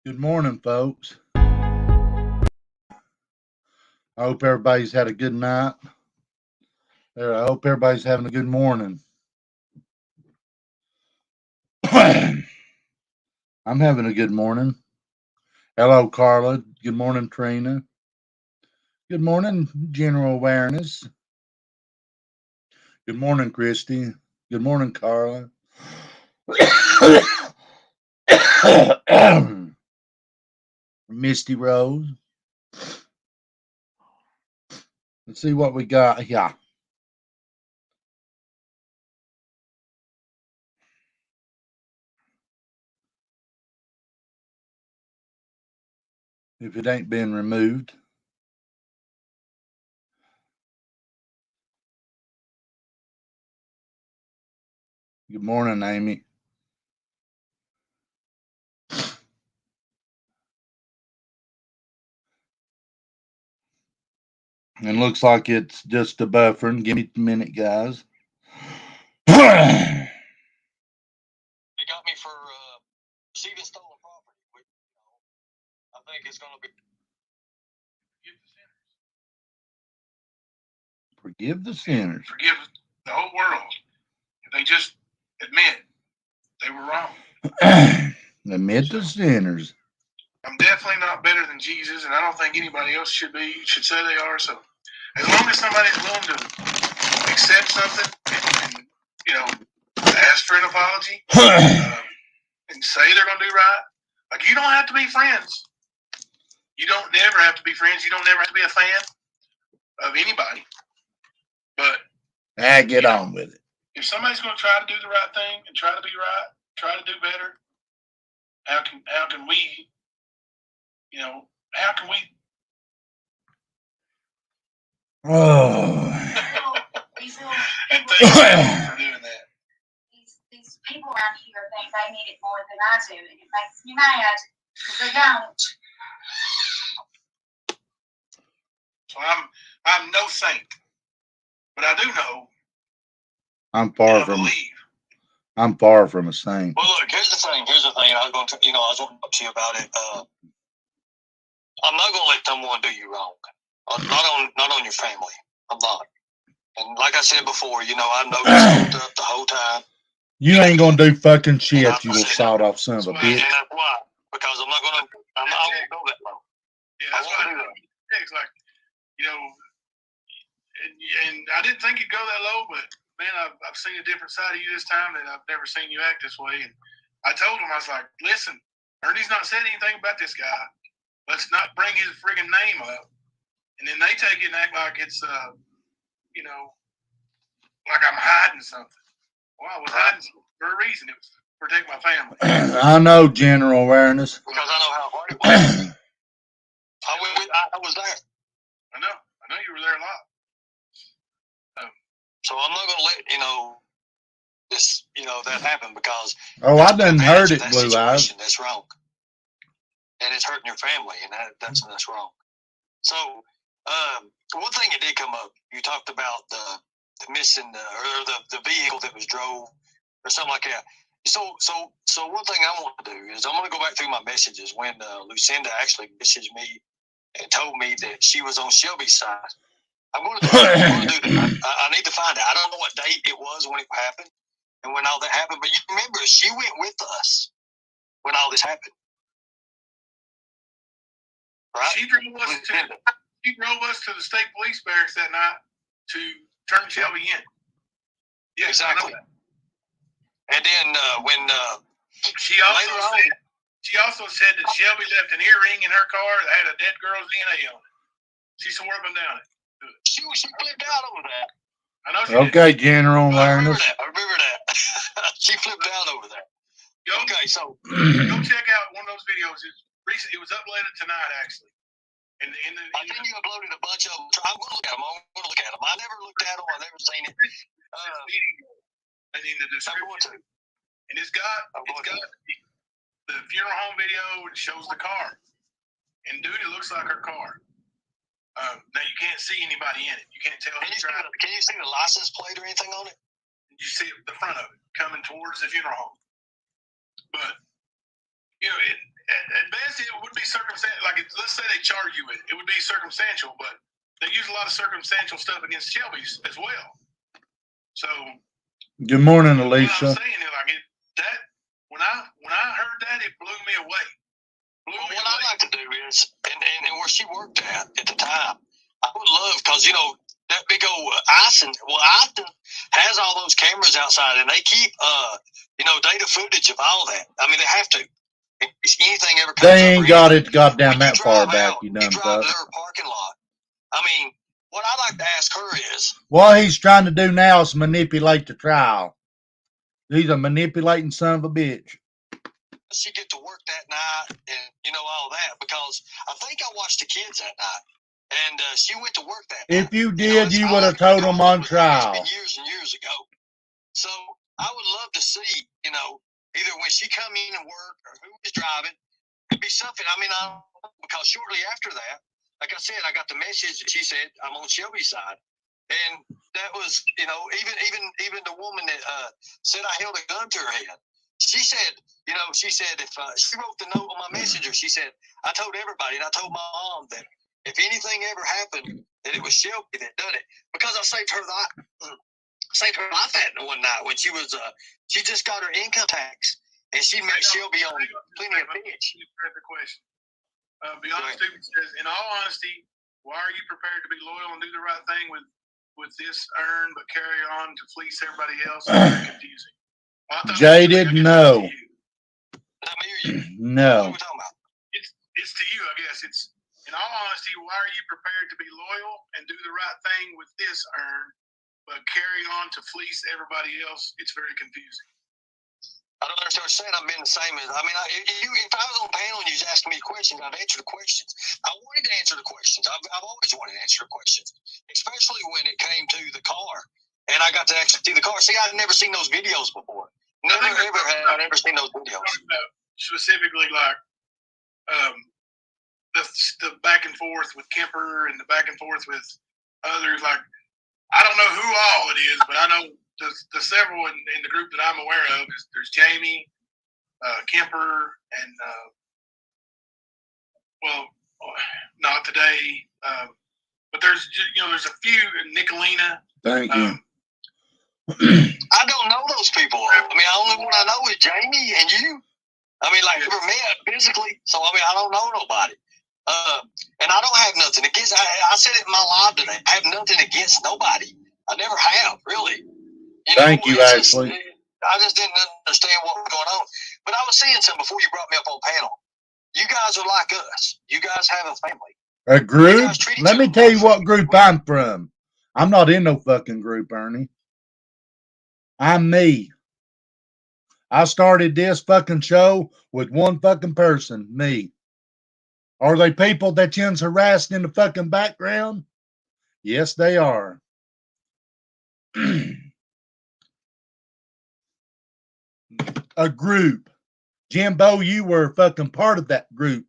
Good morning, folks. I hope everybody's had a good night. I hope everybody's having a good morning. I'm having a good morning. Hello, Carla. Good morning, Trina. Good morning, General Awareness. Good morning, Christy. Good morning, Carla. Misty Rose. Let's see what we got here. If it ain't been removed. Good morning, Amy. And looks like it's just a buffering. Give me a minute, guys. They got me for receiving stolen property. I think it's going to be Forgive the sinners. Forgive the whole world. If they just admit they were wrong. Admit the sinners. I'm definitely not better than Jesus, and I don't think anybody else should say they are. So as long as somebody's willing to accept something and ask for an apology and say they're going to do right, like, you don't have to be friends. You don't never have to be friends. You don't never have to be a fan of anybody. But get on with it. If somebody's going to try to do the right thing and try to be right, try to do better, how can we? How can we? Oh. And thanks for doing that. These people around here think they need it more than I do, and it makes me mad because they don't. So I'm no saint, but I do know. I'm far from a saint. Well, look, here's the thing. I was going to talk to you about it. I'm not going to let someone do you wrong. Not on your family. I'm not. And like I said before, I know this up the whole time. You ain't gonna do fucking shit, you little sawed off son of a bitch. And that's why. Because I'm not going to go that low. Yeah, that's why. It's like, and I didn't think you'd go that low, but man, I've seen a different side of you this time that I've never seen you act this way. And I told him, I was like, listen, Ernie's not said anything about this guy. Let's not bring his friggin' name up. And then they take it and act like it's, like I'm hiding something. Well, I was hiding something for a reason. It was to protect my family. I know, General Awareness. Because I know how hard it was. I was there. I know you were there a lot. So I'm not going to let, this, that happen because... Oh, I done heard it, Blue Eyes. That's wrong. And it's hurting your family, and that's wrong. So, one thing that did come up, you talked about the missing, or the vehicle that was drove, or something like that. So one thing I want to do is I'm going to go back through my messages when Lucinda actually messaged me and told me that she was on Shelby's side. I'm going to do that. I need to find out. I don't know what date it was when it happened and when all that happened, but you remember she went with us when all this happened. Right? She drove us to the state police barracks that night to turn Shelby in. Yeah, exactly. And then when she also said that Shelby left an earring in her car that had a dead girl's DNA on it. She swore up and down it. She flipped out over that. I know she did. General Awareness. I remember that. She flipped out over that. Okay, so go check out one of those videos. It was uploaded tonight, actually. I think you uploaded a bunch of them. I'm going to look at them. I never looked at them. I've never seen it. And in the description. And it's got the funeral home video. It shows the car. And dude, it looks like her car. Now you can't see anybody in it. You can't tell who's driving. Can you see the license plate or anything on it? You see the front of it coming towards the funeral home. But at best circumstantial. Like, let's say they charge you with it. It would be circumstantial, but they use a lot of circumstantial stuff against Shelby's as well. So, Good morning, what I'm Alicia. saying is, like, that when I heard that, it blew me away. Well, what I'd like to do is, and where she worked at the time, I would love, because, you know, that big old Ison has all those cameras outside, and they keep, you know, data footage of all that. I mean, they have to. If anything ever comes They up ain't or got anything, it goddamn when you that far drive back, out, you you dumb drive to fuck. their parking lot. I mean, what I'd like to ask her is, What he's trying to do now is manipulate the trial. He's a manipulating son of a bitch. does she get to work that night and, you know, all that? Because I think I watched the kids that night, and she went to work that night. If you know, did, it's you all would I have can told recall him on was- trial. It's been years and years ago. So I would love to see, you know, either when she come in and work or who was driving, it'd be something. I mean, because shortly after that, like I said, I got the message. She said, I'm on Shelby's side. And that was, you know, even the woman that said I held a gun to her head. She said, you know, she said if she wrote the note on my messenger, she said, I told everybody, and I told my mom that if anything ever happened, that it was Shelby that done it, because I saved her life that one night when she was she just got her income tax, and she met Shelby on Plenty of Fish. Perfect question. Beyond Stupid says, in all honesty, why are you prepared to be loyal and do the right thing with this earn, but carry on to fleece everybody else? It's very confusing. Jaded, no. Let me hear you. No. What are we talking about? It's to you, I guess. It's, in all honesty, why are you prepared to be loyal and do the right thing with this earn, but carry on to fleece everybody else? It's very confusing. I don't understand what you're saying. I've been the same as, I mean, if I was on the panel and you was asking me questions, I'd answer the questions. I wanted to answer the questions. I've always wanted to answer the questions, especially when it came to the car. And I got to actually see the car. See, I'd never seen those videos before. Never, ever had I ever seen those videos. Specifically, like the back and forth with Kemper and the back and forth with others. Like, I don't know who all it is, but I know the several in the group that I'm aware of. There's Jamie, Kemper, and well, not today, but there's there's a few. Nicolina. Thank you. I don't know those people. I mean, the only one I know is Jamie and you. I mean, like, never met physically, so I mean, I don't know nobody. And I don't have nothing against. I said it in my live today. I have nothing against nobody. I never have, really. Thank you, Ashley. I just didn't understand what was going on. But I was saying something before you brought me up on panel. You guys are like us. You guys have a family. A group? Let me tell you what group I'm from. I'm not in no fucking group, Ernie. I'm me. I started this fucking show with one fucking person, me. Are they people that Jen's harassed in the fucking background? Yes, they are. A group. Jimbo, you were a fucking part of that group.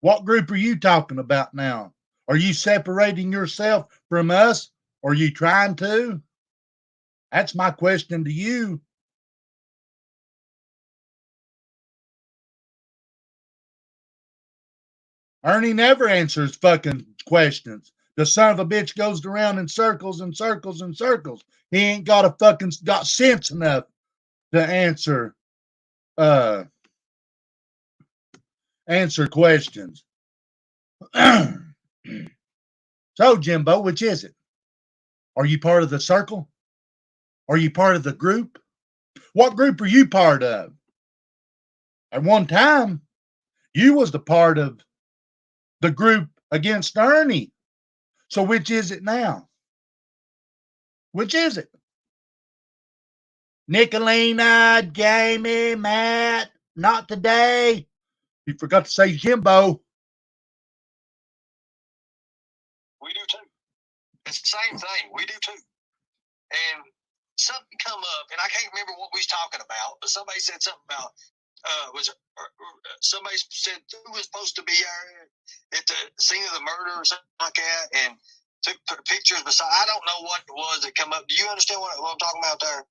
What group are you talking about now? Are you separating yourself from us? Are you trying to? That's my question to you. Ernie never answers fucking questions. The son of a bitch goes around in circles and circles and circles. He ain't got sense enough to answer questions. So, Jimbo, which is it? Are you part of the circle? Are you part of the group? What group are you part of? At one time, you was the part of the group against Ernie. So which is it now? Which is it? Nicolina, Jamie, Matt, not today. You forgot to say Jimbo. We do too. It's the same thing. We do too. And something come up, and I can't remember what we was talking about, but somebody said something about somebody said who was supposed to be at the scene of the murder or something like that, and took pictures beside. I don't know what it was that come up. Do you understand what I'm talking about there?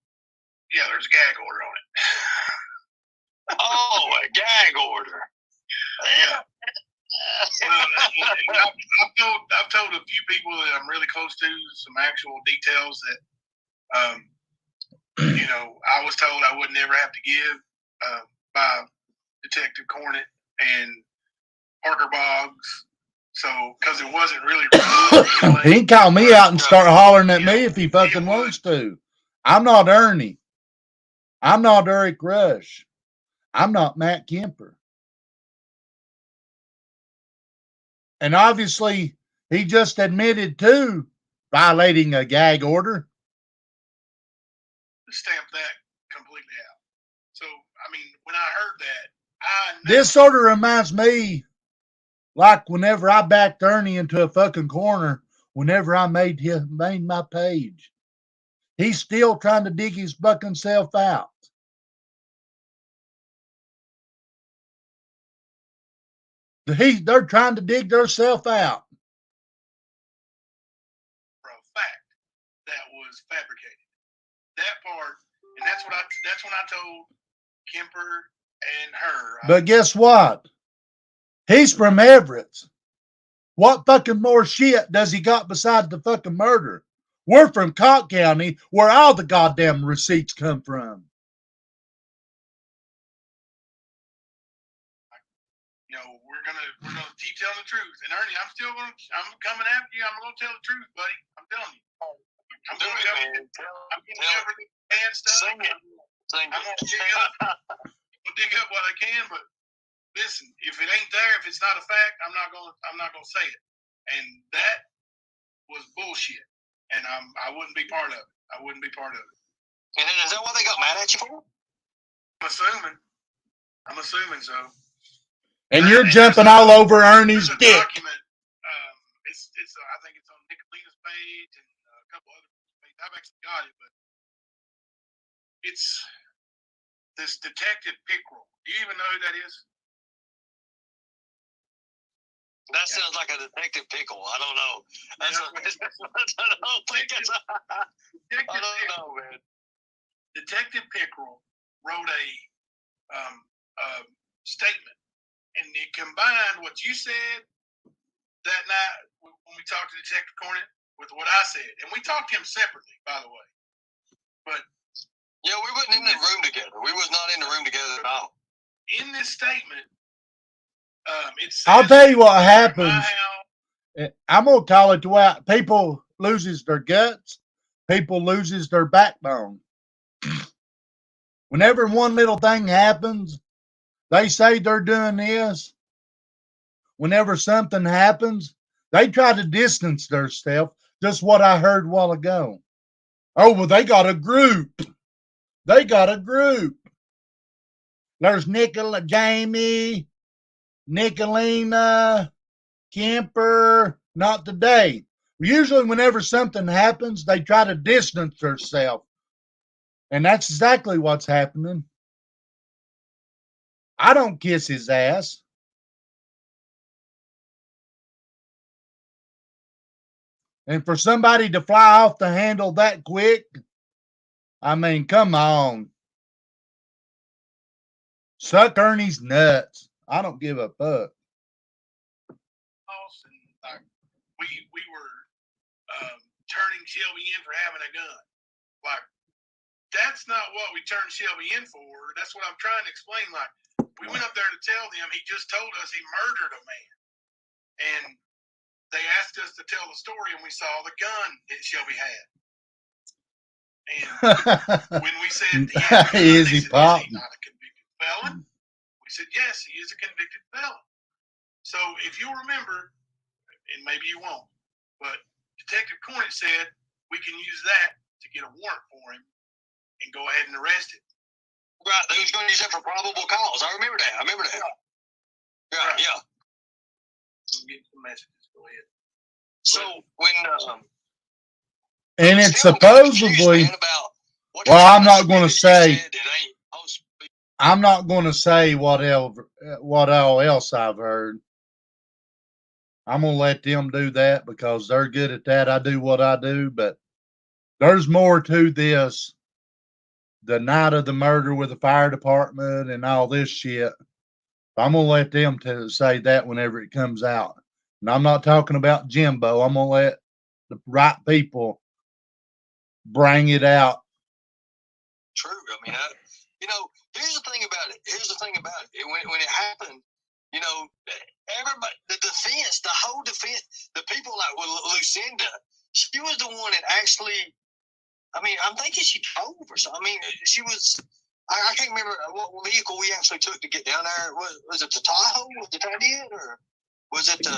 Yeah, there's a gag order on it. Oh, a gag order. Yeah. I've told a few people that I'm really close to some actual details that, I was told I would never have to give by Detective Cornett and Parker Boggs. So, because it wasn't really. He can call me out and start hollering at me if he fucking wants to. I'm not Ernie. I'm not Eric Rush. I'm not Matt Kemper. And obviously, he just admitted to violating a gag order. Stamp that completely out. So, I mean, when I heard that, this sort of reminds me like whenever I backed Ernie into a fucking corner, whenever I made my page. He's still trying to dig his fucking self out. They're trying to dig themselves out. For a fact, that was fabricated. That part, and that's when I told Kemper and her. But guess what? He's from Everett. What fucking more shit does he got besides the fucking murder? We're from Cott County, where all the goddamn receipts come from. We're gonna keep telling the truth. And Ernie, I'm coming after you. I'm gonna tell the truth, buddy. I'm telling you. I'm gonna cover the can stuff. Sing it. I'm gonna dig up what I can, but listen, if it ain't there, if it's not a fact, I'm not gonna say it. And that was bullshit. And I wouldn't be part of it. I wouldn't be part of it. And is that what they got mad at you for? I'm assuming so. And you're jumping all over Ernie's dick. Document. I think it's on Nicolina's page and a couple other pages. I've actually got it, but it's this Detective Pickrell. Do you even know who that is? That sounds like a Detective Pickle. I don't know. I don't know, man. Detective Pickrell wrote a statement. And it combined what you said that night when we talked to Detective Cornett with what I said. And we talked to him separately, by the way. But yeah, we wasn't in the room together. We was not in the room together at all. In this statement, it says, I'll tell you what happens. I'm going to call it the way people loses their guts. People loses their backbone. Whenever one little thing happens, they say they're doing this. Whenever something happens, they try to distance themselves. Just what I heard a while ago. Oh, well, they got a group. There's Jamie, Nicolina, Kemper. Not today. Usually, whenever something happens, they try to distance themselves. And that's exactly what's happening. I don't kiss his ass. And for somebody to fly off the handle that quick, I mean, come on. Suck Ernie's nuts. I don't give a fuck. We were turning Shelby in for having a gun. Like, that's not what we turned Shelby in for. That's what I'm trying to explain. Like, we went up there to tell them he just told us he murdered a man. And they asked us to tell the story, and we saw the gun that Shelby had. And when we said, is he not a convicted felon? We said, yes, he is a convicted felon. So if you remember, and maybe you won't, but Detective Cornett said we can use that to get a warrant for him and go ahead and arrest him. Right, they was going to use that for probable cause. I remember that. Yeah, right. Yeah. Get some messages. Go ahead. So when and it's supposedly well, I'm not going to say. I'm not going to say what all else I've heard. I'm going to let them do that because they're good at that. I do what I do, but there's more to this the night of the murder with the fire department and all this shit. I'm gonna let them say that whenever it comes out. And I'm not talking about Jimbo. I'm gonna let the right people bring it out. True. I mean, here's the thing about it. When it happened, everybody, the defense, the whole defense, the people like Lucinda, she was the one that actually. I mean, I'm thinking she drove or something. I mean, she was. I can't remember what vehicle we actually took to get down there. Was it the Tahoe that I did, or was it the?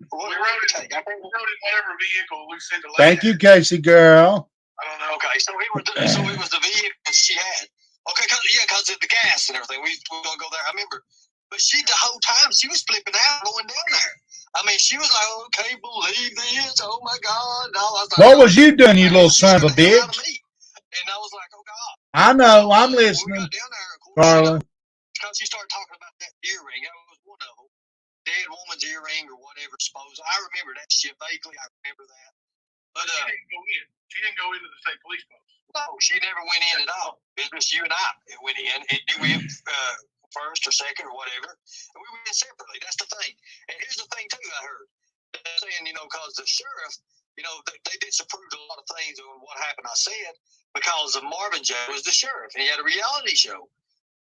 We rode it in whatever vehicle Lucinda. Thank you, Casey girl. I don't know. Okay, so it was the vehicle she had. Okay, because of the gas and everything. We were gonna go there. I remember, but the whole time she was flipping out going down there. I mean, she was like, "Oh, can't believe this! Oh my God!" And I was like, what was you doing, you little son of a bitch? And I was like, "Oh God!" I know. I'm listening, when we got down there, of course, Carla. because she started talking about that earring. That was one of them. Dead woman's earring or whatever. Suppose I remember that shit vaguely. I remember that. But she didn't go in. She didn't go into the state police post. No, she never went in at all. It was just you and I that went in. We went first or second or whatever. And we went in separately. That's the thing. And here's the thing, too, I heard. They're saying, because the sheriff, they disapproved a lot of things of what happened. I said, because of Marvin J. was the sheriff. And he had a reality show.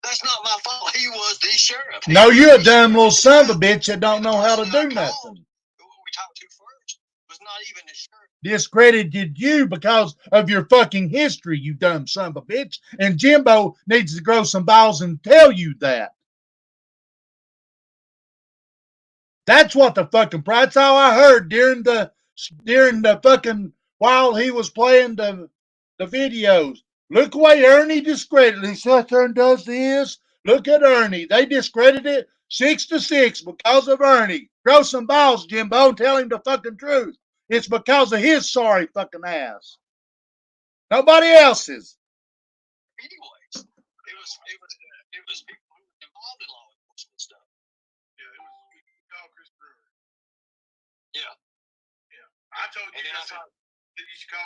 That's not my fault. He was the sheriff. No, you're a dumb little son of a bitch that don't know how to do nothing. We talked to first was not even the sheriff. Discredited you because of your fucking history, you dumb son of a bitch. And Jimbo needs to grow some balls and tell you that. That's what that's all I heard during the fucking while he was playing the videos. Look the way Ernie discredited. He sits there and does this. Look at Ernie. They discredited it 6-6 because of Ernie. Grow some balls, Jimbo, and tell him the fucking truth. It's because of his sorry fucking ass. Nobody else's. Anyways, it was people who were involved in law enforcement stuff. Yeah, it was. We called Chris Brewer. Yeah. I told you that you should call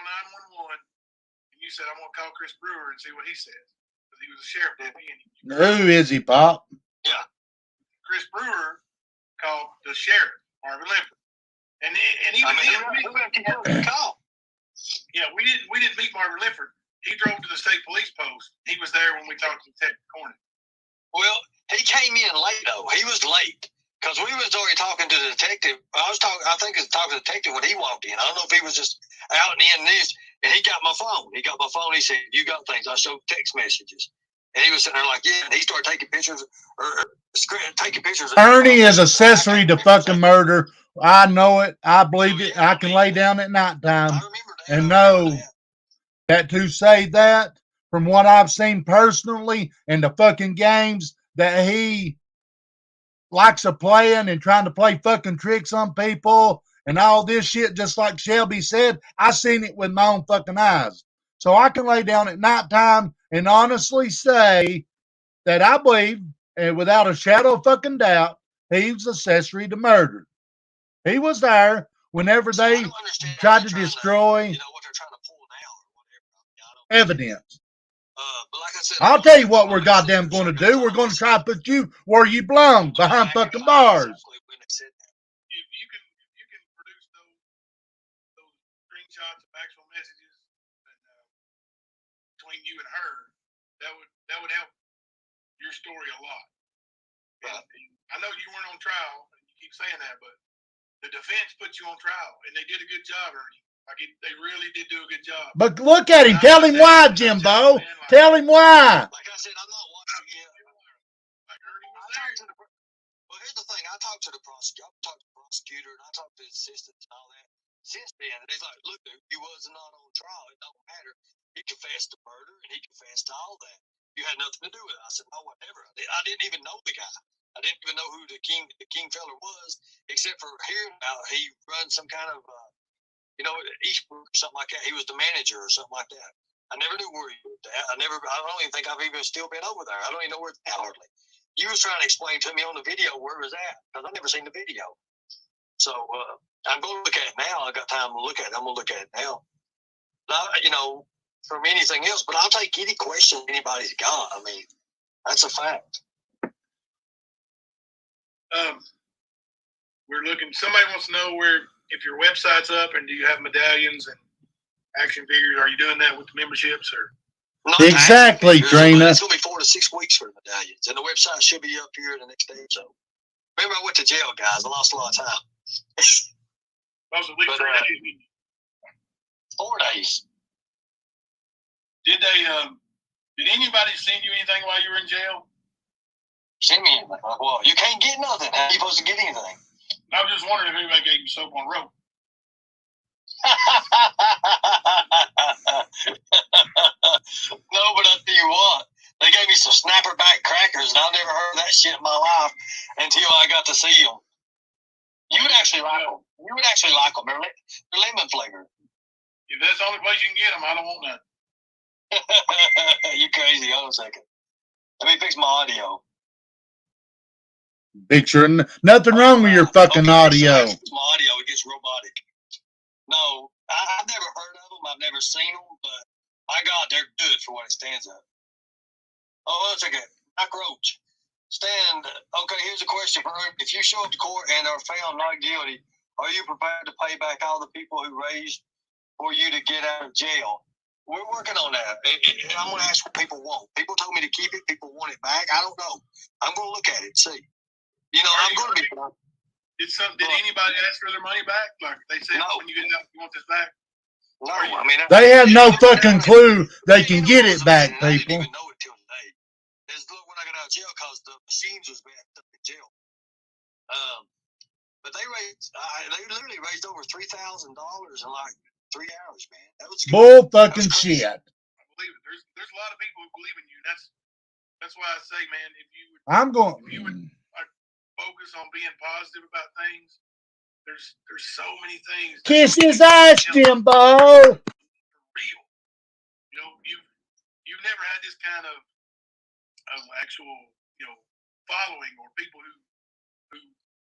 911, and you said I'm gonna call Chris Brewer and see what he says because he was a sheriff deputy. Who is he, Pop? Yeah. Chris Brewer called the sheriff, Marvin Limford. And he was Yeah, we didn't meet Marvin Limford. He drove to the state police post. He was there when we talked to Detective Cornyn. Well, he came in late though. He was late because we was already talking to the detective. I think I was talking to the detective when he walked in. I don't know if he was just out and in this. And he got my phone. He said, "You got things." I showed text messages. And he was sitting there like, yeah. And he started taking pictures taking pictures. Ernie is accessory to fucking murder. I know it. I believe it. I can lay down at nighttime and know that to say that from what I've seen personally in the fucking games that he likes to playing and trying to play fucking tricks on people and all this shit, just like Shelby said, I seen it with my own fucking eyes. So I can lay down at nighttime and honestly say that I believe, and without a shadow of fucking doubt, he was accessory to murder. He was there whenever they tried to destroy evidence. But like I said, I'll tell you what we're goddamn going to do. We're going to try to put you where you belong, behind fucking bars. If you can produce those screenshots of actual messages between you and her, that would help your story a lot. And I know you weren't on trial, and you keep saying that, but the defense put you on trial, and they did a good job, Ernie. They really did do a good job. But look at him. Tell him why, Jimbo. Tell him why. Like I said, I'm not watching yet. Well, here's the thing. I talked to the prosecutor. And I talked to the assistants and all that. Since then, and he's like, "Look, dude, he was not on trial. It don't matter. He confessed to murder, and he confessed to all that. You had nothing to do with it." I said, "No, whatever." I didn't even know the guy. I didn't even know who the King feller was, except for hearing about he runs some kind of Eastbrook or something like that. He was the manager or something like that. I never knew where he was at. I don't even think I've even still been over there. I don't even know where it's at hardly. You was trying to explain to me on the video where it was at because I've never seen the video. So I'm going to look at it now. I got time to look at it. I'm going to look at it now. from anything else, but I'll take any question anybody's got. I mean, that's a fact. We're looking. Somebody wants to know if your website's up and do you have medallions and action figures? Are you doing that with the memberships or? Not Exactly, Trina. It's going to be 4 to 6 weeks for the medallions, and the website should be up here the next day or so. Remember, I went to jail, guys. I lost a lot of time. Most of the week, 3 days. 4 days. Did anybody send you anything while you were in jail? Send me anything. Well, you can't get nothing. How are you supposed to get anything? I was just wondering if anybody gave you soap on rope. No, but I tell you what, they gave me some snapper back crackers, and I've never heard of that shit in my life until I got to see them. You would actually like them. They're lemon flavored. If that's the only place you can get them, I don't want none. You crazy? Hold on a second. Let me fix my audio. Picture nothing wrong with your fucking audio. My audio, it gets robotic. No, I've never heard of them. I've never seen them, but my God, they're good for what it stands up. Oh, let's take it. Mike Roach. Okay, here's a question for her. If you show up to court and are found not guilty, are you prepared to pay back all the people who raised for you to get out of jail? We're working on that. I'm going to ask what people want. People told me to keep it. People want it back. I don't know. I'm going to look at it and see. I'm going to be. Did anybody ask for their money back? Like they said, no. When you get out, you want this back? No, I mean they have no fucking clue they can get it back, people. I didn't even know it till today. When I got out of jail, because the machines was backed up in jail. But they literally raised over $3,000 in like 3 hours, man. That was good. Bull fucking shit. I believe it. There's a lot of people who believe in you. That's why I say, man, if you would focus on being positive about things, there's so many things. Kiss his ass, Jimbo. Real. You've never had this kind of actual following or people who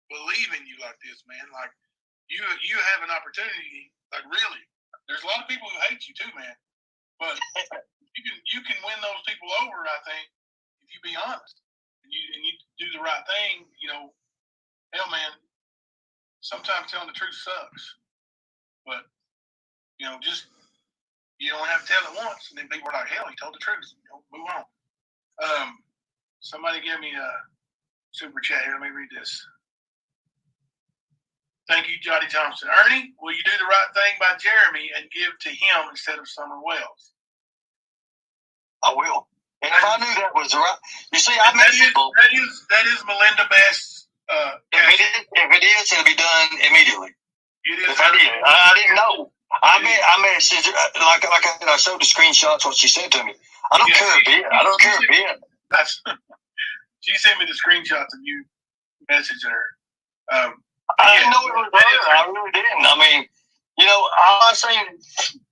believe in you like this, man. Like you have an opportunity. Like really, there's a lot of people who hate you too, man. But you can win those people over. I think if you be honest and you do the right thing. Hell, man. Sometimes telling the truth sucks, but just you don't have to tell it once, and then people are like, "Hell, he told the truth." Move on. Somebody give me a super chat here. Let me read this. Thank you, Johnny Thompson. Ernie, will you do the right thing by Jeremy and give to him instead of Summer Wells? I will. And if I knew that was right, you see, I met people. That is Melinda Best's. If it is, it'll be done immediately. It is. If I did, I didn't know. I messaged like I said. I showed the screenshots what she said to me. I don't care a bit. I don't care a bit. She sent me the screenshots of you messaging her. I didn't know it was there. I really didn't. I mean, I'm saying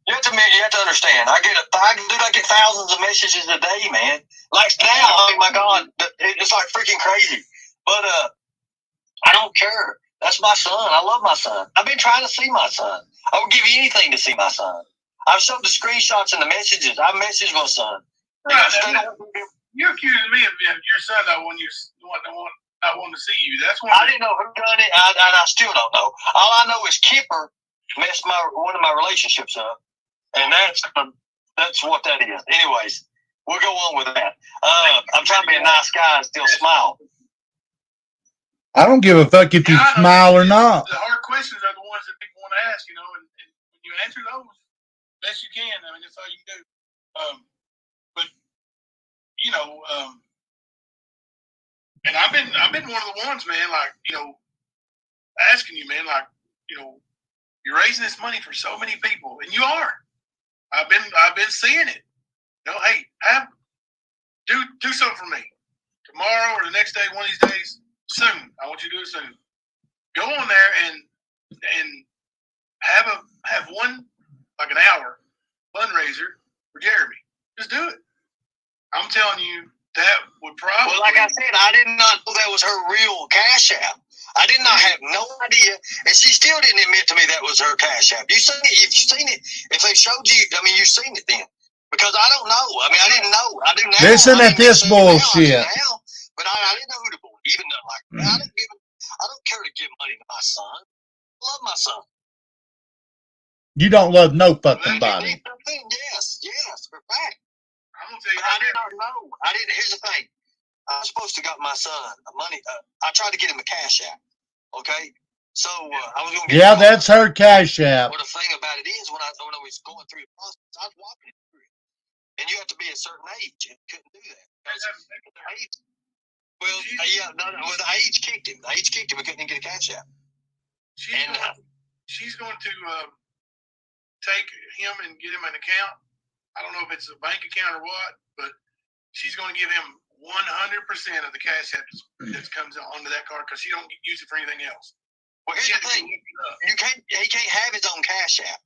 you have to understand. I get thousands of messages a day, man. Like now, oh my God, it's like freaking crazy. But I don't care. That's my son. I love my son. I've been trying to see my son. I would give anything to see my son. I've showed the screenshots and the messages. I messaged my son. Right, you're accusing me of your son not wanting to see you. That's one. I didn't know who done it, and I still don't know. All I know is Kipper messed one of my relationships up, and that's what that is. Anyways, we'll go on with that. I'm trying to be a nice guy and still smile. I don't give a fuck if you smile or not. The hard questions are the ones that people want to ask, and when you answer those best you can. I mean, that's all you can do. But and I've been one of the ones, man. Like asking you, man. Like you're raising this money for so many people, and you are. I've been seeing it. Hey, do something for me tomorrow or the next day, one of these days. Soon, I want you to do it soon. Go on there and have one like an hour fundraiser for Jeremy. Just do it. I'm telling you, that would probably. Well, like I said, I did not know that was her real Cash App. I did not have no idea, and she still didn't admit to me that was her Cash App. You've seen it. If they showed you, I mean, you've seen it then. Because I don't know. I mean, I didn't know. I do now. Listen I at this didn't necessarily bullshit. Now, I do now, but I didn't know who to believe. Even though, like, I don't care to give money to my son. I love my son. You don't love no fucking body. Yes, for a fact. I'm gonna tell you. I did not know. I didn't. Here's the thing. I was supposed to got my son money. I tried to get him a cash app. Okay, so I was going to get. Yeah, that's her cash app. Well, the thing about it is, when I was going through the process, I was walking it through it, and you have to be a certain age, and couldn't do that. Well, yeah, no, the age kicked him. The age kicked him. We couldn't even get a cash app. She's going to take him and get him an account. I don't know if it's a bank account or what, but she's going to give him 100% of the cash app that comes onto that card because she don't use it for anything else. Well, here's the thing: he can't have his own cash app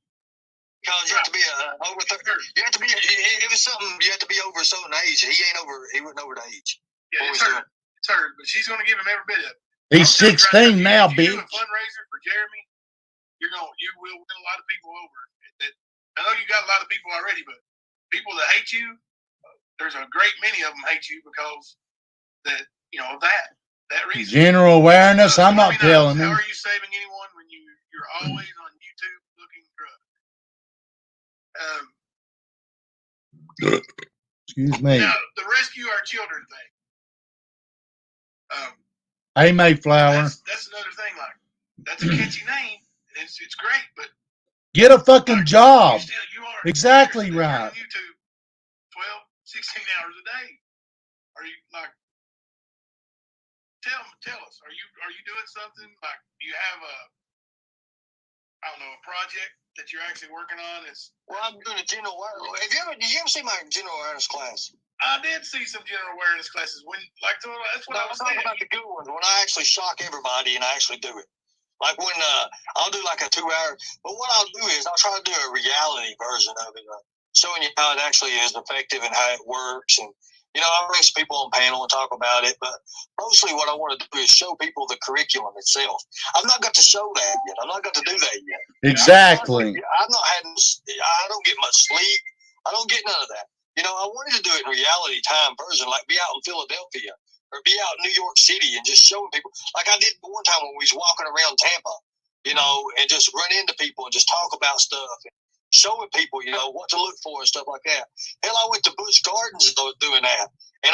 because you have to be over 30. You have to be. It was something. You have to be over a certain age. He ain't over. He wasn't over the age. Yeah, it's her. It's her. But she's going to give him every bit of it. He's 16 now, bitch. If you do a fundraiser for Jeremy, you will win a lot of people over. I know you got a lot of people already, but people that hate you, there's a great many of them hate you because that reason. General awareness. I'm not telling How him. are you saving anyone when you're always on YouTube looking drugs? Excuse me. Now the rescue our children thing. Hey, Mayflower. That's another thing. Like that's a catchy name. It's great, but get a fucking job. You are exactly you're right. on YouTube 12, 16 hours a day. Are you like? Tell us. Are you doing something like? Do you have a project that you're actually working on? Well, I'm doing a general awareness. Did you ever see my general awareness class? I did see some general awareness classes. That's what I was talking saying. About the good ones when I actually shock everybody and I actually do it. Like when I'll do like a 2 hour, but what I'll do is I'll try to do a reality version of it, showing you how it actually is effective and how it works. And I'll bring some people on panel and talk about it, but mostly what I want to do is show people the curriculum itself. I've not got to show that yet. I've not got to do that yet. Exactly. I've not had. I don't get much sleep. I don't get none of that. I wanted to do it in reality time version, like be out in Philadelphia or be out in New York City and just showing people, like I did one time when we was walking around Tampa, and just run into people and just talk about stuff and showing people, what to look for and stuff like that. Hell, I went to Busch Gardens doing that, and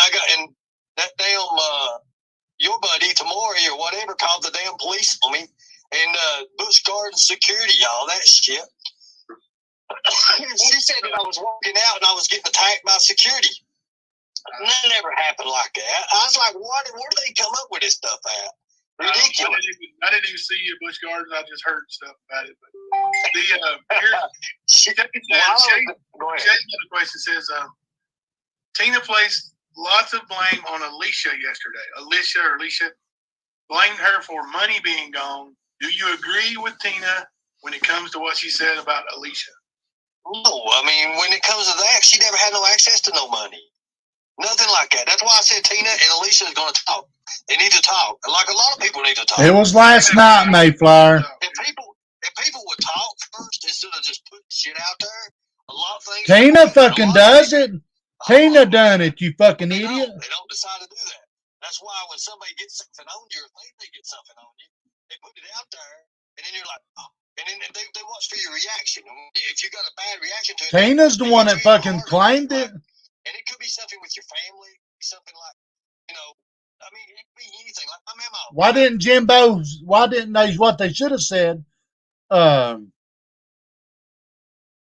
that damn your buddy Tamori or whatever called the damn police on me, and Busch Gardens security, all that shit. She said that I was walking out and I was getting attacked by security. That never happened like that. I was like, where do they come up with this stuff at? Ridiculous. I didn't even see you at Busch Gardens. I just heard stuff about it. But Shane got a question. Says Tina placed lots of blame on Alicia yesterday. Alicia blamed her for money being gone. Do you agree with Tina when it comes to what she said about Alicia? No, I mean, when it comes to that, she never had no access to no money. Nothing like that. That's why I said Tina and Alicia is going to talk. They need to talk. Like a lot of people need to talk. It was last night, Mayflower. If people would talk first instead of just putting shit out there, a lot of things. Tina fucking does it. Tina done it, you fucking idiot. They don't decide to do that. That's why when somebody gets something on you or think they get something on you, they put it out there, and then you're like, oh. And then they watch for your reaction. If you got a bad reaction to it, Tina's the one that fucking claimed it. And it could be something with your family, something like, I mean, it could be anything. Like my memo. Why didn't they, what they should have said,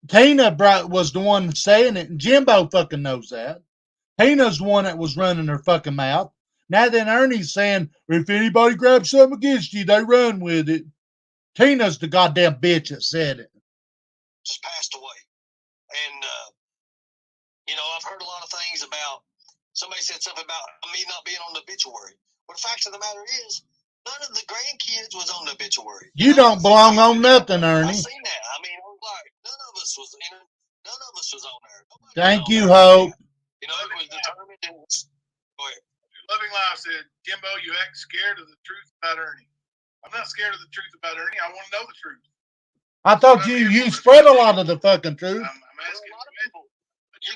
Tina was the one saying it, and Jimbo fucking knows that. Tina's the one that was running her fucking mouth. Now then Ernie's saying, if anybody grabs something against you, they run with it. Tina's the goddamn bitch that said it. Just passed away. And, I've heard a lot of things about, somebody said something about me not being on the obituary. But the fact of the matter is, none of the grandkids was on the obituary. You don't belong on nothing, Ernie. I seen that. I mean, like, none of us was on there. Nobody Thank you, Hope. It was determined. Go ahead. Loving Life said, Jimbo, you act scared of the truth about Ernie. I'm not scared of the truth about Ernie. I want to know the truth. I thought you spread a lot of the fucking truth. I'm asking. you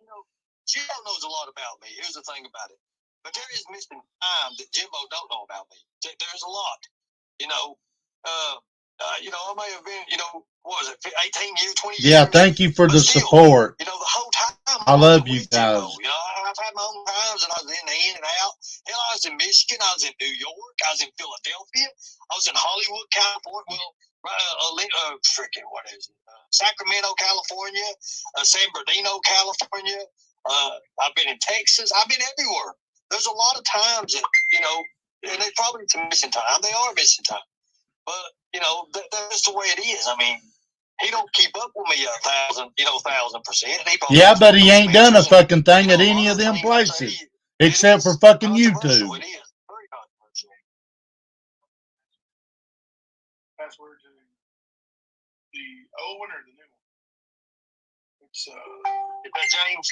know, Jimbo knows a lot about me. Here's the thing about it. But there is missing time that Jimbo don't know about me. There's a lot. You know, I may have been, what was it, 18 years, 20 years? Yeah, thank you for but the still, support. the whole time I love you with guys. Jimbo. I've had my own times and I was in and out. Hell, I was in Michigan. I was in New York. I was in Philadelphia. I was in Hollywood, California. Well, what is it? Sacramento, California. San Bernardino, California. I've been in Texas. I've been everywhere. There's a lot of times that, and they probably missing time. They are missing time. But, that's the way it is. I mean, he don't keep up with me 1,000%. Yeah, but he ain't done a fucking thing at any of them places. Except for fucking YouTube. It is very controversial. Password to the old one or the new one? It's Is that James?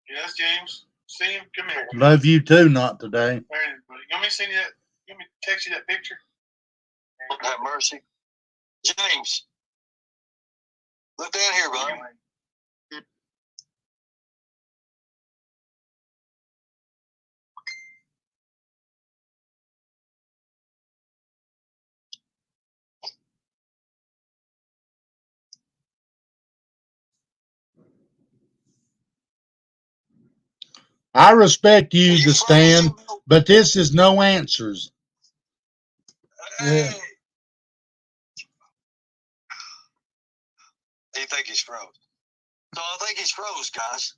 Yeah, that's James. See him? Come here. Love you too, not today. All right, buddy. You want me to send you that? You want me to text you that picture? Have mercy. James. Look down here, bud. I respect you to stand, but this is no answers. Hey. You think he's froze? So I think he's froze, guys.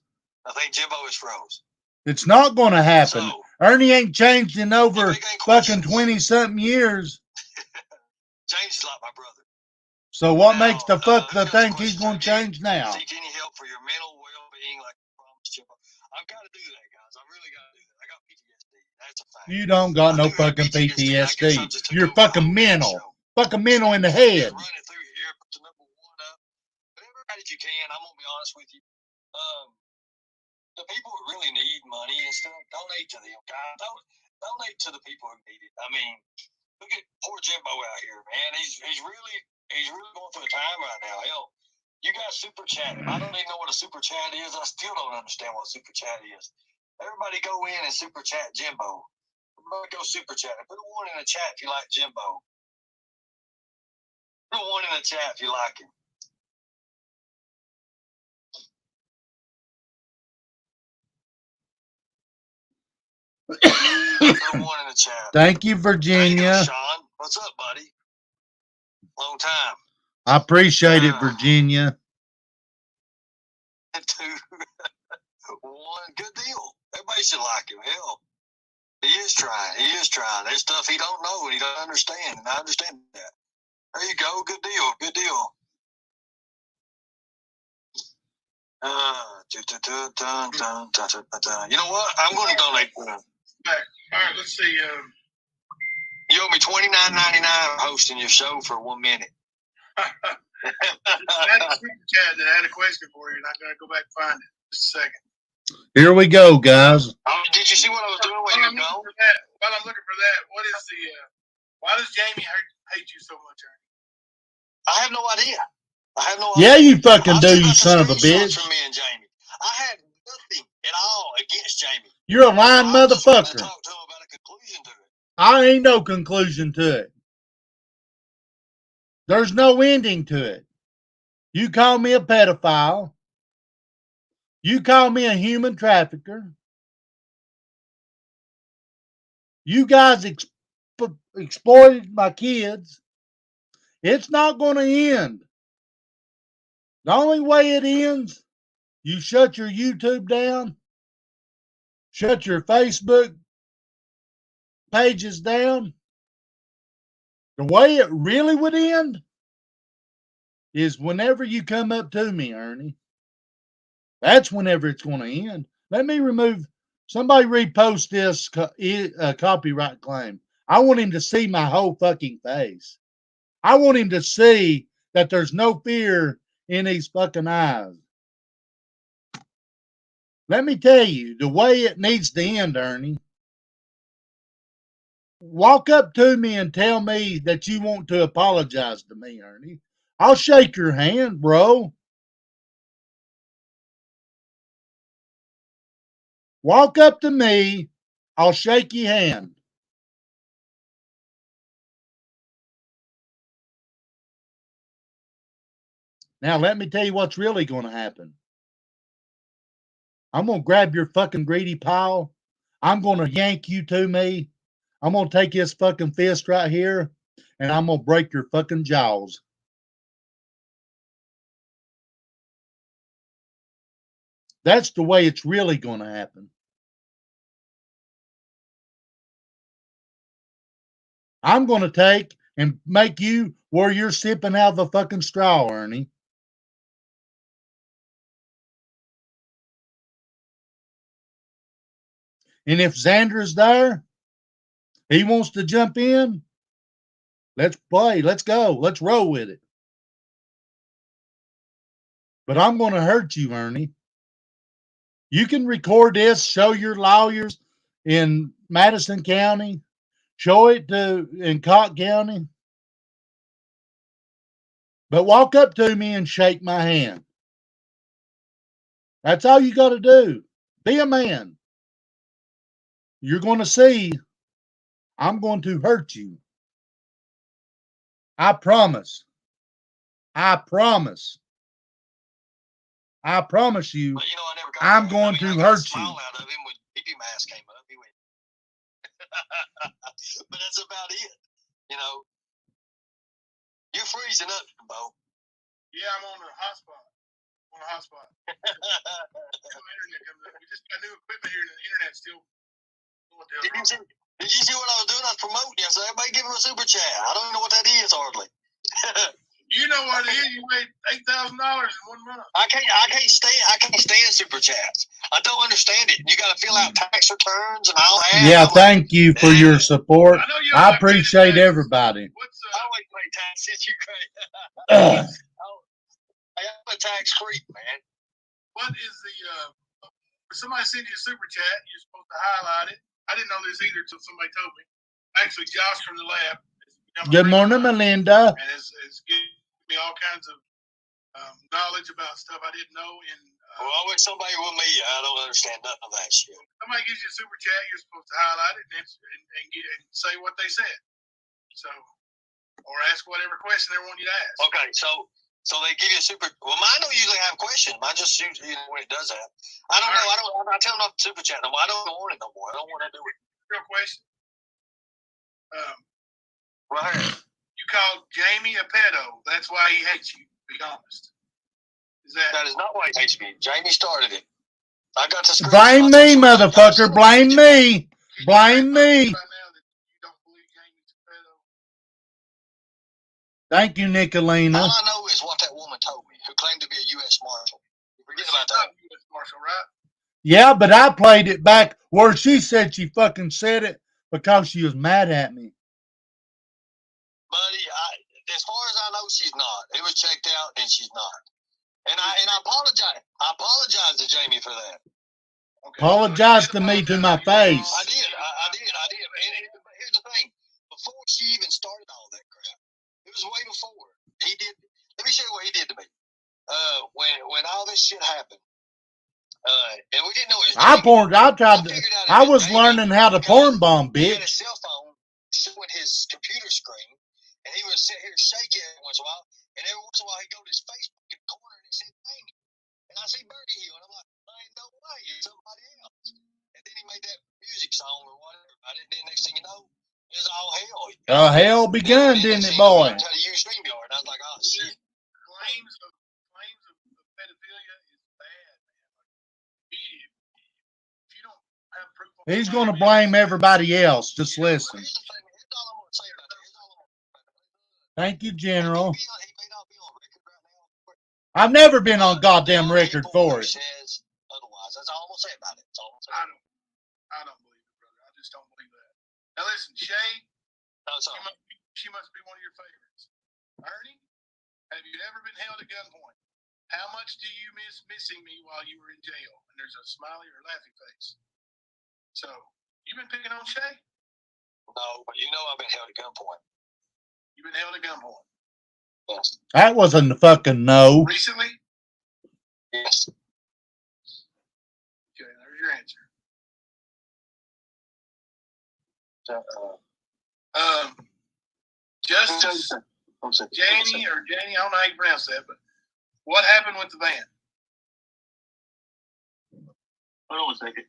I think Jimbo is froze. It's not going to happen. So, Ernie ain't changed in over fucking 20-something years. James is like my brother. So what makes the fuck the think he's going to change now? Seek any help for your mental well-being, like I promised Jimbo. I've got to do that, guys. I really got to do that. I got PTSD. That's a fact. You don't got no fucking PTSD. You're fucking mental. Fucking mental in the head. Run it through here, put the number 1 up. Whatever that you can. I'm gonna be honest with you. The people who really need money and stuff, donate to them, guys. Donate to the people who need it. I mean, look at poor Jimbo out here, man. He's really going through a time right now. Hell, you guys super chat him. I don't even know what a super chat is. I still don't understand what super chat is. Everybody go in and super chat Jimbo. Everybody go super chat. Put a 1 in the chat if you like Jimbo. Put a 1 in the chat if you like him. Put a 1 in the chat. Thank you, Virginia. Hey, Sean. What's up, buddy? Long time. I appreciate it, Virginia. 2, 1. Good deal. Everybody should like him. Hell, he is trying. He is trying. There's stuff he don't know and he don't understand, and I understand that. There you go. Good deal. Good deal. You know what? I'm going to donate to him. All right, let's see. You owe me $29.99 hosting your show for 1 minute. I had a super chat that had a question for you, and I'm going to go back and find it. Just a second. Here we go, guys. Did you see what I was doing when you were gone? While I'm looking for that, what is the? Why does Jamie hate you so much, Ernie? I have no idea. Yeah, you fucking do, you son of a bitch. From me and Jamie. I had nothing at all against Jamie. You're a lying motherfucker. To talk to him about a conclusion to it. I ain't no conclusion to it. There's no ending to it. You call me a pedophile. You call me a human trafficker. You guys exploited my kids. It's not going to end. The only way it ends, you shut your YouTube down, shut your Facebook pages down. The way it really would end is whenever you come up to me, Ernie. That's whenever it's going to end. Let me remove. Somebody repost this copyright claim. I want him to see my whole fucking face. I want him to see that there's no fear in his fucking eyes. Let me tell you, the way it needs to end, Ernie. Walk up to me and tell me that you want to apologize to me, Ernie. I'll shake your hand, bro. Walk up to me. I'll shake your hand. Now, let me tell you what's really going to happen. I'm going to grab your fucking greedy pile. I'm going to yank you to me. I'm going to take this fucking fist right here, and I'm going to break your fucking jaws. That's the way it's really going to happen. I'm going to take and make you where you're sipping out of a fucking straw, Ernie. And if Xander is there, he wants to jump in, let's play. Let's go. Let's roll with it. But I'm going to hurt you, Ernie. You can record this, show your lawyers in Madison County, show it in Cott County. But walk up to me and shake my hand. That's all you got to do. Be a man. You're going to see I'm going to hurt you. I promise. I promise. I promise you, But, you know, I never got I'm that. going I to got a hurt smile you. out of him when PP Mask came up. He went, but that's about it. You know, you're freezing up, Bo. Yeah, I'm on a hotspot. On a hotspot. Internet comes up. We just got new equipment here, and the internet's still. Did you see what I was doing? I was promoting you. So everybody give him a super chat. I don't know what that is hardly. You know what it is? You made $8,000 in 1 month. I can't stand super chats. I don't understand it. You got to fill out tax returns and all that. Yeah, thank you for your support. I appreciate everybody. What's I always pay taxes. You crazy? I'm a tax creep, man. what is the? When somebody sends you a super chat, you're supposed to highlight it. I didn't know this either until somebody told me. Actually, Josh from the lab. Good morning, Melinda. And it's giving me all kinds of knowledge about stuff I didn't know. And well, I wish somebody with me. I don't understand nothing of that shit. Somebody gives you a super chat, you're supposed to highlight it and say what they said. So, or ask whatever question they want you to ask. Okay, so they give you a super. Well, mine don't usually have questions. Mine just usually when it does that. I don't know. I tell them not to super chat no more. I don't want it no more. I don't want to do it. Real question. Right. You called Jamie a pedo. That's why he hates you. Be honest. That is not why he hates me. Jamie started it. I got to blame me, motherfucker. Blame me. Blame me. Thank you, Nicolina. All I know is what that woman told me, who claimed to be a U.S. Marshal. Forget about that. U.S. Marshal, right? Yeah, but I played it back where she said she fucking said it because she was mad at me. Buddy, as far as I know, she's not. It was checked out, and she's not. And I apologize. I apologize to Jamie for that. Okay. Apologize to me to my face. I did. And here's the thing. Before she even started all that crap, it was way before. He did. Let me show you what he did to me. When all this shit happened, and we didn't know it was Jamie. I was learning how to porn bomb, bitch. He had a cell phone showing his computer screen, and he would sit here and shake it every once in a while. And every once in a while, he'd go to his Facebook in the corner and it said, "Dang." And I see Birdie Hill, and I'm like, I ain't no way, it's somebody else. And then he made that music song or whatever about it. And then next thing you know, it was all hell. Hell begun, didn't it, boy? I tried to use StreamYard, and I was like, oh, shit. Claims of pedophilia is bad, man. If you don't have proof, he's going to blame everybody else. Just listen. Here's the thing. Here's all I'm going to say about that. Thank you, General. He may not be on record right now. I've never been on goddamn record for it. Says otherwise. That's all I'm going to say about it. That's all I'm I don't believe it, brother. I just don't believe that. Now listen, Shay, she must be one of your favorites. Ernie, have you ever been held at gunpoint? How much do you miss missing me while you were in jail? And there's a smiley or laughing face. So, you been picking on Shay? No, but you know I've been held at gunpoint. You've been held at gunpoint? Yes. That wasn't fucking no. Recently? Yes. Okay, there's your answer. Justice Janie, I don't know how you pronounce that, but what happened with the van? Hold on a second.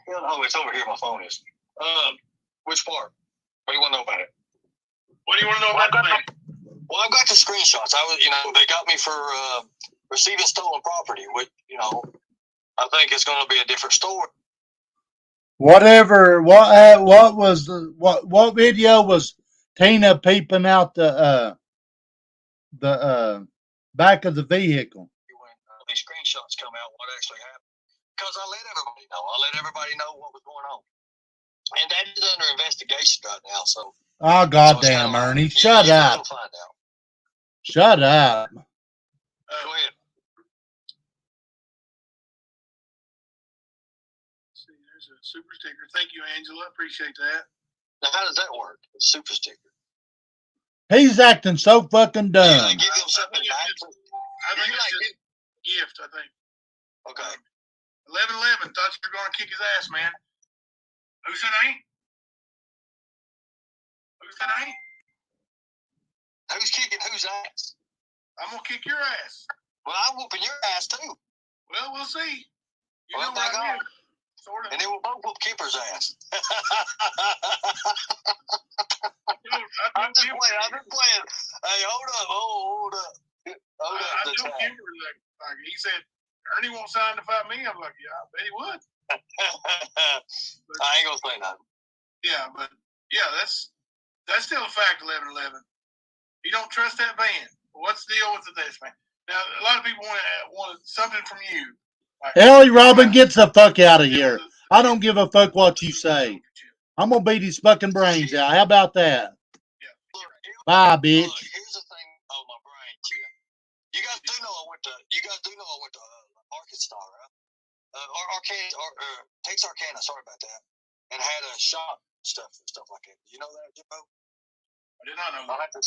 Oh, it's over here. My phone is. Which part? What do you want to know about it? What do you want to know about the van? Well, I've got the screenshots. They got me for receiving stolen property. Which, I think it's going to be a different story. Whatever. What video was Tina peeping out the back of the vehicle? When these screenshots come out, what actually happened? Because I let everybody know. I let everybody know what was going on. And that is under investigation right now. So. Oh, goddamn, Ernie. Shut up. Find out. Shut up. Go ahead. See, there's a super sticker. Thank you, Angela. Appreciate that. Now, how does that work? A super sticker. He's acting so fucking dumb. You give him something back? I think it's just a gift, I think. Okay. 11-11 thought you were going to kick his ass, man. Who said I ain't? Who said I ain't? Who's kicking whose ass? I'm going to kick your ass. Well, I'm whooping your ass, too. Well, we'll see. You Well, know where I live. Sort of. And then we'll both whoop Kipper's ass. I'm just playing. Hey, hold up. I told Kimber, like, he said, Ernie won't sign to fight me. I'm like, yeah, I bet he would. I ain't going to say nothing. Yeah, but, yeah, that's still a fact, 11-11. You don't trust that van. What's the deal with this, man? Now, a lot of people want something from you. Like, Ellie Robin, get the fuck out of here. I don't give a fuck what you say. I'm going to beat his fucking brains out. How about that? Bye, bitch. Look, here's the thing. Oh, my brain, Chip. You guys do know I went to Arkansas, right? Texarkana, sorry about that. And had a shop and stuff like that. You know that, Jimbo? I did not know that. I'll have to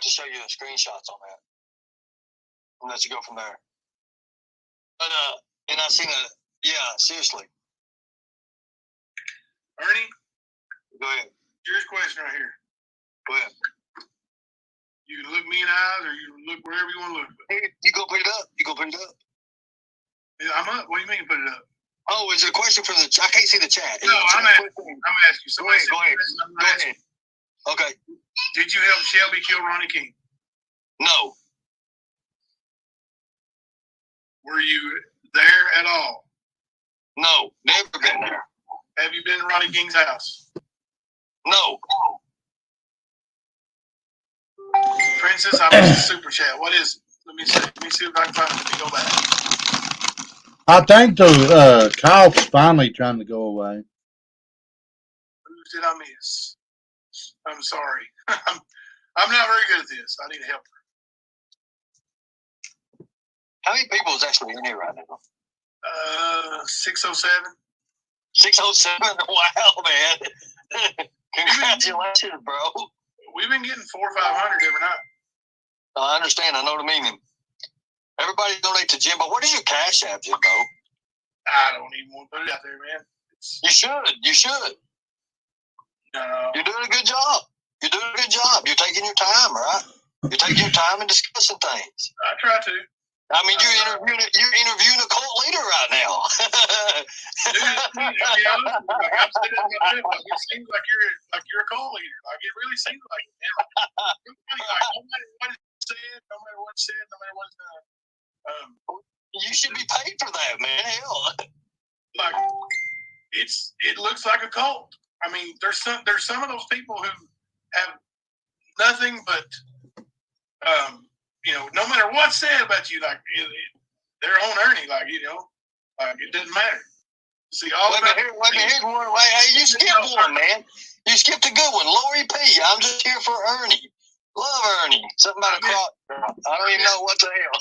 show you the screenshots on that. And let you go from there. But and I seen seriously. Ernie? Go ahead. Here's a question right here. Go ahead. You can look me in the eyes or you can look wherever you want to look. You go put it up. Yeah, I'm up. What do you mean put it up? Oh, is it a question for the I can't see the chat. No, I'm asking you. Go ahead. Okay. Did you help Shelby kill Ronnie King? No. Were you there at all? No, never been there. Have you been to Ronnie King's house? No. Princess, I missed the super chat. What is it? Let me see if I can find it. Let me go back. I think the cough's finally trying to go away. Who did I miss? I'm sorry. I'm not very good at this. I need help. How many people is actually in here right now? 607. 607? Wow, man. Congratulations, bro. We've been getting 400 or 500 every night. I understand. I know the meaning. Everybody donate to Jimbo. What is your Cash App, Jimbo? I don't even want to put it out there, man. You should. No. You're doing a good job. You're taking your time, right? You're taking your time and discussing things. I try to. I mean, you're interviewing a cult leader right now. Dude, I'm sitting in my trip. It seems like you're a cult leader. Like it really seems like it. No matter what it said, no matter what's done. You should be paid for that, man. Hell. Like it looks like a cult. I mean, there's some of those people who have nothing but no matter what's said about you, like they're on Ernie, like like it doesn't matter. See, here's one. Hey, you skipped one, man. You skipped a good one. Lori P. I'm just here for Ernie. Love Ernie. Something about a crop. I don't even know what the hell.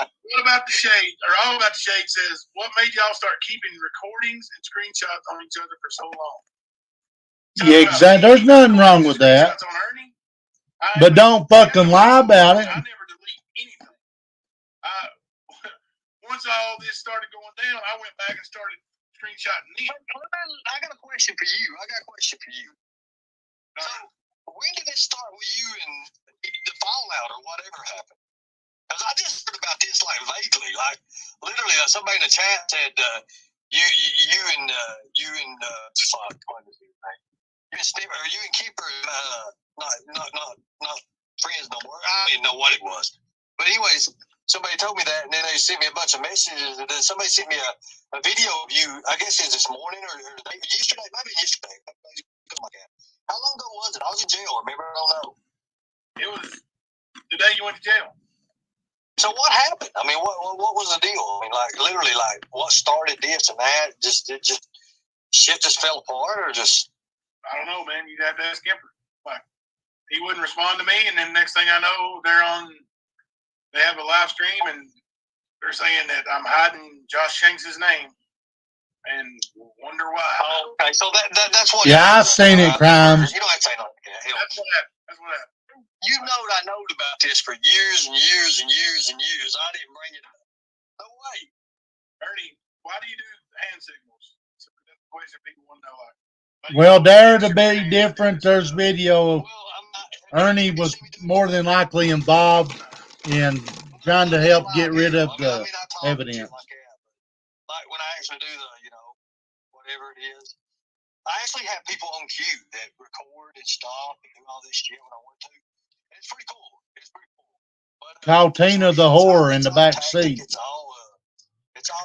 What about the shade? Or all about the shade says, what made y'all start keeping recordings and screenshots on each other for so long? Yeah, exactly. There's nothing wrong with that. On Ernie? But don't fucking lie about it. I never delete anything. Once all this started going down, I went back and started screenshotting me. I got a question for you. So, when did it start with you and the fallout or whatever happened? Because I just heard about this like vaguely, like literally somebody in the chat said you and fuck, what is his name? You and Steve, or you and Keeper not friends no more. I didn't know what it was, but anyways, somebody told me that, and then they sent me a bunch of messages, and then somebody sent me a video of you. I guess it was this morning or yesterday, maybe yesterday. Something like that. How long ago was it? I was in jail. Remember? I don't know. It was the day you went to jail. So what happened? I mean, what was the deal? I mean, like literally, like what started this and that? Just shit just fell apart, or just I don't know, man. You'd have to ask Kemper. Like he wouldn't respond to me, and then next thing I know, they have a live stream, and they're saying that I'm hiding Josh Shanks' name, and wonder why. Oh, okay, so that's what. Yeah, I've seen it, Crimes. You don't have to say nothing. That's what happened. That's what happened. You know that I know about this for years and years and years and years. I didn't bring it up. No way. Ernie, why do you do hand signals? So that's the question people want to know. Like, Well, there to be different. There's video. Well, Ernie was more than likely involved in trying to help get rid of the evidence. Like when I actually do whatever it is, I actually have people on cue that record and stop and do all this shit when I want to. And it's pretty cool. But, Call Tina the whore in the back seat. It's all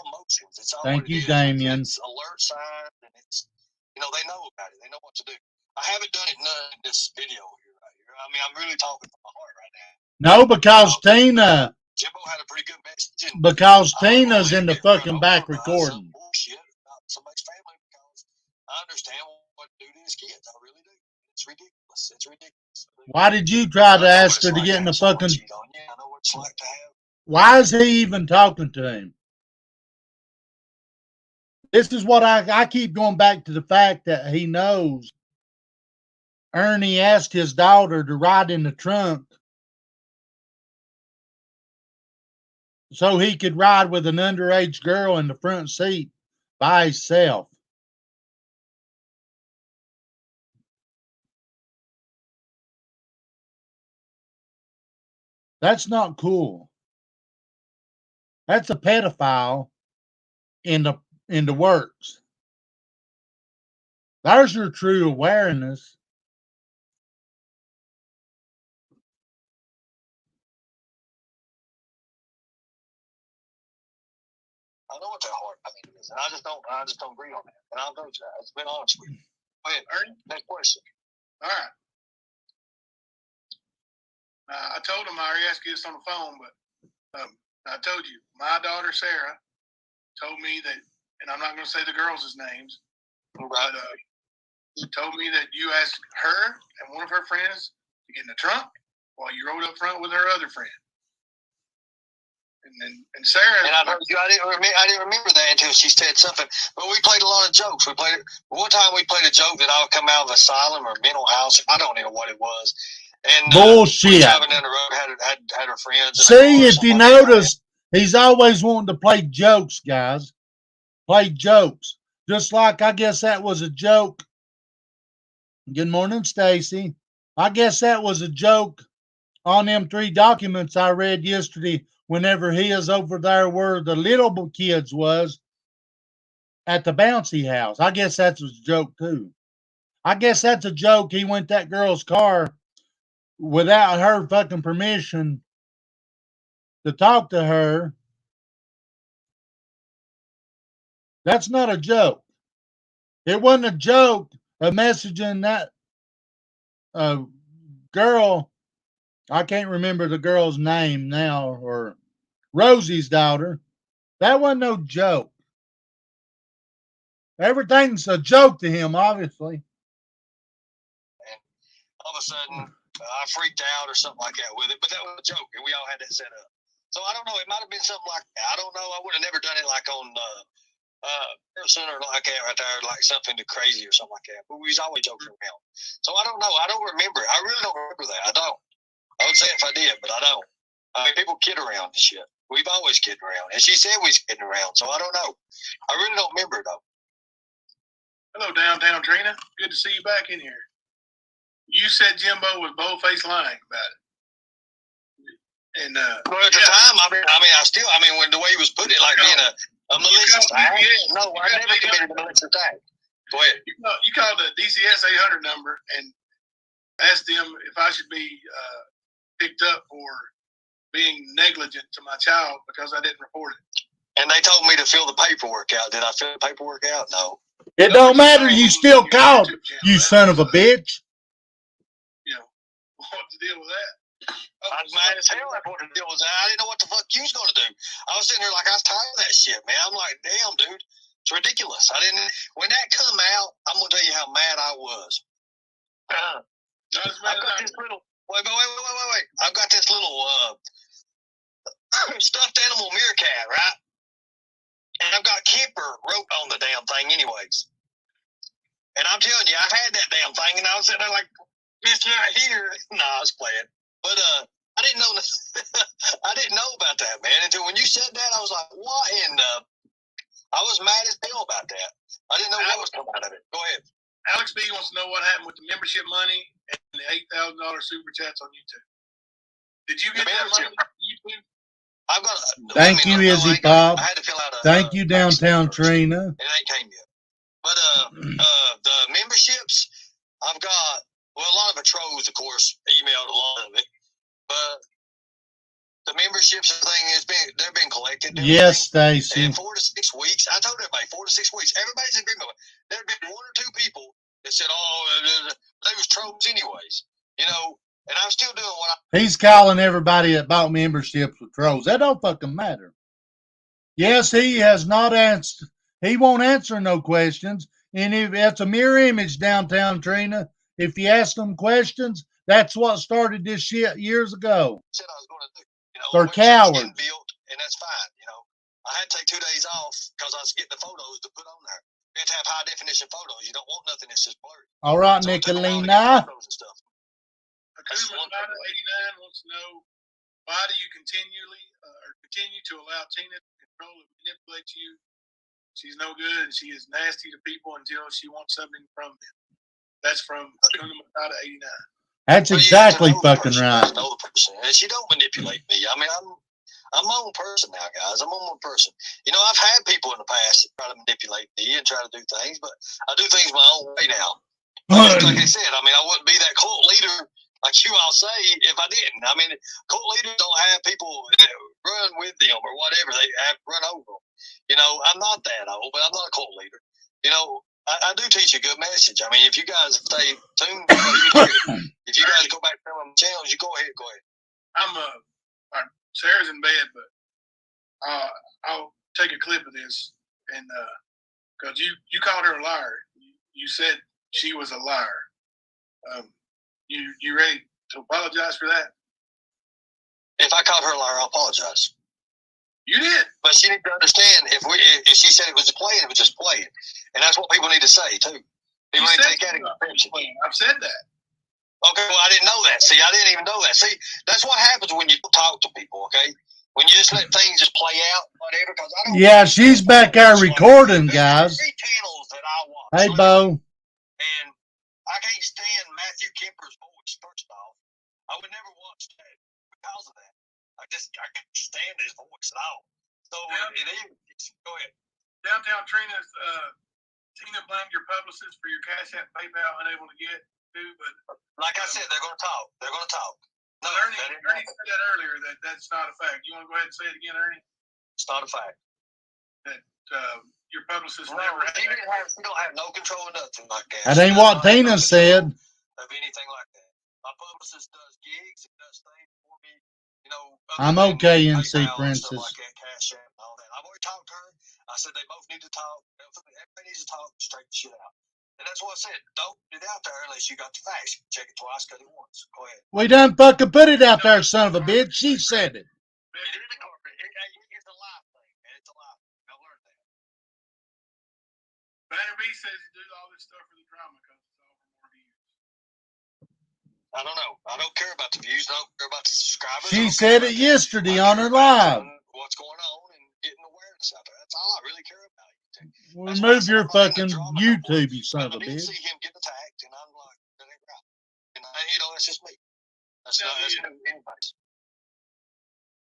motions. It's all Thank what you, it is. Damien. It's alert signs, and it's they know about it. They know what to do. I haven't done it none in this video here right here. I mean, I'm really talking from my heart right now. No, because Tina. Jimbo had a pretty good message. Because Tina's in the fucking back recording. Bullshit about somebody's family because I understand what to do to his kids. I really do. It's ridiculous. It's ridiculous. Why did you try to ask her to get in the fucking? I know what it's like to have. Why is he even talking to him? This is what I keep going back to the fact that he knows Ernie asked his daughter to ride in the trunk so he could ride with an underage girl in the front seat by himself. That's not cool. That's a pedophile in the works. There's your true awareness. I know what that heart is, and I just don't agree on that. And I'll go to that. It's been honest with you. Go ahead, Ernie. Next question. All right. I told him I already asked you this on the phone, but I told you my daughter Sarah told me that, and I'm not going to say the girls' names, right. But she told me that you asked her and one of her friends to get in the trunk while you rode up front with her other friend. And Sarah. And I didn't remember that until she said something. But we played a lot of jokes. One time we played a joke that I would come out of asylum or mental house. I don't know what it was. And bullshit. Driving down the road, had her friends. See, if you notice, he's always wanting to play jokes, guys. Play jokes. Just like I guess that was a joke. Good morning, Stacy. I guess that was a joke on them 3 documents I read yesterday. Whenever he is over there where the little kids was at the bouncy house. I guess that's a joke too. I guess that's a joke. He went that girl's car without her fucking permission to talk to her. That's not a joke. It wasn't a joke of messaging that girl. I can't remember the girl's name now, or Rosie's daughter. That wasn't no joke. Everything's a joke to him, obviously. And all of a sudden, I freaked out or something like that with it, but that was a joke, and we all had that set up. So I don't know. It might have been something like that. I don't know. I would have never done it like on person or like that right there, like something too crazy or something like that. But we was always joking around. So I don't know. I don't remember. I really don't remember that. I don't. I would say if I did, but I don't. I mean, people kid around and shit. We've always kidded around. And she said we was kidding around, so I don't know. I really don't remember, though. Hello, downtown Trina. Good to see you back in here. You said Jimbo was bold-faced lying about it. And well, at the time, I mean, when the way he was putting it, like being a malicious act. No, I never committed a malicious act. Go ahead. You called the DCS 800 number and asked them if I should be picked up for being negligent to my child because I didn't report it. And they told me to fill the paperwork out. Did I fill the paperwork out? No. It don't matter. You still called, you son of a bitch. You know, what's the deal with that? I was mad as hell at what the deal was. I didn't know what the fuck you was going to do. I was sitting there like I was tired of that shit, man. I'm like, damn, dude, it's ridiculous. When that come out, I'm going to tell you how mad I was. I've got this little, wait. I've got this little stuffed animal meerkat, right? And I've got Kemper rope on the damn thing anyways. And I'm telling you, I had that damn thing, and I was sitting there like, this right here. Nah, I was playing. But I didn't know I didn't know about that, man. Until when you said that, I was like, what in the... I was mad as hell about that. I didn't know what was coming out of it. Go ahead. Alex B wants to know what happened with the membership money and the $8,000 super chats on YouTube. Did you get that money on YouTube? I've got. Thank you, Izzy Bob. I had to fill out a... Thank you, Downtown Trina. It ain't came yet. But the memberships, I've got... Well, a lot of the trolls, of course, emailed a lot of it. But the memberships and thing they've been collected. Yes, Stacy. In 4 to 6 weeks, I told everybody 4 to 6 weeks. Everybody's in agreement. There have been 1 or 2 people that said, "Oh, they was trolls anyways," you know. And I'm still doing what He's calling everybody that bought memberships with trolls. That don't fucking matter. Yes, he has not answered. He won't answer no questions. And if it's a mirror image, Downtown Trina, if you ask them questions, that's what started this shit years ago. said I was going to do. You know, they're cowards. Built, and that's fine. You know, I had to take 2 days off because I was getting the photos to put on there. You have to have high definition photos. You don't want nothing that's just blurry. All right, so Nicolina. Akuma 89 wants to know, why do you continue to allow Tina to control and manipulate you? She's no good and she is nasty to people until she wants something from them. That's from Akuma 89. That's exactly fucking right. I know the person, and she don't manipulate me. I mean, I'm my own person now, guys. I'm my own person. You know, I've had people in the past that try to manipulate me and try to do things, but I do things my own way now. Like I said, I mean, I wouldn't be that cult leader like you all say if I didn't. I mean, cult leaders don't have people that run with them or whatever. They have run over them. You know, I'm not that old, but I'm not a cult leader. You know, I do teach a good message. I mean, if you guys stay tuned, if you guys go back to them channels, you go ahead. Sarah's in bed, but I'll take a clip of this, and because you called her a liar. You said she was a liar. You ready to apologize for that? If I called her a liar, I'll apologize. You did. But she needs to understand if she said it was playing, it was just playing. And that's what people need to say, too. People need to take that into consideration. I've said that. Okay, well, I didn't know that. See, I didn't even know that. See, that's what happens when you talk to people, okay? When you just let things just play out, whatever. Because I don't. Yeah, she's back there recording, guys. There's 3 channels that I watch. Hey, Bo. And I can't stand Matthew Kemper's voice, first off. I would never watch that because of that. I can't stand his voice at all. So it is. Go ahead. Downtown Trina's Tina blamed your publicist for your Cash App PayPal unable to get to, but like I said, they're going to talk. They're going to talk. No, Ernie said that earlier. That's not a fact. You want to go ahead and say it again, Ernie? It's not a fact. That your publicist never had. He don't have no control of nothing like that. That ain't what Tina said. Of anything like that. My publicist does gigs and does things for me. You know, I'm okay, NC Princess. Like that, Cash App and all that. I've already talked to her. I said they both need to talk. Everybody needs to talk and straighten shit out. And that's what I said. Don't put it out there unless you got the facts. Check it twice, cut it once. Go ahead. We done fucking put it out there, son of a bitch. She said it. It is a carpet. It's a lie thing, man. It's a lie. I learned that. Banner B says you do all this stuff for the drama because it's all for more views. I don't know. I don't care about the views. I don't care about the subscribers. She said it yesterday on her live. What's going on and getting awareness out there. That's all I really care about. Remove your fucking YouTube, you son of a I didn't bitch. see him get attacked, and I'm like, that ain't right. And that's just me. That's not anybody's.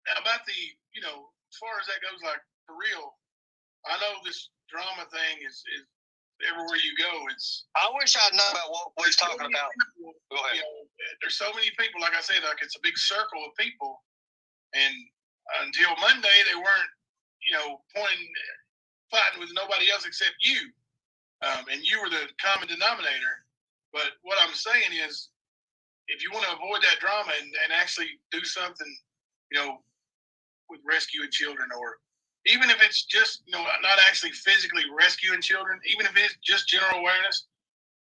Now about the, as far as that goes, like for real, I know this drama thing is everywhere you go. I wish I'd known about what we're talking about. Go ahead. There's so many people, like I said, like it's a big circle of people, and until Monday they weren't, fighting with nobody else except you, and you were the common denominator. But what I'm saying is, if you want to avoid that drama and actually do something, with rescuing children, or even if it's just, not actually physically rescuing children, even if it's just general awareness,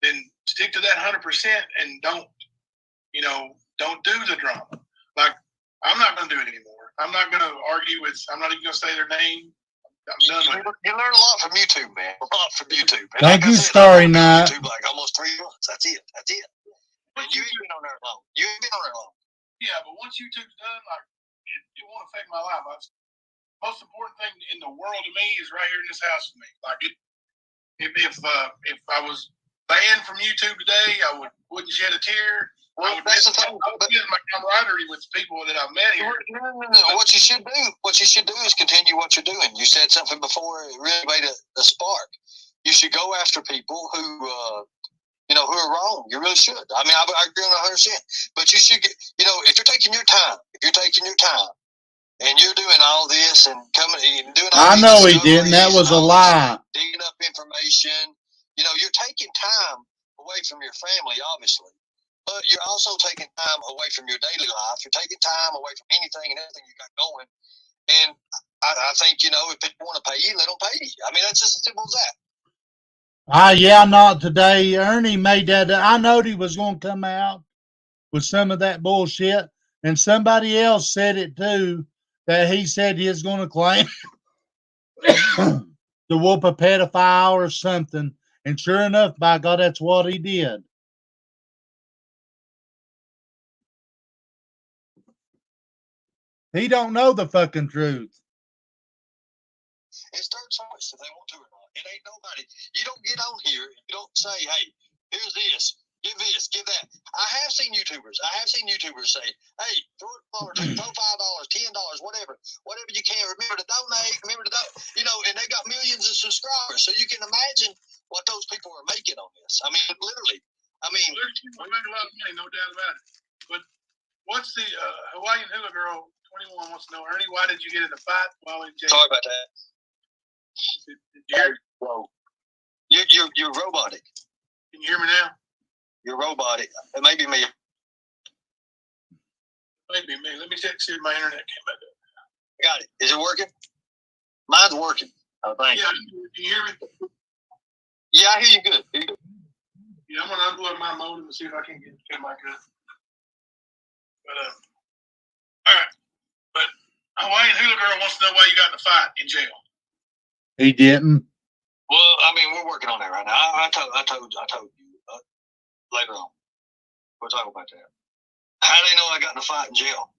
then stick to that 100% and don't do the drama. Like, I'm not going to do it anymore. I'm not going to argue I'm not even going to say their name. I'm done with it. You learn a lot from YouTube, man. A lot from YouTube. And Thank you, Starry Night. YouTube like almost 3 months. That's it. And you ain't been on there long. Yeah, but once YouTube's done, like, it won't affect my life. Most important thing in the world to me is right here in this house with me. Like, if I was banned from YouTube today, I wouldn't shed a tear. Well, that's the thing. I would get my camaraderie with people that I've met here. No. What you should do is continue what you're doing. You said something before, it really made a spark. You should go after people who who are wrong. You really should. I mean, I agree on 100%. But you should get, if you're taking your time, and you're doing all this and doing all I know he didn't. That was a lie. Digging up information. You're taking time away from your family, obviously. But you're also taking time away from your daily life. You're taking time away from anything and everything you got going. And I think, if people want to pay you, let them pay you. I mean, that's just as simple as that. Yeah, not today. Ernie made that. I knowed he was going to come out with some of that bullshit. And somebody else said it too, that he said he was going to claim to whoop a pedophile or something. And sure enough, by God, that's what he did. He don't know the fucking truth. It's their choice if they want to or not. It ain't nobody. You don't get on here and you don't say, hey, here's this, give that. I have seen YouTubers say, hey, throw $1, $5, $10, whatever you can. Remember to donate, and they got millions of subscribers. So you can imagine what those people are making on this. I mean, literally. There's people who make a lot of money, no doubt about it. But what's the Hawaiian hula girl 21 wants to know, Ernie, why did you get in a fight while in jail? Sorry about that. Did you hear? Whoa. You're robotic. Can you hear me now? You're robotic. It may be me. Maybe me. Let me check, see if my internet came back up. Got it. Is it working? Mine's working. Oh, thank you. Yeah, can you hear me? Yeah, I hear you good. Yeah, I'm going to unplug my modem and see if I can get it back up. But, all right. But Hawaiian hula girl wants to know why you got in a fight in jail. He didn't. Well, I mean, we're working on that right now. I told you later on. We'll talk about that. How do they know I got in a fight in jail?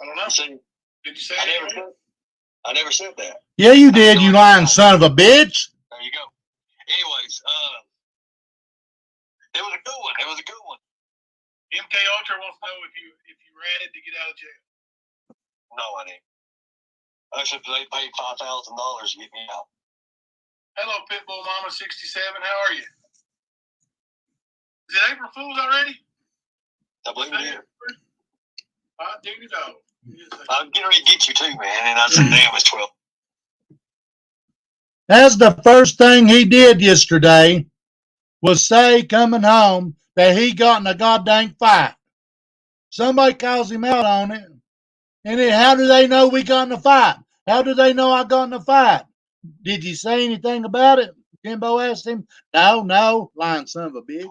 I don't know. See, did you say I never said that. Yeah, you did, you lying son of a bitch. There you go. Anyways, it was a good one. MK Ultra wants to know if you ratted to get out of jail. No, I didn't. Actually, they paid $5,000 to get me out. Hello, Pitbull Mama 67. How are you? Is it April Fool's already? I believe it is. Hot diggity dog. I'm getting ready to get you too, man. And I said, damn, it's 12. That's the first thing he did yesterday was say coming home that he got in a goddamn fight. Somebody calls him out on it. And then how do they know we got in a fight? How do they know I got in a fight? Did you say anything about it? Jimbo asked him. No, lying son of a bitch.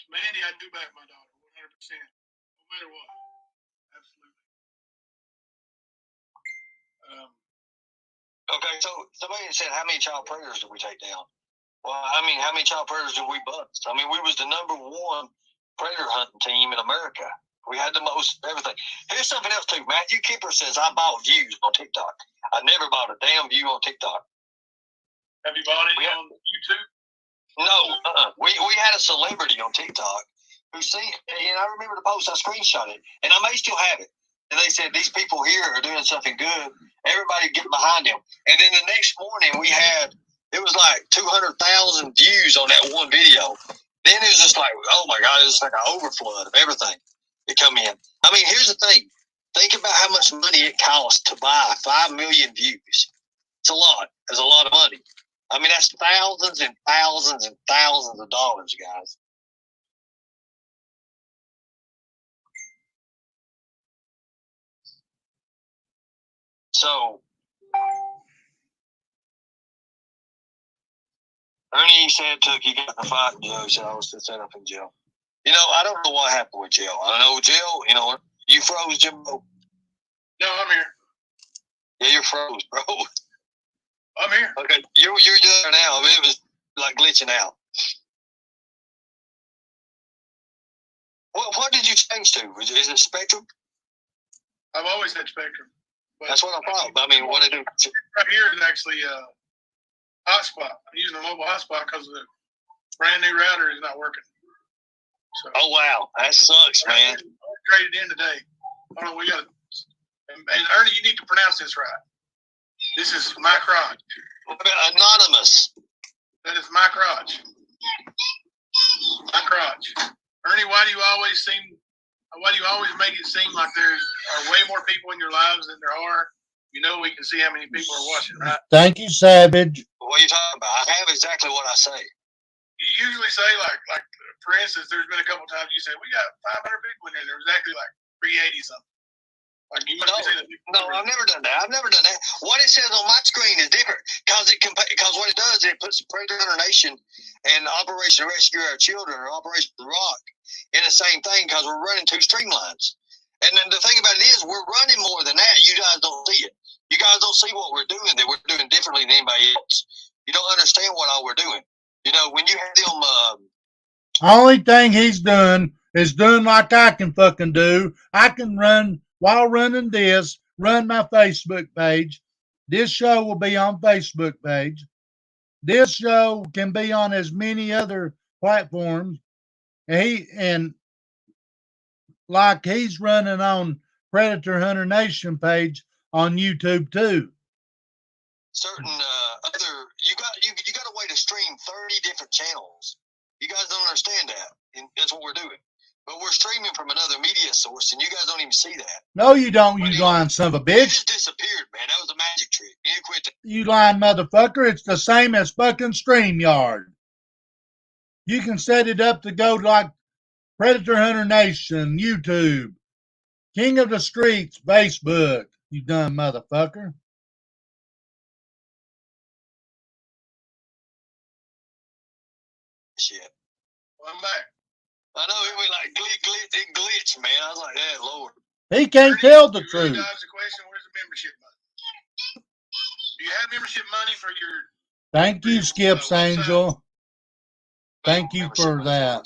Mandy, I do back my daughter 100%, no matter what. Absolutely. Okay, so somebody said, how many child predators did we take down? Well, I mean, how many child predators did we bust? I mean, we was the #1 predator hunting team in America We had the most everything. Here's something else too. Matthew Kipper says I bought views on TikTok. I never bought a damn view on TikTok. Have you bought any on YouTube? No, we had a celebrity on TikTok who seen it, and I remember the post. I screenshot it, and I may still have it. And they said these people here are doing something good. Everybody get behind them. And then the next morning it was like 200,000 views on that one video. Then it was just like, oh my God, it was like an overflood of everything that come in. I mean, here's the thing. Think about how much money it costs to buy 5 million views. It's a lot. It's a lot of money. I mean, that's thousands and thousands and thousands of dollars, guys. So, Ernie said, you got the fight in jail. He said, I was set up in jail. You know, I don't know what happened with jail. I know jail, you know, you froze, Jimbo. No, I'm here. Yeah, you're froze, bro. I'm here. Okay, you're there now. I mean, it was like glitching out. What did you change to? Is it Spectrum? I've always had Spectrum. That's what I thought. I mean, what I do? Right here is actually a hotspot. I'm using a mobile hotspot because the brand new router is not working. So, oh wow, that sucks, man. I traded in today. Hold on, we got. And Ernie, you need to pronounce this right. This is my crotch. Anonymous. That is my crotch. My crotch. Ernie, why do you always make it seem like there are way more people in your lives than there are? You know, we can see how many people are watching, right? Thank you, Savage. What are you talking about? I have exactly what I say. You usually say, like for instance, there's been a couple times you say, we got 500 people in there. There's actually like 380 something. Like you must say that. No, I've never done that. What it says on my screen is different because what it does, it puts Predator Hunter Nation and Operation Rescue Our Children or Operation Rock in the same thing because we're running 2 streamlines. And then the thing about it is we're running more than that. You guys don't see it. You guys don't see what we're doing that we're doing differently than anybody else. You don't understand what all we're doing. You know, when you have them only thing he's done is doing like I can fucking do. I can run while running this, run my Facebook page. This show will be on Facebook page. This show can be on as many other platforms. And like he's running on Predator Hunter Nation page on YouTube too. Certain other you got a way to stream 30 different channels. You guys don't understand that. And that's what we're doing. But we're streaming from another media source, and you guys don't even see that. No, you don't, you lying son of a bitch. You just disappeared, man. That was a magic trick. You quit that. You lying motherfucker. It's the same as fucking StreamYard. You can set it up to go like Predator Hunter Nation, YouTube, King of the Streets, Facebook. You dumb motherfucker. Shit. Well, I'm back. I know it went like glitch, man. I was like, yeah, Lord. He can't tell the truth. Dodge the question, where's the membership money? Do you have membership money for your... Thank you, Skips Angel. Thank you for that.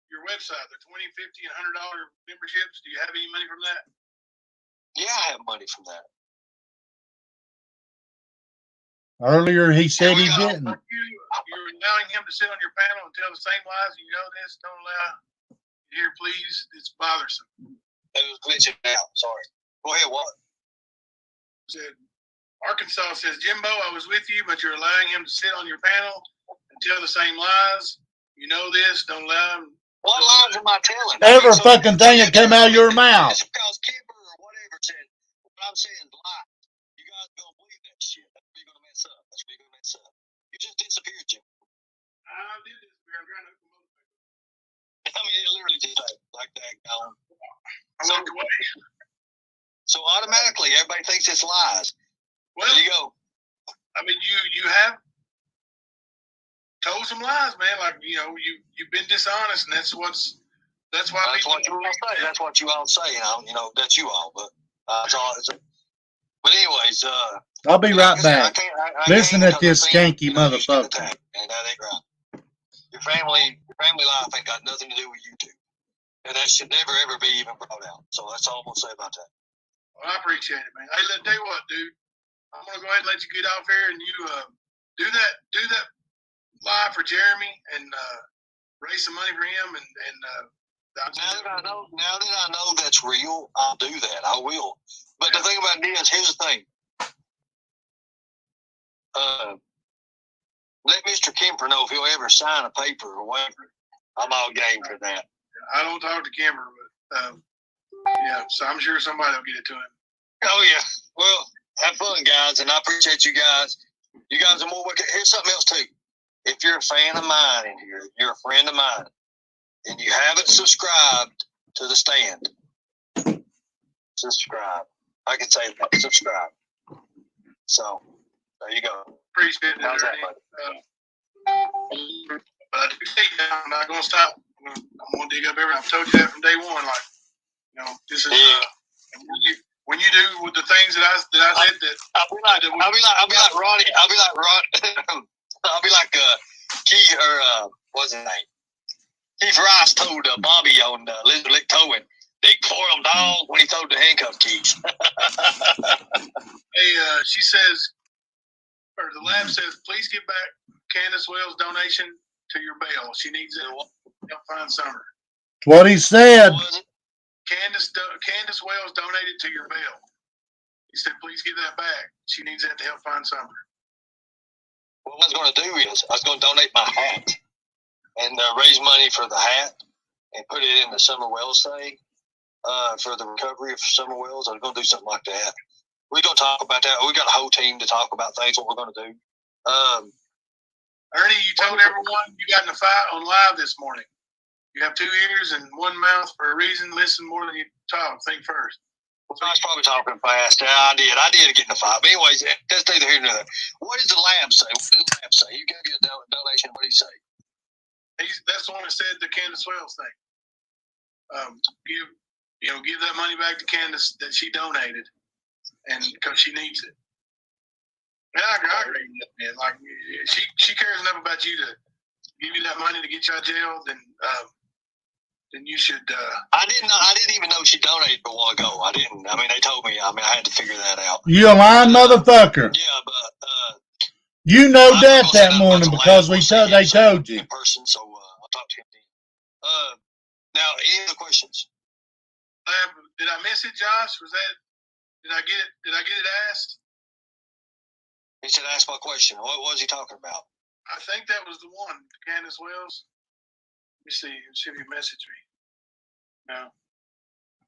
Your website, the $20, $50, and $100 memberships, do you have any money from that? Yeah, I have money from that. Earlier, he said he didn't. You're allowing him to sit on your panel and tell the same lies. You know this. Don't allow. Here, please. It's bothersome. It was glitching out. Sorry. Go ahead. What? Said Arkansas says, Jimbo, I was with you, but you're allowing him to sit on your panel and tell the same lies. You know this. Don't allow him. What lies am I telling? Every fucking thing that came out of your mouth. It's because Kimber or whatever said what I'm saying is lies. You guys don't believe that shit. That's where you're gonna mess up. You just disappeared, Jim. I did disappear. I'm trying to open my. I mean, it literally just like that. So automatically, everybody thinks it's lies. Well, there you go. I mean, you have told some lies, man. Like you've been dishonest, and that's what you all say. That's what you all say. That's you all. But that's all. But anyways, I'll be right back. Listen at this skanky motherfucker. And that ain't right. Your family life ain't got nothing to do with YouTube. And that should never, ever be even brought out. So that's all I'm going to say about that. Well, I appreciate it, man. Hey, let tell you what, dude. I'm gonna go ahead and let you get off here, and you do that live for Jeremy and raise some money for him. And now that I know that's real, I'll do that. I will. But the thing about it is, here's the thing. Let Mr. Kemper know if he'll ever sign a paper or whatever. I'm all game for that. I don't talk to Kemper, but yeah, so I'm sure somebody will get it to him. Oh yeah. Well, have fun, guys, and I appreciate you guys. You guys are more wicked. Here's something else too. If you're a fan of mine in here, you're a friend of mine, and you haven't subscribed to the stand, subscribe. I can say that. Subscribe. So there you go. Appreciate it. How's that, buddy? But I do think I'm not gonna stop. I'm gonna dig up everything. I've told you that from day one. Like, you know, this is when you do with the things that I said that I'll be like Ronnie. I'll be like Keith or what's his name? Keith Rice told Bobby on Elizabeth Towing. Dig for him, dog, when he throwed the handcuff keys. Hey, she says, or the lab says, please give back Candace Wells' donation to your bail. She needs it to help find Summer. What he said. Candace Wells donated to your bail. He said, please give that back. She needs that to help find Summer. What I was going to do is I was going to donate my hat and raise money for the hat and put it in the Summer Wells thing for the recovery of Summer Wells. I was going to do something like that. We're going to talk about that. We got a whole team to talk about things, what we're going to do. Ernie, you told everyone you got in a fight on live this morning. You have 2 ears and 1 mouth for a reason. Listen more than you talk. Think first. Well, I was probably talking fast. Yeah, I did get in a fight. But anyways, that's neither here nor there. What does the lab say? What did the lab say? You gave you a donation. What did he say? That's the one that said the Candace Wells thing. Give that money back to Candace that she donated, and because she needs it. And I agree with that, man. Like, she cares enough about you to give you that money to get you out of jail, then you should. I didn't even know she donated a while ago. I didn't. I mean, they told me. I mean, I had to figure that out. You a lying motherfucker. Yeah, but you know that morning because they told you. In person, so I'll talk to him then. Now, any other questions? Did I miss it, Josh? Did I get it asked? He said, ask my question. What was he talking about? I think that was the one, Candace Wells. Let me see if you messaged me. No.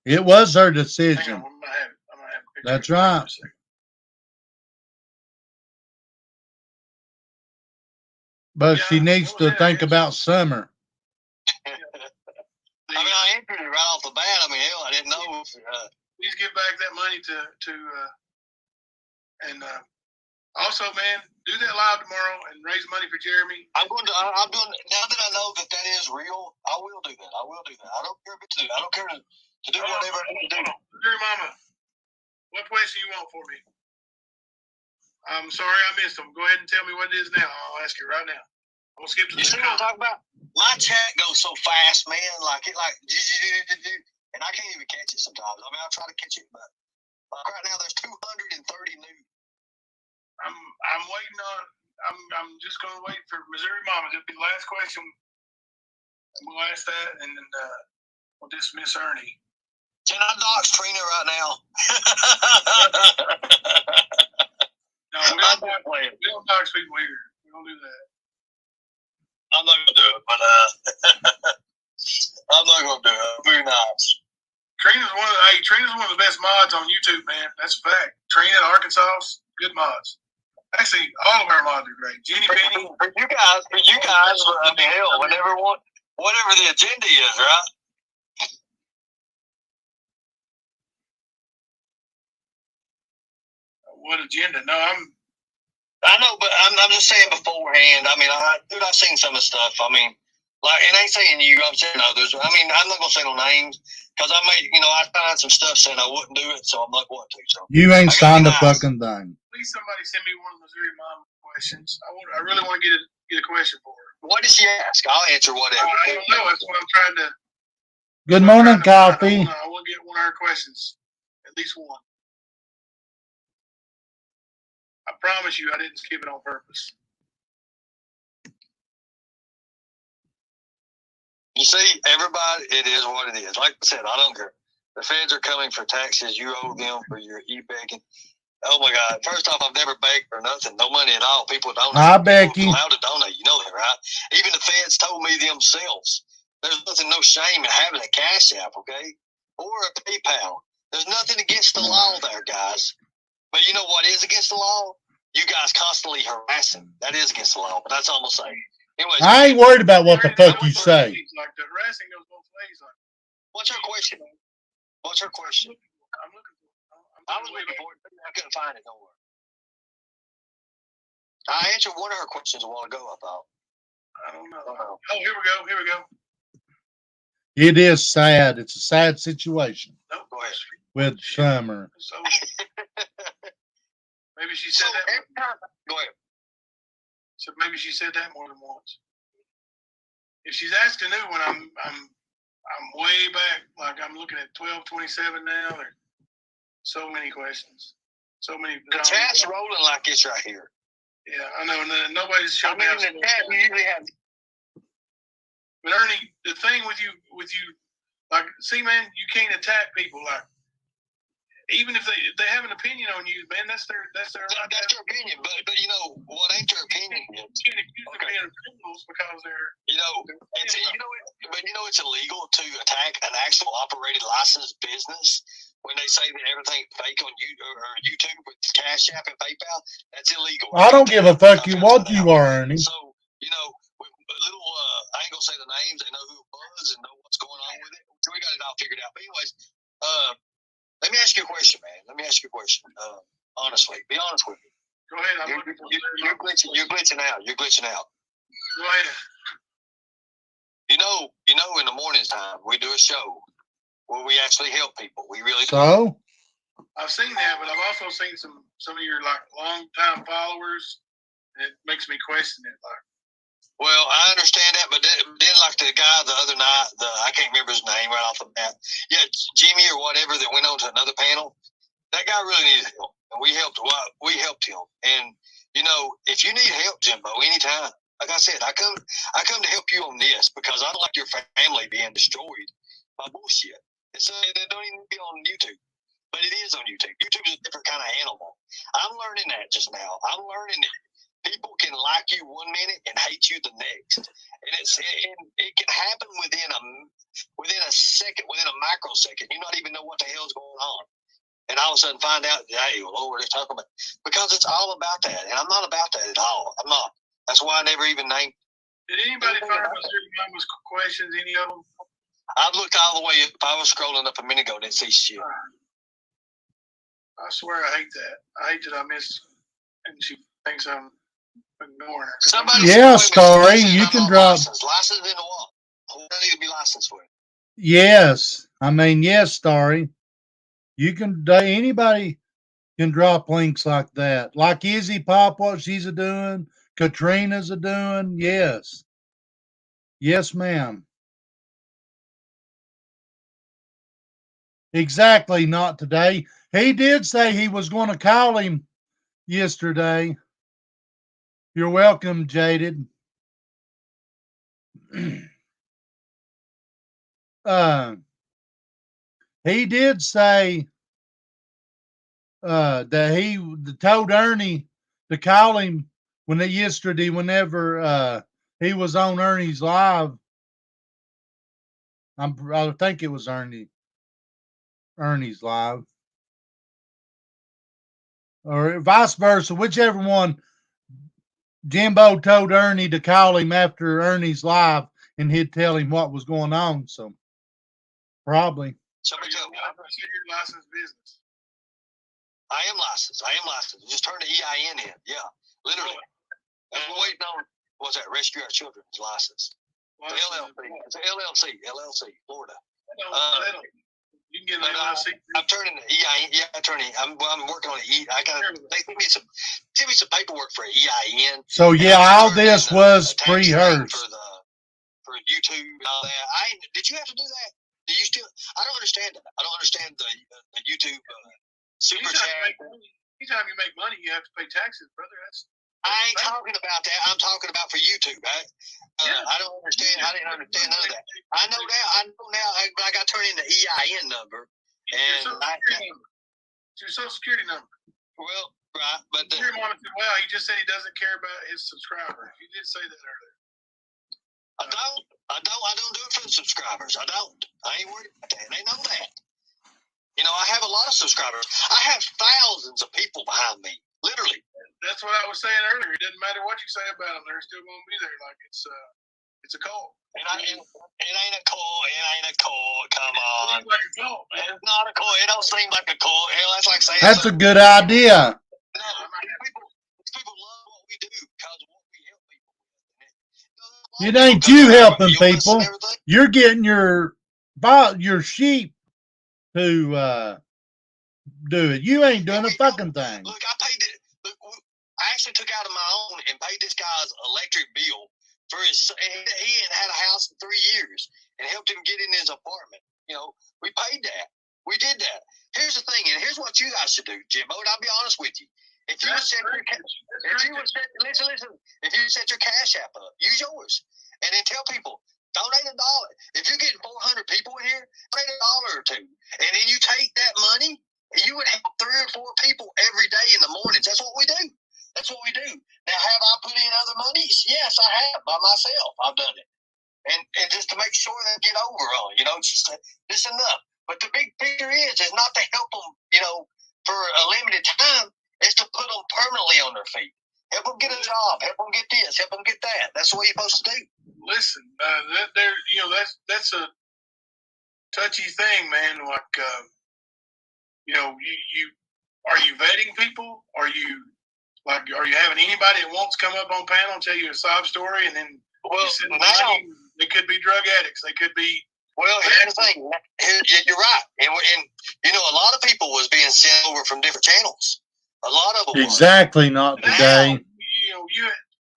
It was her decision. Hang on, I'm gonna have a picture. That's right. But she needs to think about Summer. I mean, I answered it right off the bat. I mean, hell, I didn't know. Please give back that money and also, man, do that live tomorrow and raise money for Jeremy. I'm doing, now that I know that is real, I will do that. I don't care if it's new. I don't care to do whatever I need to do. Dear Mama, what question you want for me? I'm sorry I missed them. Go ahead and tell me what it is now. I'll ask you right now. I'm going to skip to the You see what I'm talking about? My chat goes so fast, man. Like, and I can't even catch it sometimes. I mean, I try to catch it, but right now there's 230 new. I'm waiting on. I'm just going to wait for Missouri Mama. It'll be the last question. We'll ask that, and then we'll dismiss Ernie. Can I dox Trina right now? No, we don't dox people here. We don't do that. I'm not going to do it, but I'm not going to do it. Very nice. Trina's one of the best mods on YouTube, man. That's a fact. Trina, Arkansas, good mods. Actually, all of our mods are great. Jenny Penny. For you guys, I mean, hell, whatever the agenda is, right? What agenda? No, I know, but I'm just saying beforehand. I mean, I've seen some of the stuff. I mean, like, and I ain't saying you. I'm saying others. I mean, I'm not gonna say no names because I find some stuff saying I wouldn't do it, so I'm not going to. So you ain't signed a fucking thing. Please, somebody send me one of Missouri Mom questions. I really want to get a question for her. What did she ask? I'll answer whatever. I don't know. That's what I'm trying to. Good I'm morning, trying to find- Coffee. I want to get one of her questions, at least one. I promise you, I didn't skip it on purpose. You see, everybody, it is what it is. Like I said, I don't care. The feds are coming for taxes. You owe them for your e-begging. Oh my God! First off, I've never begged for nothing, no money at all. People donate. Hi, People Becky. are allowed to donate. You know that, right? Even the feds told me themselves. There's nothing, no shame in having a Cash App, okay, or a PayPal. There's nothing against the law there, guys. But you know what is against the law? You guys constantly harassing. That is against the law. But that's all I'm gonna say. Anyways, I ain't worried about what the fuck you say. Like the harassing goes both ways. Like, what's her question? What's her question? I'm looking for. I was looking for it. I couldn't find it nowhere. I answered one of her questions a while ago, I thought. I don't know. Oh, here we go. Here we go. It is sad. It's a sad situation Nope. Go ahead. with Summer. So maybe she said that. Go ahead. So maybe she said that more than once. If she's asked a new one, I'm way back. Like I'm looking at 1227 now. There's so many questions. So many. The chat's rolling like this right here. Yeah, I know. And nobody's showing me. In the chat, you usually have. But Ernie, the thing with you, like, see, man, you can't attack people. Like, even if they have an opinion on you, man, that's their right. That's their opinion. But you know what ain't their opinion? You can't accuse them of being criminals because they're. But it's illegal to attack an actual operated licensed business. When they say that everything's fake on YouTube with Cash App and PayPal, that's illegal. I don't give a fuck you what you are, Ernie. So, with little, I ain't gonna say the names, they know who it was and know what's going on with it. So we got it all figured out. But anyways, let me ask you a question, man. Let me ask you a question. Honestly, be honest with me. Go ahead. You're glitching out. You're glitching out. Go ahead. You know, in the mornings time, we do a show where we actually help people. We really do. So? I've seen that, but I've also seen some of your like long time followers, and it makes me question it. Like, well, I understand that, but then like the guy the other night, I can't remember his name right off the bat. Yeah, Jimmy or whatever that went on to another panel. That guy really needed help, and we helped. We helped him. And if you need help, Jimbo, anytime, like I said, I come to help you on this because I don't like your family being destroyed by bullshit. It's they don't even be on YouTube. But it is on YouTube. YouTube is a different kind of animal. I'm learning that just now. I'm learning that people can like you one minute and hate you the next. And it can happen within a second, within a microsecond. You not even know what the hell's going on. And all of a sudden find out, hey, Lord, they're talking about, because it's all about that. And I'm not about that at all. I'm not. That's why I never even named. Did anybody find out everybody's questions, any of them? I've looked all the way up. I was scrolling up a minute ago and didn't see shit. I swear I hate that. I hate that I missed, and she thinks I'm ignoring her. Starry, you can drop. License in the wall. Who do I need to be licensed for? Yes. I mean, yes, Starry. You can, anybody can drop links like that. Like Izzy Pop, what she's a doing, Katrina's a doing. Yes. Yes, ma'am. Exactly, not today. He did say he was going to call him yesterday. You're welcome, Jaded. He did say that he told Ernie to call him whenever he was on Ernie's live. I think it was Ernie's live, or vice versa, whichever one. Jimbo told Ernie to call him after Ernie's live, and he'd tell him what was going on. So probably. Somebody tell me. You're licensed business. I am licensed. Just turn the EIN in. Yeah, literally. And we're waiting on, what's that? Rescue Our Children's license. LLC. It's an LLC, Florida. You can get an LLC. I'm turning the EIN. Yeah, I'm working on it. They send me some paperwork for an EIN. So yeah, all this was pre-rehearsed. For YouTube and all that. Did you have to do that? Do you still? I don't understand that. I don't understand the YouTube super chat. Anytime you make money, you have to pay taxes, brother. I ain't talking about that. I'm talking about for YouTube. I don't understand. I didn't understand none of that. I know now. I got to turn in the EIN number. And it's your social security number. Well, right, but well, he just said he doesn't care about his subscribers. You did say that earlier. I don't do it for the subscribers. I don't. I ain't worried about that. They know that. You know, I have a lot of subscribers. I have thousands of people behind me. Literally. That's what I was saying earlier. It doesn't matter what you say about them; they're still going to be there. Like it's a cult. It ain't a cult. It ain't a cult. Come on. It seems like a cult. It's not a cult. It don't seem like a cult. Hell, that's like saying that's a good idea. No, people love what we do because of what we help people. It ain't you helping people. You're getting your sheep to do it. You ain't doing a fucking thing. Look, I actually took out of my own and paid this guy's electric bill for his. He hadn't had a house in 3 years and helped him get in his apartment. You know, we paid that. We did that. Here's the thing, and here's what you guys should do, Jimbo. And I'll be honest with you. If you set your cash app up, use yours, and then tell people donate $1. If you're getting 400 people in here, donate $1 or $2, and then you take that money. You would help 3 or 4 people every day in the mornings. That's what we do. That's what we do. Now, have I put in other monies? Yes, I have by myself. I've done it, and just to make sure they get over on. You know, it's just this enough. But the big picture is not to help them. You know, for a limited time. It's to put them permanently on their feet. Help them get a job. Help them get this. Help them get that. That's what you're supposed to do. Listen, that's a touchy thing, man. Like, you are you vetting people? Are you having anybody that wants to come up on panel and tell you a sob story, and then they could be drug addicts. They could be. Well, here's the thing. You're right, and a lot of people was being sent over from different channels. A lot of them. Exactly, not today.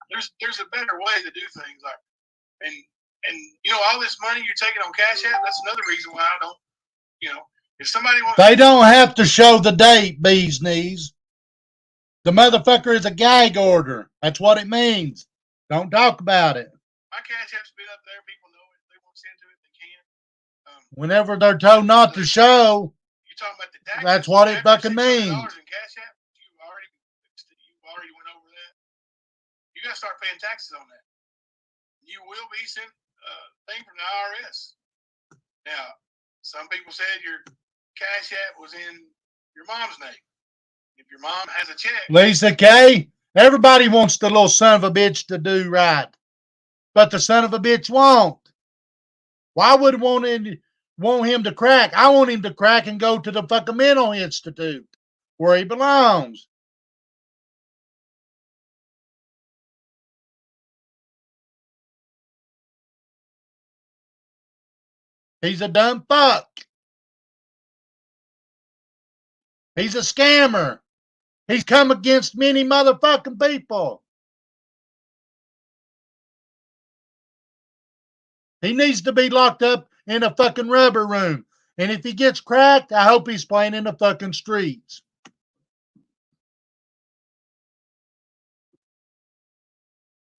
There's a better way to do things like, and all this money you're taking on Cash App. That's another reason why I don't. If somebody wants, they don't have to show the date. Bees knees. The motherfucker is a gag order. That's what it means. Don't talk about it. My Cash App's been up there. People know it. If they want to send to it, they can. Whenever they're told not to show, you're talking about the taxes. That's what it fucking means. In Cash App, you already went over that. You got to start paying taxes on that. You will be sent a thing from the IRS. Now, some people said your Cash App was in your mom's name. If your mom has a check. Lisa K, everybody wants the little son of a bitch to do right. But the son of a bitch won't. Why would I want him to crack? I want him to crack and go to the fucking mental institute where he belongs. He's a dumb fuck. He's a scammer. He's come against many motherfucking people. He needs to be locked up in a fucking rubber room. And if he gets cracked, I hope he's playing in the fucking streets.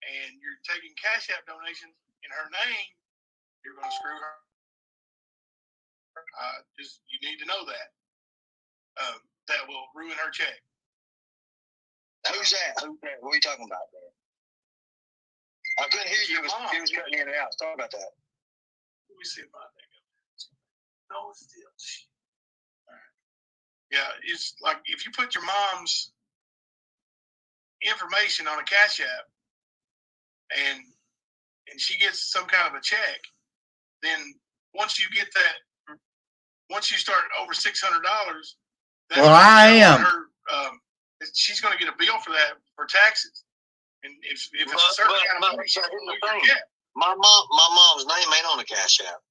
And you're taking Cash App donations in her name, you're going to screw her. You need to know that. That will ruin her check. Who's that? What are you talking about there? I couldn't hear you. He was cutting in and out. Sorry about that. Let me see if I think of it. No, it's still shit. All right. Yeah, it's like if you put your mom's information on a Cash App and she gets some kind of a check, then once you get that, once you start over $600, well, I am. She's going to get a bill for that for taxes, and if it's a certain kind of money, she's going to lose your check. My mom's name ain't on the Cash App.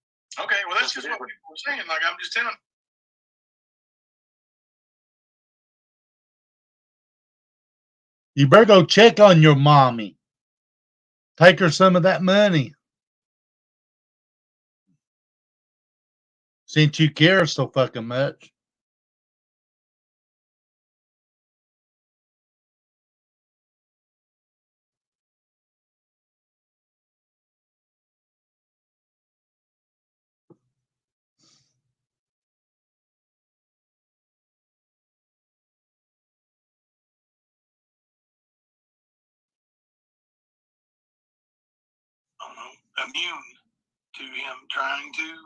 Okay, well that's just what people are saying. Like I'm just telling. You better go check on your mommy. Take her some of that money. Since you care so fucking much. I don't know, immune to him trying to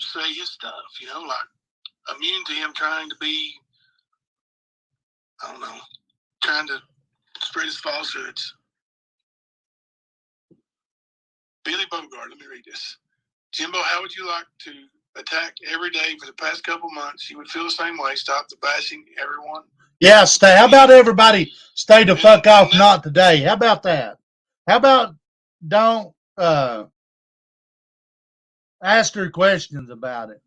say his stuff, like immune to him trying to be, I don't know, trying to spread his falsehoods. Billy Bogart, let me read this. Jimbo, how would you like to attack every day for the past couple months? You would feel the same way. Stop the bashing everyone. Yeah, stay. How about everybody stay the fuck off? Not today. How about that? How about don't ask her questions about it?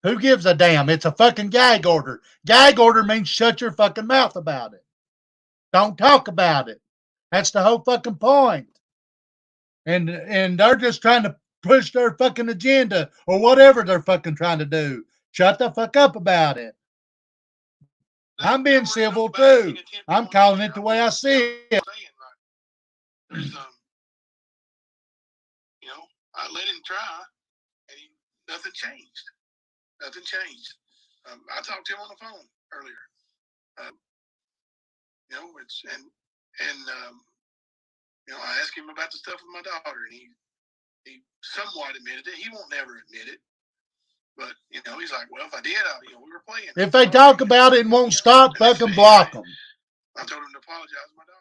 Who gives a damn? It's a fucking gag order. Gag order means shut your fucking mouth about it. Don't talk about it. That's the whole fucking point. And they're just trying to push their fucking agenda or whatever they're fucking trying to do. Shut the fuck up about it. I'm being civil too. I'm calling it the way I see it. There's, I let him try, and nothing changed. Nothing changed. I talked to him on the phone earlier. I asked him about the stuff with my daughter, and he somewhat admitted it. He won't never admit it, but he's like, well, if I did, we were playing. If they talk about it and won't stop, fucking block them. I told him to apologize to my daughter.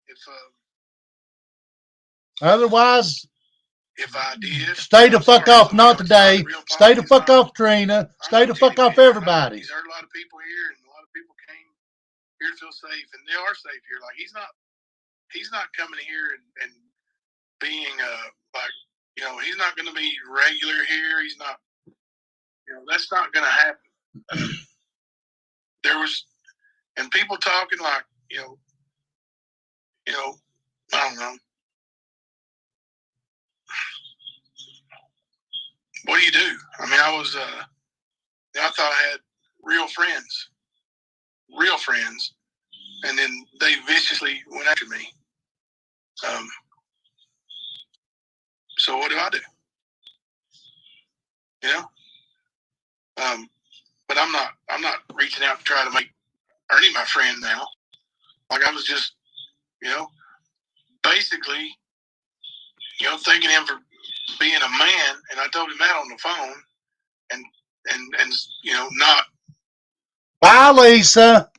He said, if otherwise, if I did, stay the fuck off. Not today. Stay the fuck off, Trina. Stay the fuck off, everybody. He's heard a lot of people here, and a lot of people came here to feel safe, and they are safe here. Like he's not coming here and being he's not going to be regular here. He's not, that's not going to happen. There was, and people talking like, I don't know. What do you do? I mean, I thought I had real friends, and then they viciously went after me. So what do I do? But I'm not reaching out to try to make Ernie my friend now. Like I was just, basically, thanking him for being a man, and I told him that on the phone, and not. Bye, Lisa.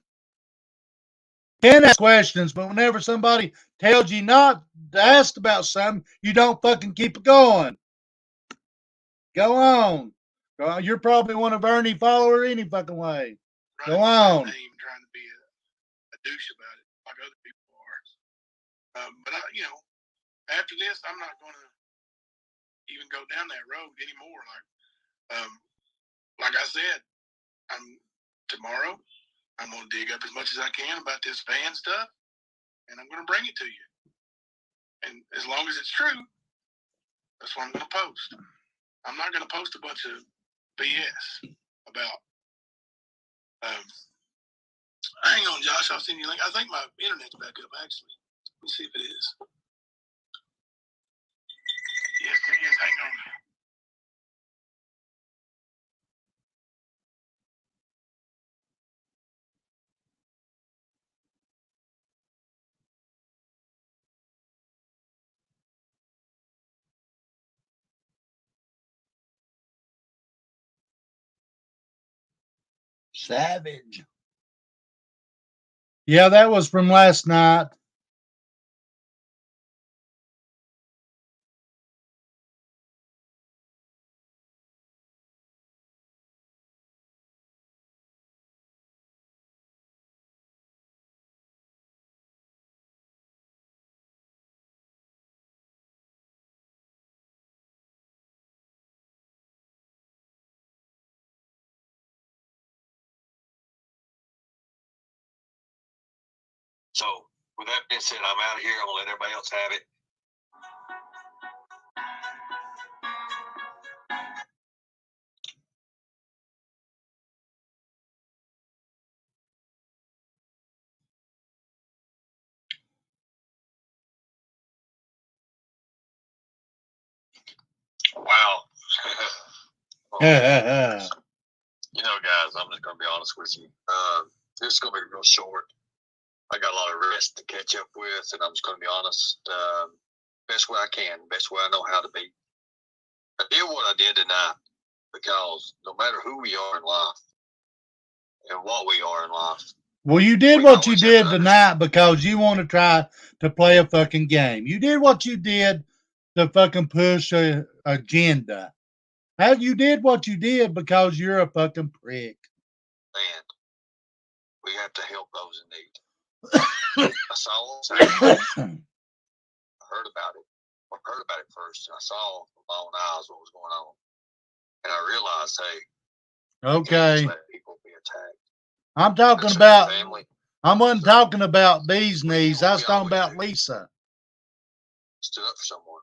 Can ask questions, but whenever somebody tells you not to ask about something, you don't fucking keep it going. Go on. You're probably one of Ernie follower any fucking way. Go on. Trying to be a douche about it, like other people are. But after this, I'm not going to even go down that road anymore. Like I said, tomorrow I'm going to dig up as much as I can about this fan stuff, and I'm going to bring it to you. And as long as it's true, that's what I'm going to post. I'm not going to post a bunch of BS about. Hang on, Josh. I'll send you a link. I think my internet's back up, actually. Let me see if it is. Yes, it is. Hang on. Savage. Yeah, that was from last night. So, with that being said, I'm out of here. I'm going to let everybody else have it. Wow. You know, guys, I'm just going to be honest with you. This is going to be real short. I got a lot of rest to catch up with, and I'm just going to be honest. Best way I can, best way I know how to be. I did what I did tonight because no matter who we are in life and what we are in life, well, you did what you did tonight because you want to try to play a fucking game. You did what you did to fucking push a agenda. You did what you did because you're a fucking prick. And we have to help those in need. I saw it. I heard about it. I heard about it first, and I saw with my own eyes what was going on. And I realized, hey, okay, just let people be attacked. I'm talking about family. I wasn't talking about Bee's knees. I was talking about Lisa. Stood up for someone.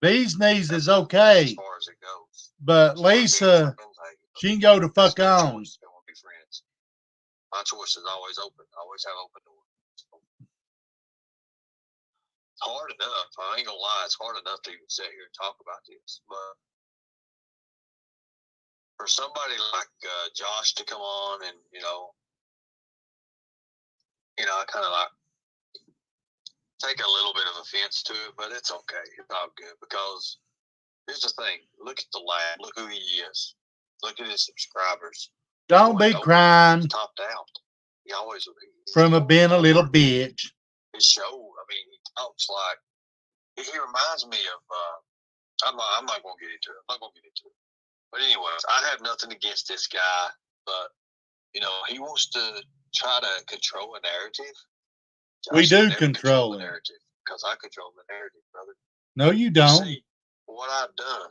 Bee's knees is okay, as far as it goes. But Lisa, she can go to fuck on. They won't be friends. My choice is always open. I always have open doors. It's hard enough. I ain't gonna lie. It's hard enough to even sit here and talk about this. But for somebody like Josh to come on and, I kind of like take a little bit of offense to it, but it's okay. It's all good because here's the thing. Look at the lad. Look who he is. Look at his subscribers. Don't be crying. He's topped out. He always from being a little bitch. His show, I mean, he talks like he reminds me of. I'm not gonna get into it. But anyways, I have nothing against this guy, but he wants to try to control a narrative. We do control the narrative because I control the narrative, brother. No, you don't. See, what I've done,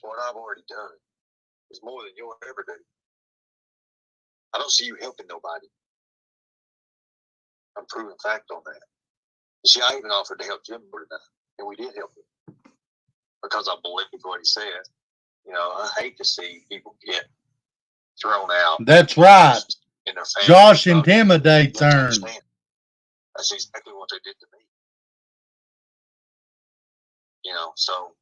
what I've already done, is more than you'll ever do. I don't see you helping nobody. I'm proving fact on that. You see, I even offered to help Jim tonight, and we did help him because I believe what he said. I hate to see people get thrown out. That's right. Josh intimidates Ern. That's exactly what they did to me. So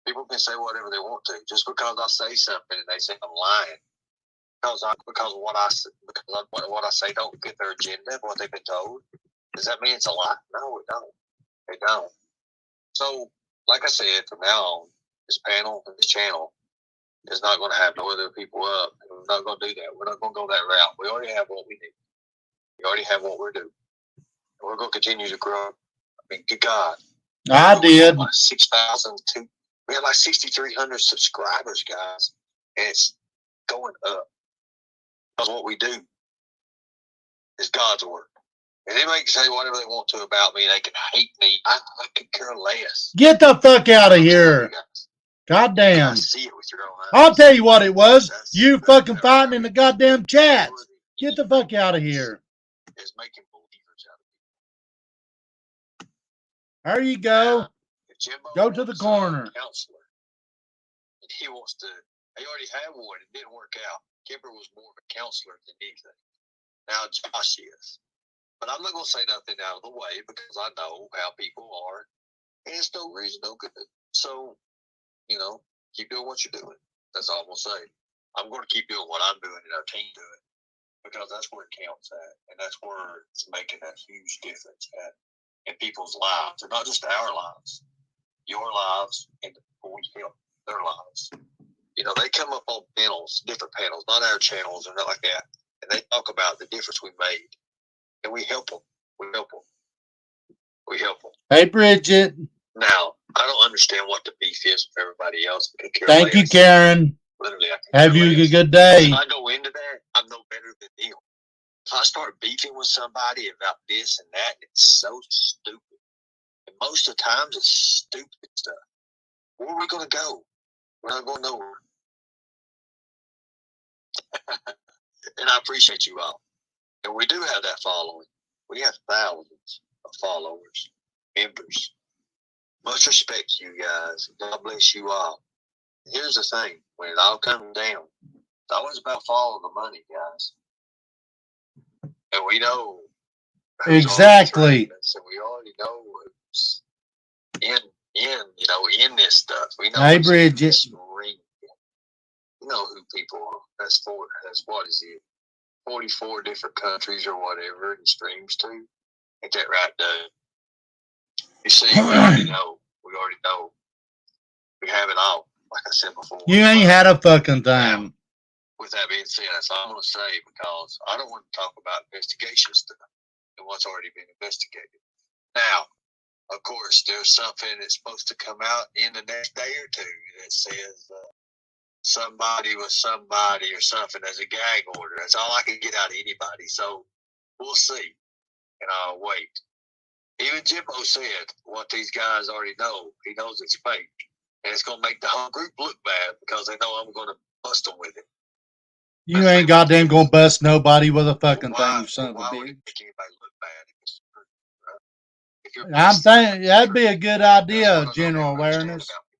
people can say whatever they want to. Just because I say something and they say I'm lying, because what I say don't fit their agenda, what they've been told, does that mean it's a lie? No, it don't. It don't. So, like I said, from now on, this panel and this channel is not going to have no other people up. We're not going to do that. We're not going to go that route. We already have what we need. We already have what we're doing. And we're going to continue to grow. I mean, good God. I did. Like 6,002. We have like 6,300 subscribers, guys. And it's going up. Because what we do is God's work. And anybody can say whatever they want to about me. They can hate me. I could care less. Get the fuck out of here. God damn. See it with your own eyes. I'll tell you what it was. You fucking fighting in the goddamn chats. Get the fuck out of here. Is making believers out of people. There you go. Go to the corner. Counselor. And he already had one. It didn't work out. Kimber was more of a counselor than anything. Now Josh is. But I'm not going to say nothing out of the way because I know how people are. And it's no reason, no good. So, keep doing what you're doing. That's all I'm going to say. I'm going to keep doing what I'm doing and our team doing because that's where it counts at. And that's where it's making that huge difference in people's lives. And not just our lives, your lives, and we help their lives. They come up on panels, different panels, not our channels or nothing like that. And they talk about the difference we made. And we help them. We help them. Hey, Bridget. Now, I don't understand what the beef is with everybody else. Thank you, Karen. Literally, have you a good day. If I go into that, I'm no better than them. If I start beefing with somebody about this and that, it's so stupid. And most of the times, it's stupid stuff. Where are we going to go? We're not going nowhere. And I appreciate you all. And we do have that following. We have thousands of followers, members. Much respect to you guys. God bless you all. Here's the thing. When it all comes down, it's always about following the money, guys. And we know Exactly. So we already know who's in this stuff. We know Hey, who's Bridget. in this ring. You know who people are. That's what is it? 44 different countries or whatever and streams too. Ain't that right, Doug? You see, we already know. We already know. We have it all. Like I said before. You ain't had a fucking thing. With that being said, that's all I'm going to say because I don't want to talk about investigation stuff and what's already been investigated. Now, of course, there's something that's supposed to come out in the next day or two that says somebody was somebody or something as a gag order. That's all I can get out of anybody. So we'll see. And I'll wait. Even Jimbo said what these guys already know. He knows it's fake. And it's going to make the whole group look bad because they know I'm going to bust them with it. You ain't goddamn gonna bust nobody with a fucking thing, you son of a Why would bitch. it make anybody look bad if it's true, right? If you're I'm thinking that'd be a good idea, That's what I general don't understand awareness. about it.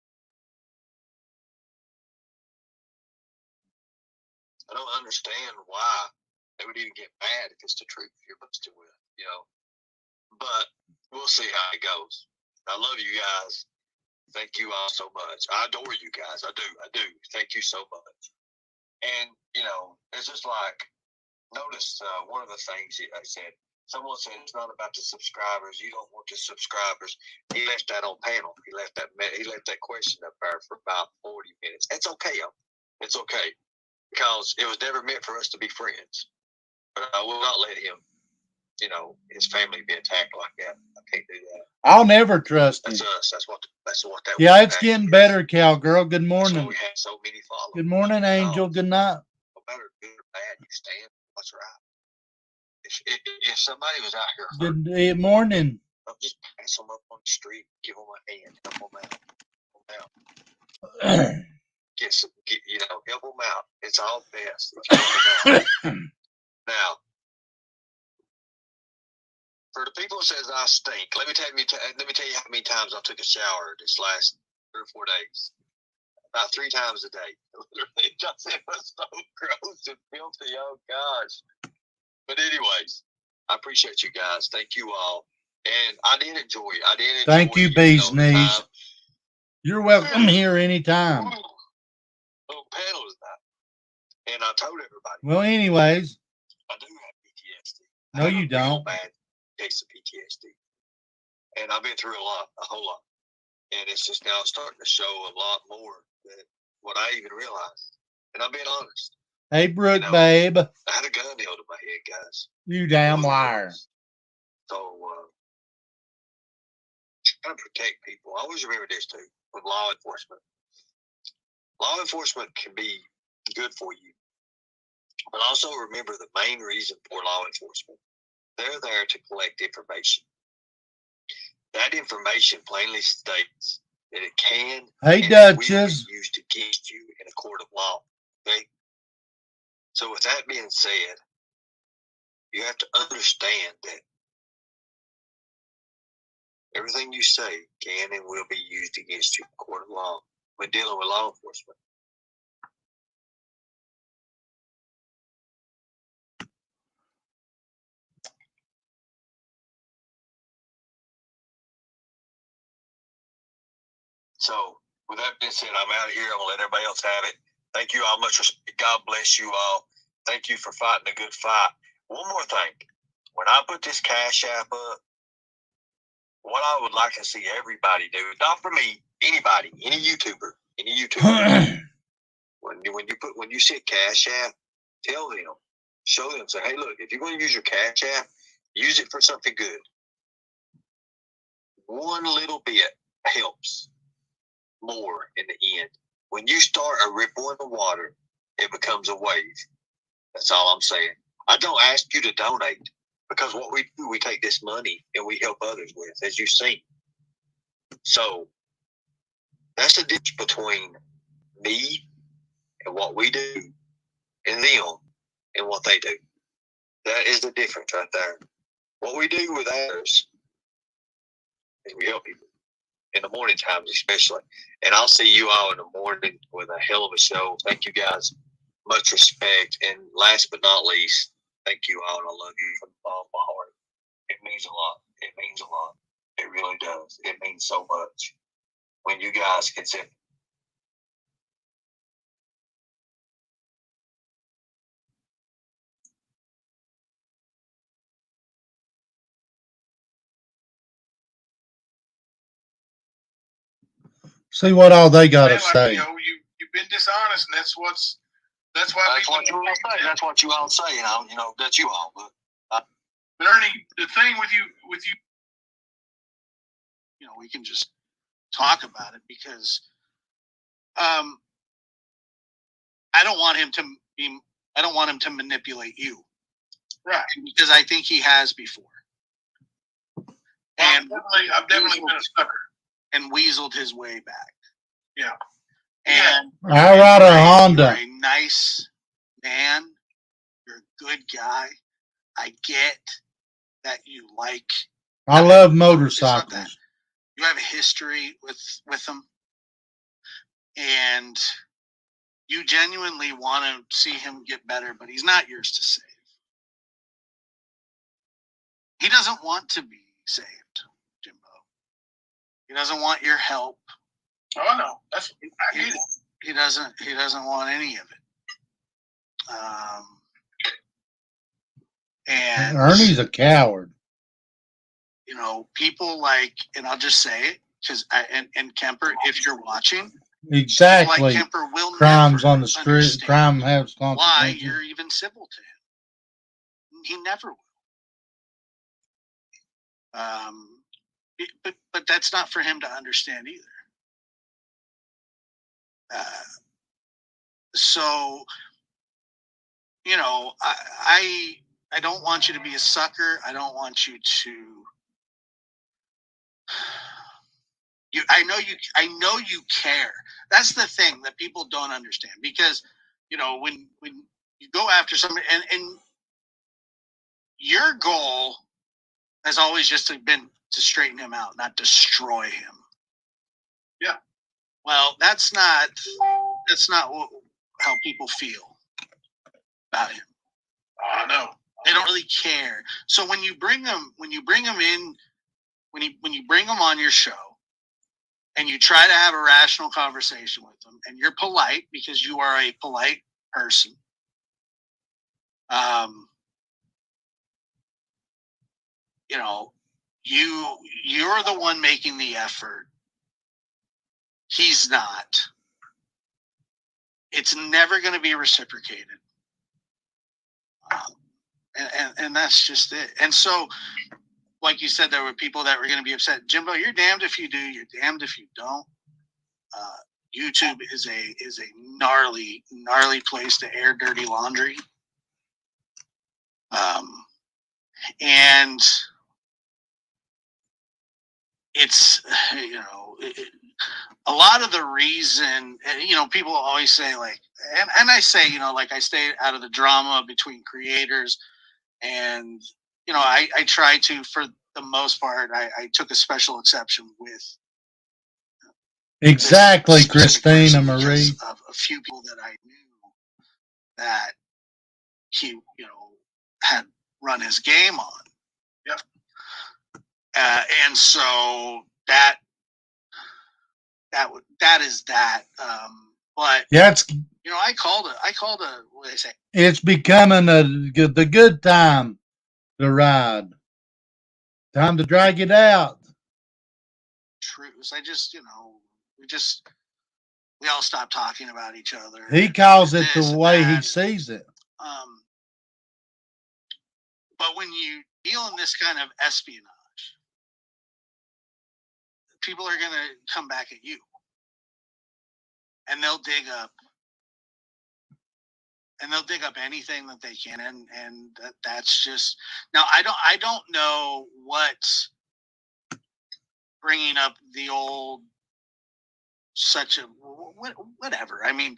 I don't understand why they would even get mad if it's the truth you're busted with, you know. But we'll see how it goes. I love you guys. Thank you all so much. I adore you guys. I do. Thank you so much. And, you know, it's just like, notice one of the things I said, someone said it's not about the subscribers. You don't want the subscribers. He left that on panel. He left that question up there for about 40 minutes. It's okay. It's okay. Because it was never meant for us to be friends. But I will not let him, you know, his family be attacked like that. I can't do that. I'll never trust him. That's us. That's what that Yeah, it's getting better, cowgirl. Good morning. We had so many followers. Good morning, Angel. Good night. No matter good or bad, you stand what's right. If somebody was out here hurting, good morning. I'll just pass them up on the street, give them a hand, help them out. Help them out. It's all best. Now, for the people who says I stink, let me tell you how many times I took a shower this last 3 or 4 days. About 3 times a day. Literally, just it was so gross and filthy. Oh gosh. But anyways, I appreciate you guys. Thank you all. And I did enjoy it. Thank you, Bee's Knees. You're welcome here anytime. Oh, panel is that. And I told everybody. Well, anyways. I do have PTSD. No, you don't. Bad case of PTSD. And I've been through a whole lot. And it's just now starting to show a lot more than what I even realized. And I'm being honest. Hey, Brooke, babe. I had a gun held to my head, guys. You damn liar. So, trying to protect people. I always remember this, too, with law enforcement. Law enforcement can be good for you. But also remember the main reason for law enforcement. They're there to collect information. That information plainly states that it can and will be used against you in a court of law. Okay? So with that being said, you have to understand that everything you say can and will be used against you in a court of law when dealing with law enforcement. So, with that being said, I'm out of here. I'm going to let everybody else have it. Thank you all much. God bless you all. Thank you for fighting a good fight. One more thing. When I put this Cash App up, what I would like to see everybody do, not for me, anybody, any YouTuber, when you see a Cash App, tell them, show them, say, hey, look, if you're going to use your Cash App, use it for something good. One little bit helps more in the end. When you start a ripple in the water, it becomes a wave. That's all I'm saying. I don't ask you to donate because what we do, we take this money and we help others with, as you've seen. So that's the difference between me and what we do and them and what they do. That is the difference right there. What we do with others is we help people in the morning times, especially. And I'll see you all in the morning with a hell of a show. Thank you guys. Much respect. And last but not least, thank you all. And I love you from the bottom of my heart. It means a lot. It means a lot. It really does. It means so much when you guys consider. See what all they got to Like, say. you know, you've been dishonest, and that's why That's people. what you all say. That's what you all say. You know, that's you all. But Ernie, the thing with you, you know, we can just talk about it because, I don't want him to be. I don't want him to manipulate you, right? Because I think he has before. And I've definitely been a sucker and weaseled his way back. Yeah. And I ride a Honda. You're a nice man. You're a good guy. I get that you like. I love motorcycles. You have a history with them, and you genuinely want to see him get better, but he's not yours to save. He doesn't want to be saved, Jimbo. He doesn't want your help. Oh no, he doesn't. He doesn't want any of it. And Ernie's a coward. You know, people like, and I'll just say it because and Kemper, if you're watching, exactly, like Kemper will crimes on the street, crime has consequences. Why you're even civil to him? He never will. But that's not for him to understand either. So, you know, I don't want you to be a sucker. I don't want you to. I know you care. That's the thing that people don't understand, because, you know, when you go after somebody and your goal has always just been to straighten him out, not destroy him. Yeah. Well, that's not how people feel about him. Oh no. They don't really care. So when you bring them in, when you bring them on your show, and you try to have a rational conversation with them, and you're polite because you are a polite person. You know, you're the one making the effort. He's not. It's never going to be reciprocated. And that's just it. And so, like you said, there were people that were going to be upset. Jimbo, you're damned if you do. You're damned if you don't. YouTube is a gnarly place to air dirty laundry. And it's, you know, a lot of the reason, you know, people always say, like, and I say, you know, like, I stay out of the drama between creators, and, you know, I try to, for the most part, I took a special exception with exactly Christina Marie, of a few people that I knew that he, you know, had run his game on. Yep. And so that is that. But that's, you know, I called a what do they say? It's becoming the good time to ride. Time to drag it out. Truce. I just, you know, we all stopped talking about each other. He calls it the way he sees it. But when you deal in this kind of espionage, people are going to come back at you, and they'll dig up anything that they can, and that's just. Now I don't know what bringing up the old such a whatever. I mean,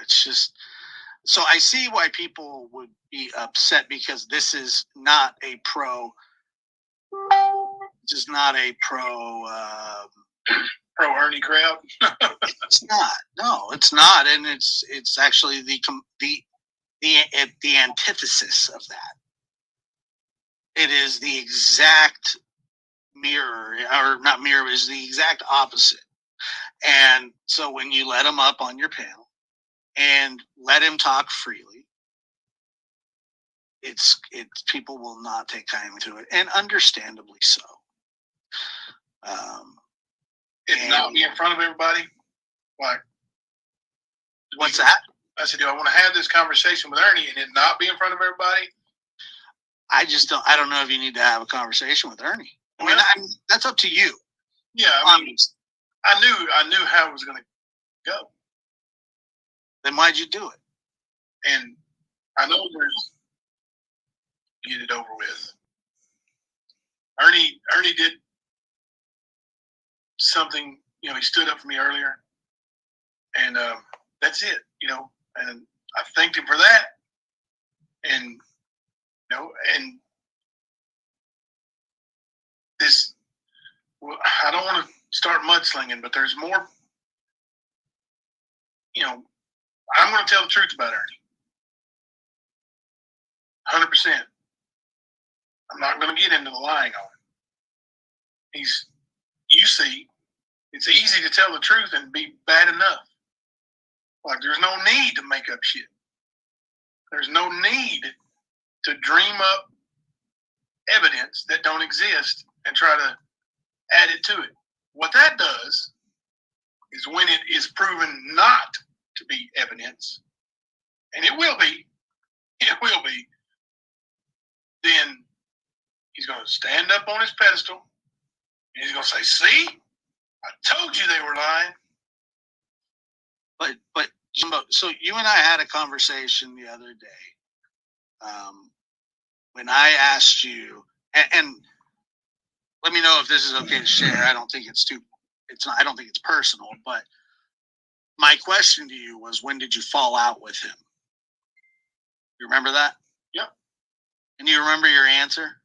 It's just, so I see why people would be upset, because this is not a pro. This is not a pro. Pro Ernie crowd. It's not. No, it's not, and it's actually the antithesis of that. It is the exact mirror, or not mirror, is the exact opposite. And so when you let him up on your panel and let him talk freely, it's people will not take time to it, and understandably so. And not be in front of everybody. Like, what's that? I said, do I want to have this conversation with Ernie and it not be in front of everybody? I don't know if you need to have a conversation with Ernie. I mean, that's up to you. Yeah, I mean, I knew how it was going to go. Then why'd you do it? And I know there's get it over with. Ernie did something. He stood up for me earlier, and that's it. And I thanked him for that. And and this, well, I don't want to start mudslinging, but there's more. I'm going to tell the truth about Ernie. 100%. I'm not going to get into the lying on him. You see, it's easy to tell the truth and be bad enough. Like, there's no need to make up shit. There's no need to dream up evidence that don't exist and try to add it to it. What that does is, when it is proven not to be evidence, and it will be, then he's going to stand up on his pedestal and he's going to say, see, I told you they were lying. But Jimbo, so you and I had a conversation the other day when I asked you, and let me know if this is okay to share. I don't think it's I don't think it's personal, but my question to you was, when did you fall out with him? You remember that? Yep. And you remember your answer?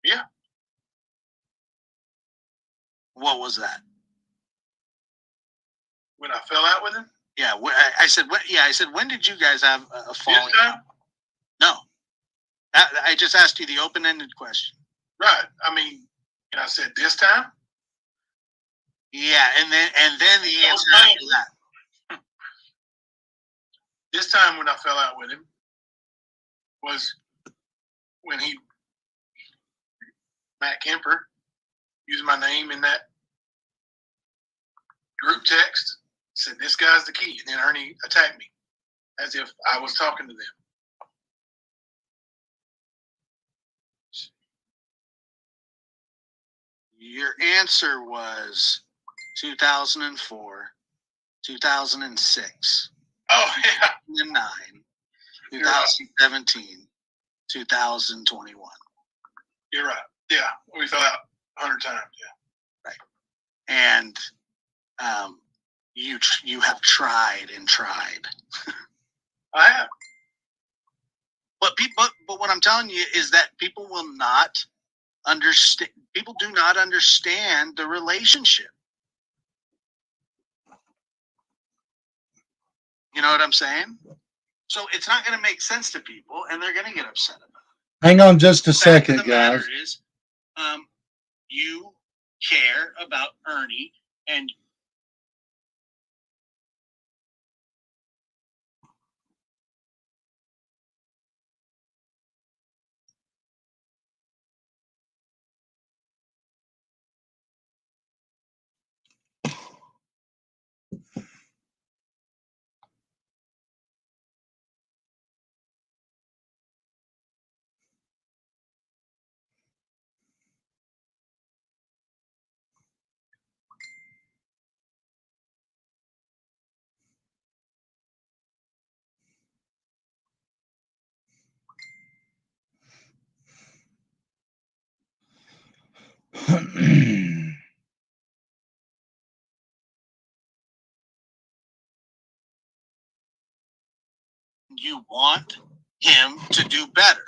Yeah. What was that? When I fell out with him? Yeah, I said, when did you guys have a falling out? No. I just asked you the open-ended question. Right. I mean, and I said, this time? Yeah, and then the answer after that. This time when I fell out with him was when Matt Kemper, used my name in that group text, said, this guy's the key. And then Ernie attacked me as if I was talking to them. Your answer was 2004, 2006, Oh, yeah. 2009, 2017, 2021. You're right. Yeah, we fell out 100 times. Yeah. Right. And you have tried and tried. I have. But what I'm telling you is that people will not understand. People do not understand the relationship. You know what I'm saying? So it's not going to make sense to people, and they're going to get upset about it. Hang on just a The fact second, of the matter guys. is, you care about Ernie, and you want him to do better.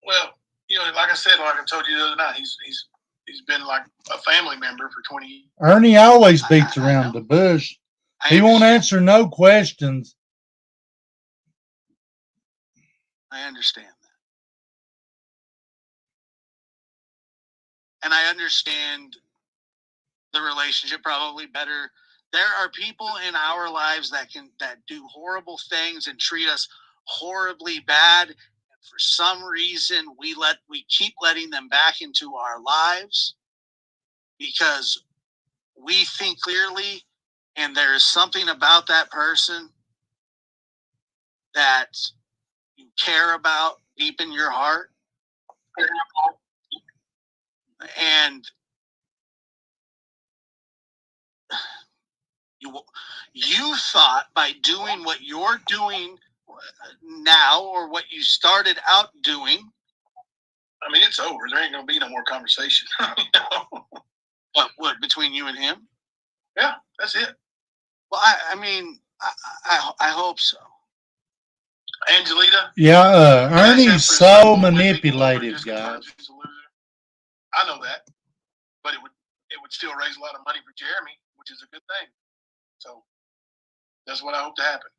Well, like I said, like I told you the other night, he's been like a family member for 20 years. Ernie always beats around the bush. He won't answer no questions. I understand that. And I understand the relationship probably better. There are people in our lives that do horrible things and treat us horribly bad. And for some reason, we keep letting them back into our lives because we think clearly, and there is something about that person that you care about deep in your heart. And you thought by doing what you're doing now, or what you started out doing. I mean, it's over. There ain't going to be no more conversation. What, between you and him? Yeah, that's it. Well, I mean, I hope so. Angelita? Yeah, Ernie's so manipulative, guys. I know that. But it would still raise a lot of money for Jeremy, which is a good thing. So that's what I hope to happen.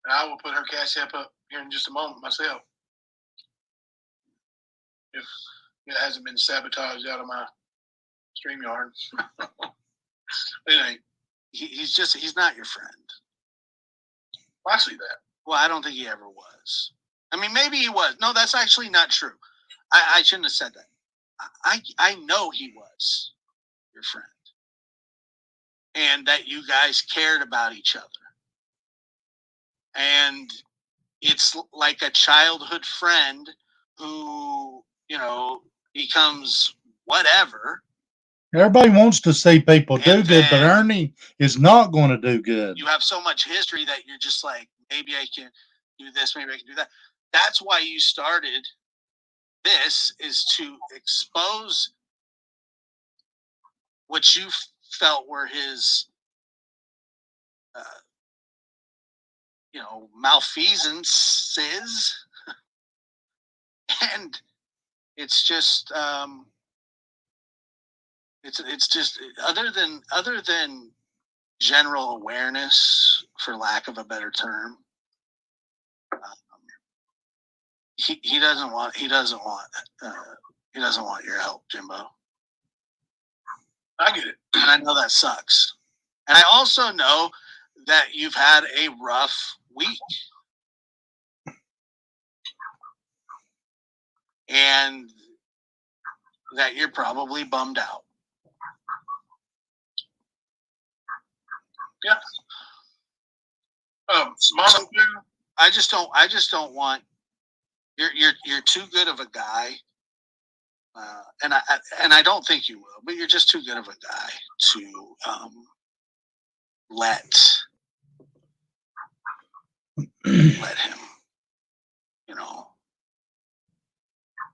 And I will put her Cash App up here in just a moment myself. If it hasn't been sabotaged out of my StreamYard. It ain't. He's not your friend. I see that. Well, I don't think he ever was. I mean, maybe he was. No, that's actually not true. I shouldn't have said that. I know he was your friend. And that you guys cared about each other. And it's like a childhood friend who, becomes whatever. Everybody wants to see people do good, but Ernie is not going to do good. You have so much history that you're just like, maybe I can do this, maybe I can do that. That's why you started this, is to expose what you felt were his, malfeasances. And it's just, it's just other than general awareness, for lack of a better term, he doesn't want your help, Jimbo. I get it. And I know that sucks. And I also know that you've had a rough week. And that you're probably bummed out. Yeah. So I just don't want. You're too good of a guy, and I don't think you will. But you're just too good of a guy to let him.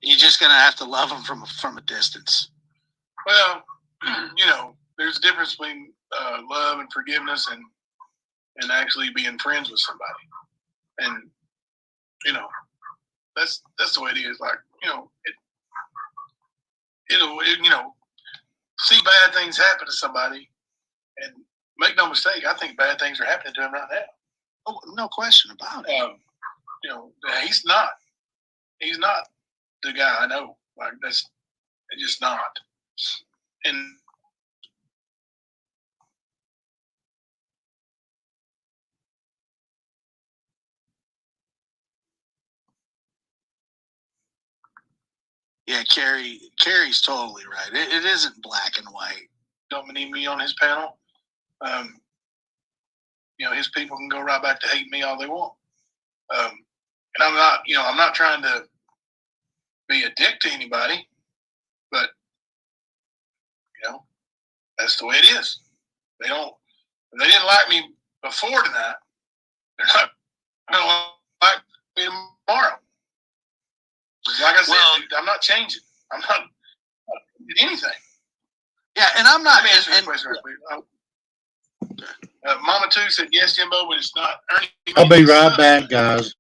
You're just gonna have to love him from a distance. Well, there's a difference between love and forgiveness and actually being friends with somebody. And that's the way it is. Like, it'll see bad things happen to somebody, and make no mistake, I think bad things are happening to him right now. Oh, no question about it. He's not the guy I know. Like, that's just not. And yeah, Carrie's totally right. It isn't black and white. Don't need me on his panel. His people can go right back to hating me all they want. And I'm not trying to be a dick to anybody, but that's the way it is. They didn't like me before tonight. They're not going to like me tomorrow. Like I said, dude, I'm not changing. I'm not doing anything. Yeah, and I'm not. Let me answer this question real quick. Mama Two said yes, Jimbo, but it's not Ernie. I'll be right back, guys.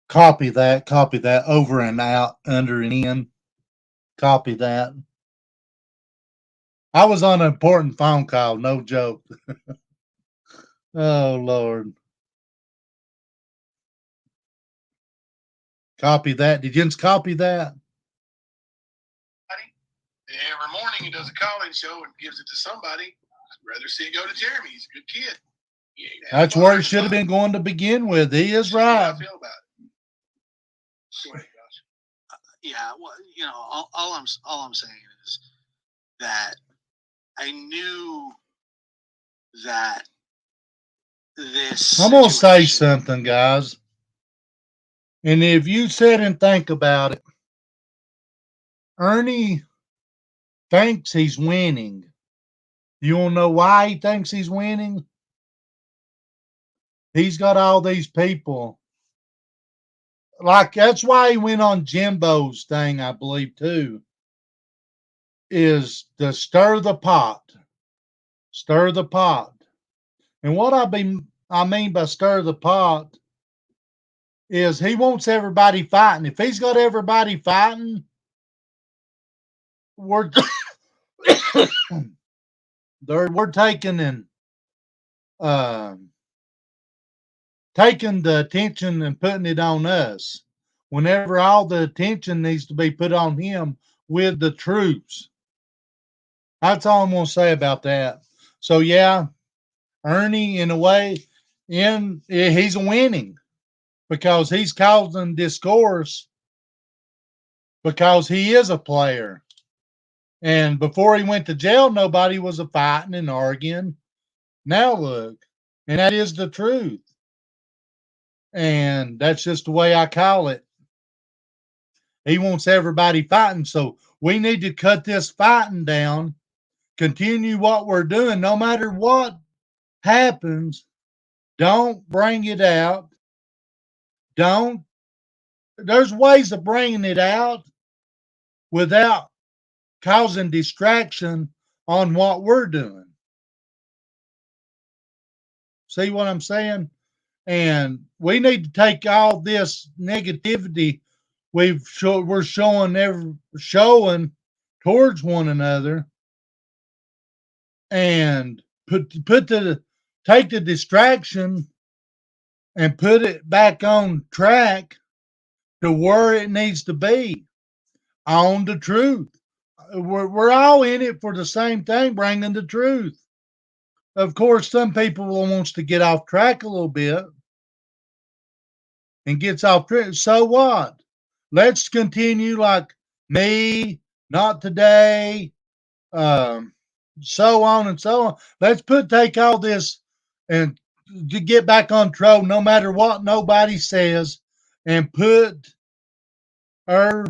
Copy that, over and out, under and in. Copy that. I was on an important phone call, no joke. Oh, Lord. Copy that. Did Jens copy that? Every morning he does a call-in show and gives it to somebody. I'd rather see it go to Jeremy. He's a good kid. That's where it should have been going to begin with. He is right. I feel about it. Go ahead, Josh. Yeah, well, you know, all I'm saying is that I knew that this. I'm gonna say something, guys. And if you sit and think about it, Ernie thinks he's winning. You wanna know why he thinks he's winning? he's got all these people. Like, that's why he went on Jimbo's thing, I believe, too, is to stir the pot. Stir the pot. And what I mean by stir the pot is he wants everybody fighting. If he's got everybody fighting, we're we're taking and taking the attention and putting it on us, whenever all the attention needs to be put on him with the troops. That's all I'm going to say about that. So yeah, Ernie, in a way, he's winning because he's causing discourse because he is a player. And before he went to jail, nobody was fighting and arguing. Now look, and that is the truth. And that's just the way I call it. He wants everybody fighting. So we need to cut this fighting down, continue what we're doing, no matter what happens. Don't bring it out. There's ways of bringing it out without causing distraction on what we're doing. See what I'm saying? And we need to take all this negativity we're showing towards one another and take the distraction and put it back on track to where it needs to be, on the truth. We're all in it for the same thing, bringing the truth. Of course, some people wants to get off track a little bit and gets off track. So what? Let's continue like me, not today, so on and so on. Let's take all this and to get back on track, no matter what nobody says, and put our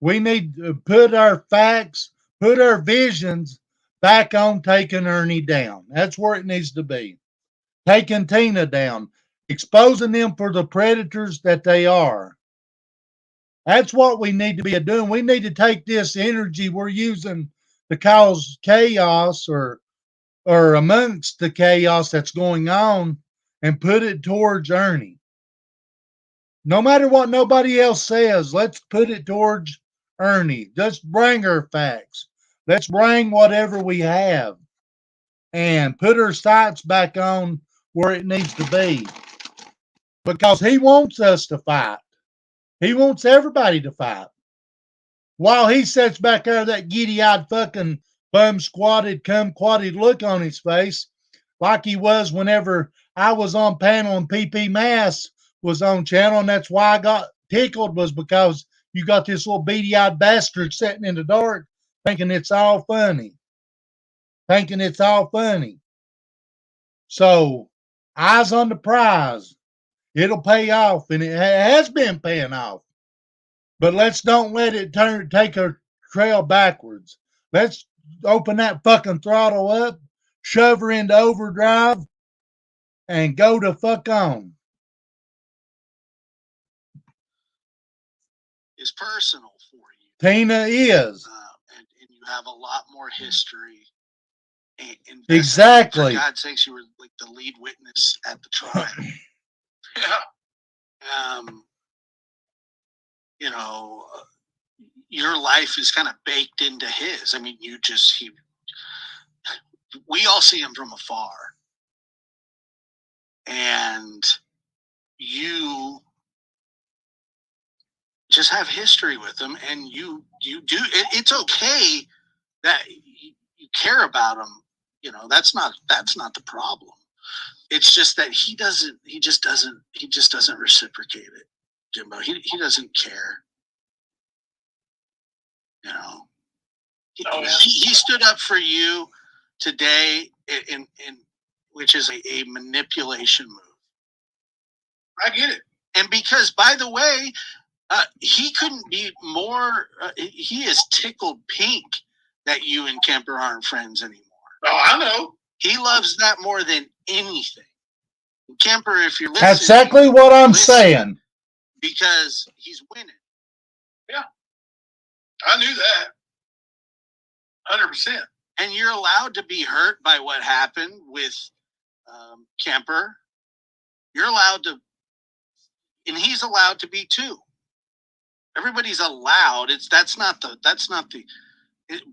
we need to put our facts, put our visions back on taking Ernie down. That's where it needs to be. Taking Tina down, exposing them for the predators that they are. That's what we need to be doing. We need to take this energy we're using to cause chaos or amongst the chaos that's going on and put it towards Ernie. No matter what nobody else says, let's put it towards Ernie. Let's bring our facts. Let's bring whatever we have and put our sights back on where it needs to be. Because he wants us to fight. He wants everybody to fight. While he sits back there, that giddy-eyed fucking bum squatted, kumquatted look on his face, like he was whenever I was on panel and PP Mass was on channel, and that's why I got tickled, was because you got this little beady-eyed bastard sitting in the dark thinking it's all funny. So, eyes on the prize. It'll pay off, and it has been paying off. But let's don't let it take a trail backwards. Let's open that fucking throttle up, shove her into overdrive, and go to fuck on. Is personal for you. Tina is. And you have a lot more history. Exactly. For God's sakes, you were like the lead witness at the trial. Yeah. You know, your life is kind of baked into his. I mean, we all see him from afar. And you just have history with him, and you do. It's okay that you care about him. You know, that's not the problem. It's just that he just doesn't reciprocate it, Jimbo. He doesn't care. You know, he stood up for you today in which is a manipulation move. I get it. And because, by the way, he couldn't be more. He is tickled pink that you and Kemper aren't friends anymore. Oh, I know. He loves that more than anything. Kemper, if you're listening, That's exactly what I'm saying. Because he's winning. Yeah, I knew that. 100%. And you're allowed to be hurt by what happened with Kemper. You're allowed to, and he's allowed to be too. Everybody's allowed. That's not the.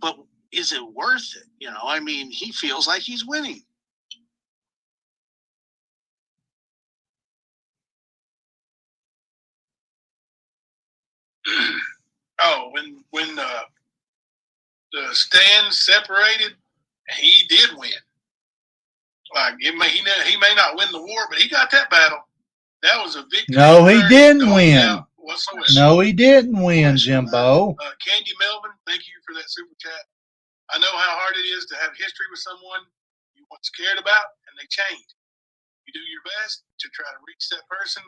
But is it worth it? You know, I mean, he feels like he's winning. Oh, when the stands separated, he did win. Like he may not win the war, but he got that battle. That was a victory. No, he didn't win. Whatsoever. No, he didn't win, Jimbo. Candy Melvin, thank you for that super chat. I know how hard it is to have history with someone you weren't scared about, and they change. You do your best to try to reach that person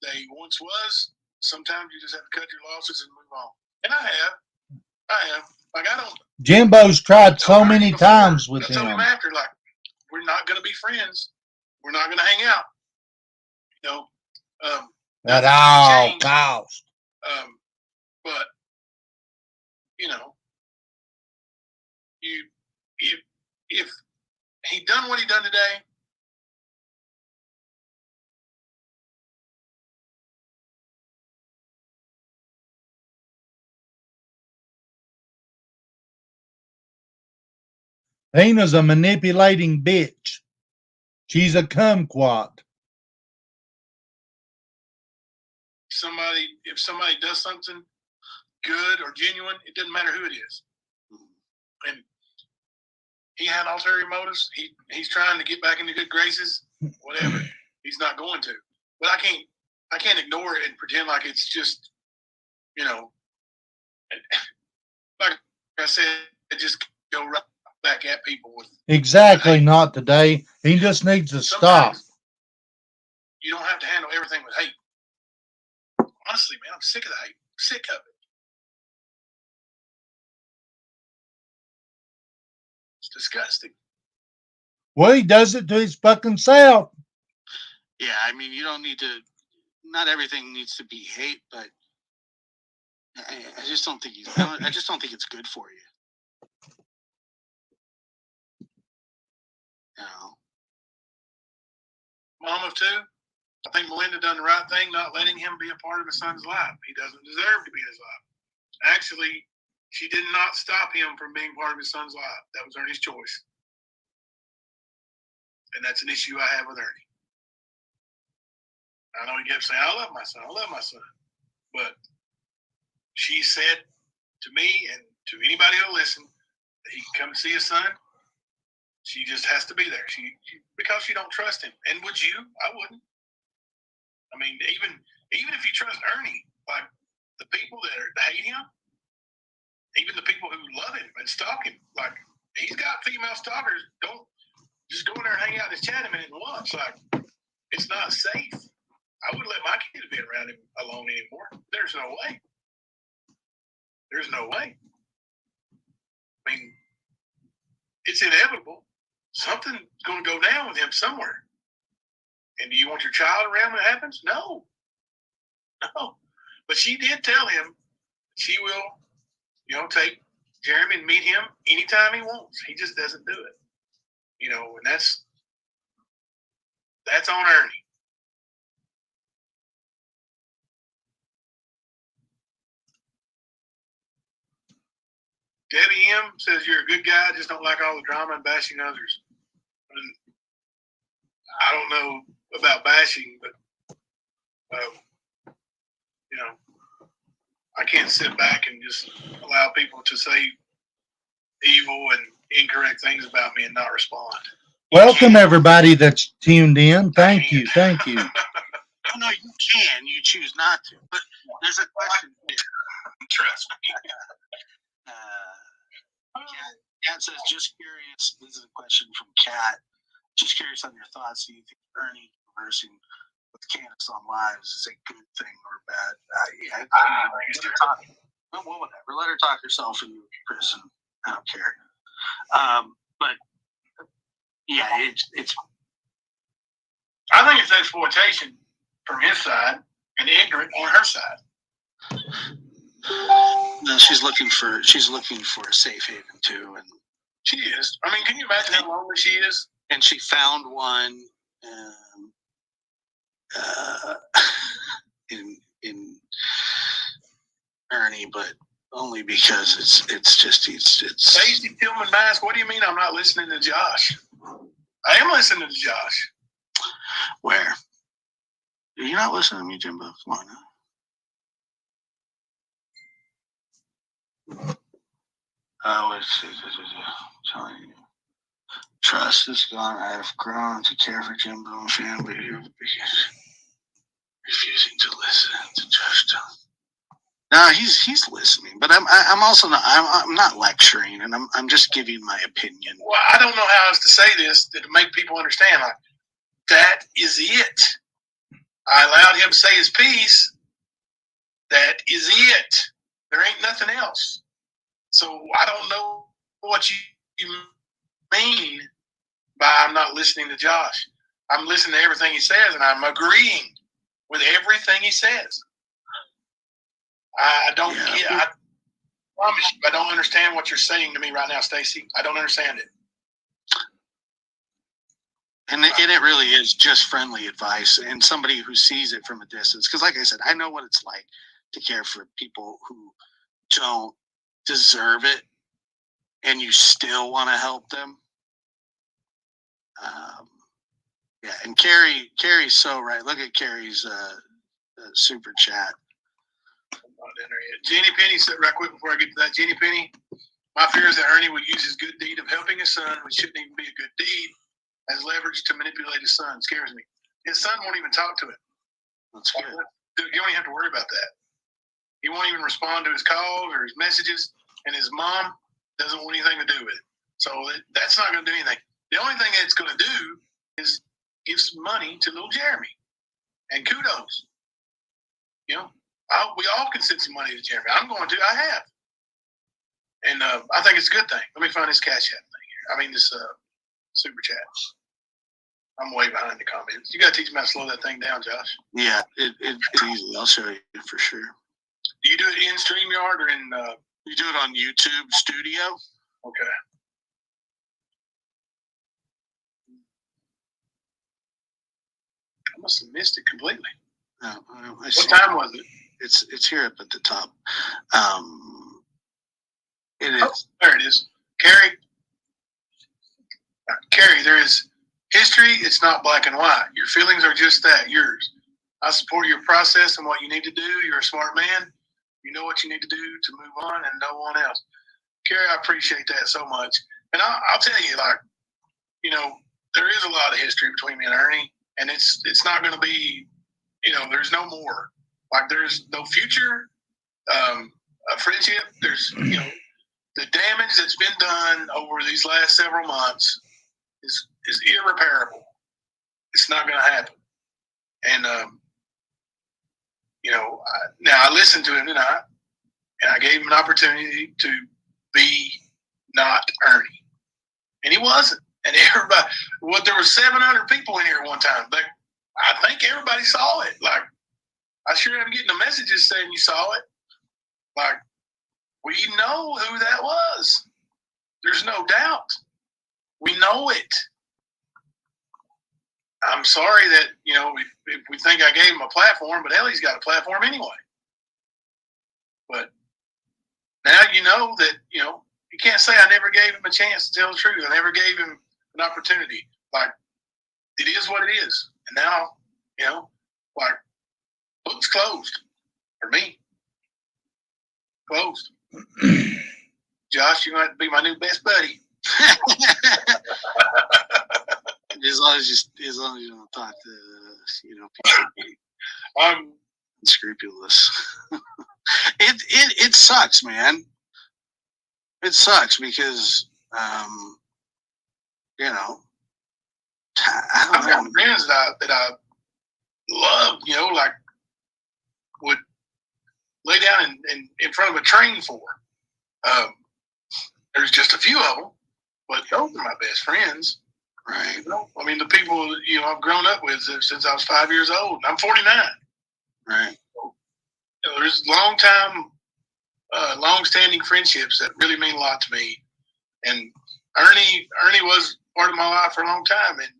they once was. Sometimes you just have to cut your losses and move on. And I have. Like I don't. Jimbo's tried so many times with him. I told him after, like, we're not going to be friends. We're not going to hang out. You know, at all cost. But you know, if he done what he done today, Tina's a manipulating bitch. She's a kumquat. If somebody does something good or genuine, it doesn't matter who it is. And he had ulterior motives. He's trying to get back into good graces. Whatever. He's not going to. But I can't ignore it and pretend like it's just, you know, like I said, just go right back at people with. Exactly, not today. He just needs to stop. You don't have to handle everything with hate. Honestly, man, I'm sick of the hate. I'm sick of it. It's disgusting. Well, he does it to his fucking self. Yeah, I mean, you don't need to. Not everything needs to be hate, but I just don't think I just don't think it's good for you. No. Mom of two, I think Melinda done the right thing, not letting him be a part of his son's life. He doesn't deserve to be in his life. Actually, she did not stop him from being part of his son's life. That was Ernie's choice. And that's an issue I have with Ernie. I know he kept saying, I love my son. But she said to me and to anybody who'll listen that he can come see his son. She just has to be there. Because she don't trust him. And would you? I wouldn't. I mean, even if you trust Ernie, like the people that hate him, even the people who love him and stalk him, like he's got female stalkers. Don't just go in there and hang out and chat a minute once. Like it's not safe. I wouldn't let my kids be around him alone anymore. There's no way. There's no way. I mean, it's inevitable. Something's going to go down with him somewhere. And do you want your child around when it happens? No. But she did tell him she will, take Jeremy and meet him anytime he wants. He just doesn't do it. And that's on Ernie. Debbie M says you're a good guy, just don't like all the drama and bashing others. I don't know about bashing, but I can't sit back and just allow people to say evil and incorrect things about me and not respond. Welcome everybody that's tuned in. Thank you. No, you can. You choose not to. But there's a question here. Trust me. Kat says, just curious. This is a question from Kat. Just curious on your thoughts. Do you think Ernie conversing with Candace on lives is a good thing or bad? Well, whatever. Let her talk herself and you, Chris. And I don't care. But Yeah, it's. I think it's exploitation from his side and ignorant on her side. No, she's looking for a safe haven too, and she is. I mean, can you imagine how lonely she is? And she found one in Ernie, but only because it's Stacey Tillman Mask. What do you mean I'm not listening to Josh? I am listening to Josh. Where? You're not listening to me, Jimbo. Come on now. It's telling you. Trust is gone. I have grown to care for Jimbo and family. Refusing to listen to Josh. No, he's listening, but I'm also not. I'm not lecturing, and I'm just giving my opinion. Well, I don't know how else to say this to make people understand. Like, that is it. I allowed him to say his piece. That is it. There ain't nothing else. So I don't know what you mean by I'm not listening to Josh. I'm listening to everything he says, and I'm agreeing with everything he says. I don't get. I promise you, I don't understand what you're saying to me right now, Stacey. I don't understand it. And it really is just friendly advice and somebody who sees it from a distance. Because like I said, I know what it's like to care for people who don't deserve it, and you still want to help them. Yeah, and Carrie's so right. Look at Carrie's super chat. Jenny Penny said right quick before I get to that. Jenny Penny, my fear is that Ernie would use his good deed of helping his son, which shouldn't even be a good deed, as leverage to manipulate his son. Scares me. His son won't even talk to him. That's good. You don't even have to worry about that. He won't even respond to his calls or his messages, and his mom doesn't want anything to do with it. So that's not going to do anything. The only thing it's going to do is give some money to little Jeremy. And kudos. You know, we all can send some money to Jeremy. I'm going to. I have. And I think it's a good thing. Let me find this Cash App thing here. I mean, this super chat. I'm way behind the comments. You got to teach me how to slow that thing down, Josh. Yeah, it's easy. I'll show you for sure. Do you do it in StreamYard or in... you do it on YouTube Studio? Okay. I must have missed it completely. No, what time was it? It's here up at the top. It is. Oh, there it is. Carrie, there is history. It's not black and white. Your feelings are just that, yours. I support your process and what you need to do. You're a smart man. You know what you need to do to move on and no one else. Carrie, I appreciate that so much. And I'll tell you, like, you know, there is a lot of history between me and Ernie, and it's not going to be, you know, there's no more. Like, there's no future friendship. There's, you know, the damage that's been done over these last several months is irreparable. It's not going to happen. And, you know, now I listened to him tonight, and I gave him an opportunity to be not Ernie. And he wasn't. And everybody, well, there were 700 people in here at one time. But I think everybody saw it. Like, I sure am getting the messages saying you saw it. Like, we know who that was. There's no doubt. We know it. I'm sorry that, you know, if we think I gave him a platform, but hell, he's got a platform anyway. But now you know that, you know, you can't say I never gave him a chance to tell the truth. I never gave him an opportunity. Like, it is what it is. And now, you know, like, book's closed for me. Closed. Josh, you're going to have to be my new best buddy. As long as you don't talk to, you know, people. I'm unscrupulous. It sucks, man. It sucks because, you know, I've got friends that I love, you know, like would lay down in front of a train for. There's just a few of them, but those are my best friends. Right. You know, I mean, the people I've grown up with since I was 5 years old. I'm 49. Right. There's long-standing friendships that really mean a lot to me. And Ernie was part of my life for a long time, and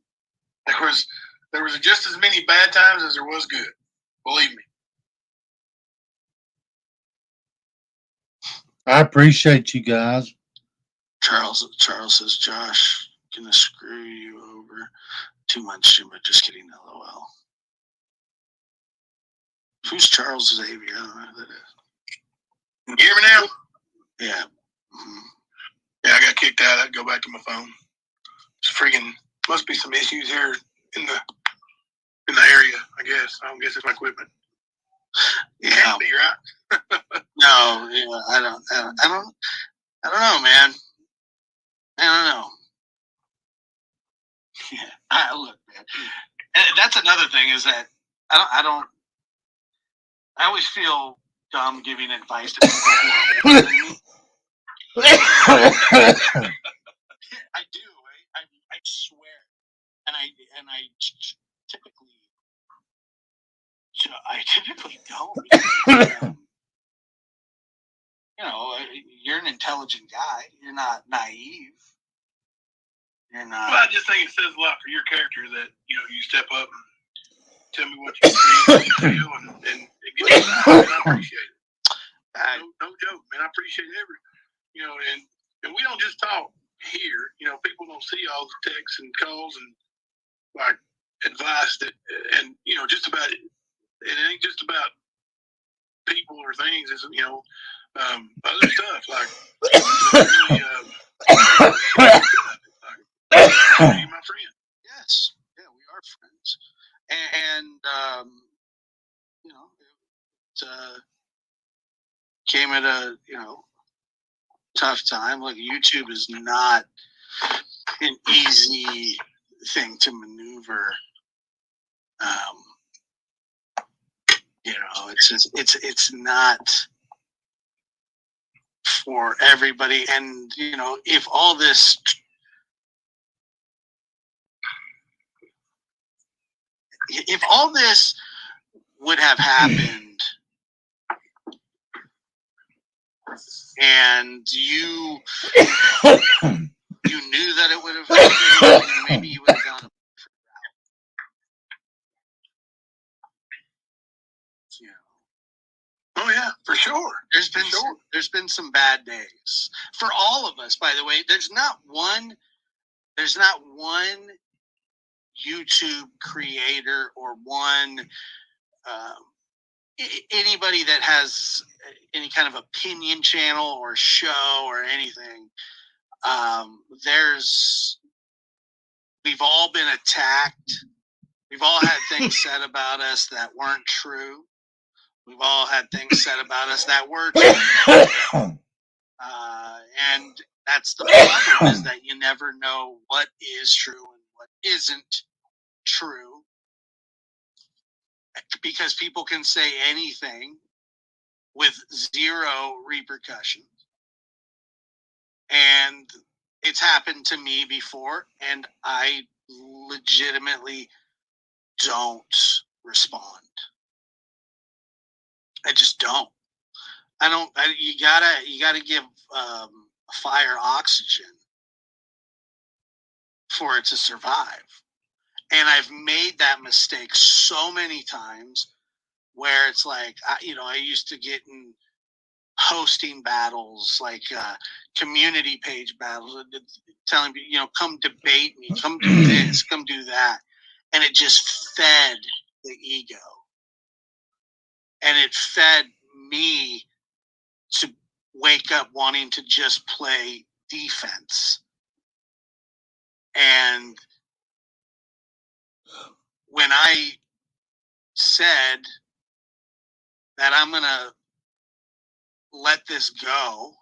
there was just as many bad times as there was good. Believe me. I appreciate you guys. Charles says, Josh, gonna screw you over. Too much, Jimbo. Just kidding. LOL. Who's Charles Xavier? I don't know who that is. You hear me now? Yeah. Mm-hmm. Yeah, I got kicked out. I had to go back to my phone. It's freaking must be some issues here in the area. I guess. I don't guess it's my equipment. Yeah. Can't be, right? No. Yeah. I don't know, man. I don't know. Yeah. Look, man. That's another thing is that I always feel dumb giving advice to people who are older than me. I do. I swear, and I typically don't. Because, you're an intelligent guy. You're not naive. You're not. Well, I just think it says a lot for your character that you step up and tell me what you feel, and it gets me out, and I appreciate it. No joke, man. I appreciate every, and we don't just talk here. People don't see all the texts and calls and like advice that, and just about it. And it ain't just about people or things. It's other stuff like really, you're my friend. Yes, yeah, we are friends, and it came at a tough time. Like YouTube is not an easy thing to maneuver. It's not for everybody, and if all this would have happened and you knew that it would have happened, maybe you would have gone. Oh yeah, for sure. There's been some bad days for all of us. By the way, there's not one YouTube creator or one anybody that has any kind of opinion channel or show or anything. We've all been attacked. We've all had things said about us that weren't true. We've all had things said about us that were true. And that's the problem, is that you never know what is true and what isn't true. Because people can say anything with zero repercussions. And it's happened to me before, and I legitimately don't respond. I just don't. You gotta give fire oxygen for it to survive. And I've made that mistake so many times where it's like, I used to get in hosting battles, like community page battles, telling me, come debate me, come do this, come do that. And it just fed the ego. And it fed me to wake up wanting to just play defense. And when I said that I'm going to let this go,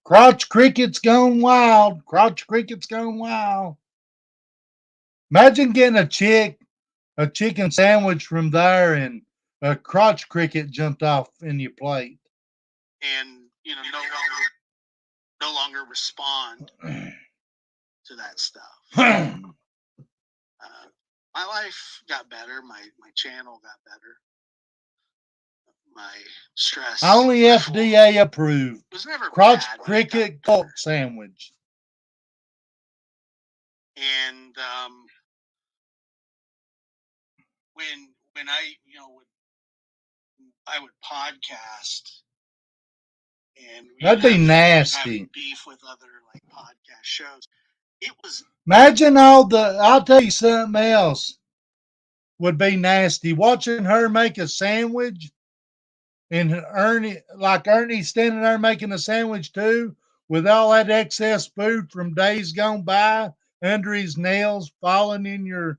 Crotch cricket's gone wild. Crotch cricket's gone wild. Imagine getting a chicken sandwich from there, and a crotch cricket jumped off in your plate. And no no longer respond to that stuff. My life got better. My channel got better. My stress. Only FDA approved. Was never Crotch bad, cricket colt sandwich. And when I I would podcast, and That'd be nasty. have beef with other like podcast shows. It was. Imagine I'll tell you something else would be nasty. Watching her make a sandwich and Ernie standing there making a sandwich too, with all that excess food from days gone by under his nails falling in your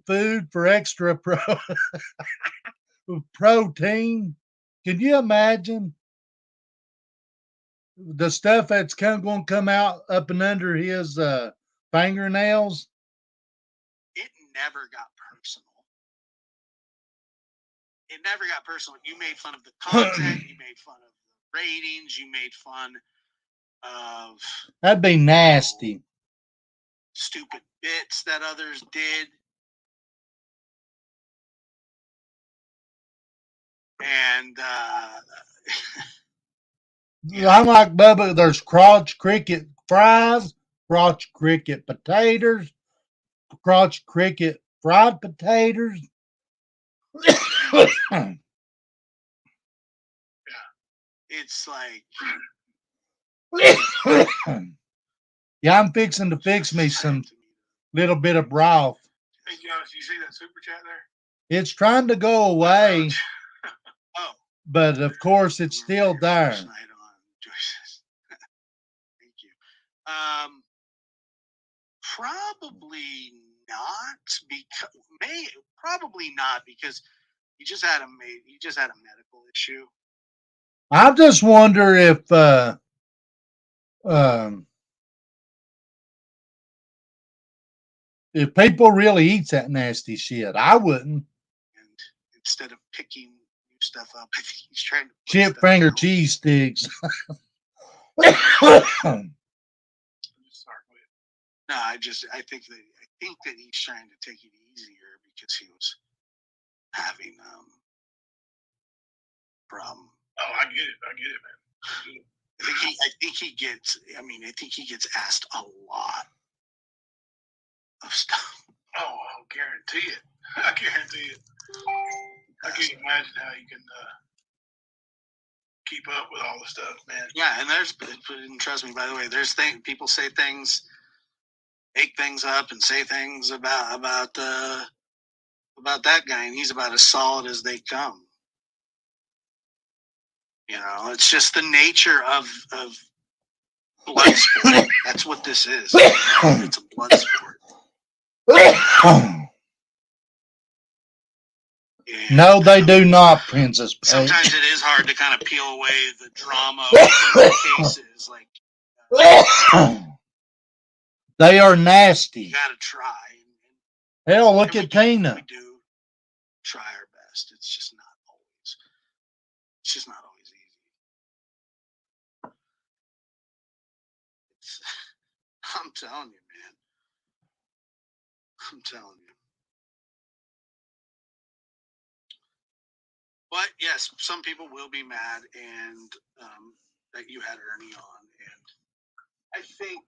food for extra protein. Can you imagine the stuff that's going to come out up and under his fingernails? It never got personal. It never got personal. You made fun of the content. You made fun of the ratings. You made fun of. That'd be nasty. Stupid bits that others did. And I'm like Bubba, there's crotch cricket fries, crotch cricket potatoes, crotch cricket fried potatoes. It's like. Yeah, I'm fixing to fix me some little bit of broth. Hey, Josh, you see that super chat there? It's trying to go away, Oh, but of course it's still there. Thank you. Probably not because you just had a medical issue. I just wonder if people really eat that nasty shit. I wouldn't. And instead of picking new stuff up, I think he's trying to chip finger cheese sticks. No, I think that he's trying to take it easier because he was having problem. Oh, I get it, man. I think he gets asked a lot of stuff. Oh, I'll guarantee it. I guarantee it. I can't imagine how you can keep up with all the stuff, man. Yeah, and trust me, by the way, people say things, make things up, and say things about that guy, and he's about as solid as they come. You know, it's just the nature of blood sport. That's what this is. It's a blood sport. And no, they do not, Princess Paige. Sometimes it is hard to kind of peel away the drama of cases. Like they are nasty. You got to try. Hell, look at Tina. We do try our best. It's just not always easy. I'm telling you, man. I'm telling you. But yes, some people will be mad and that you had Ernie on, and I think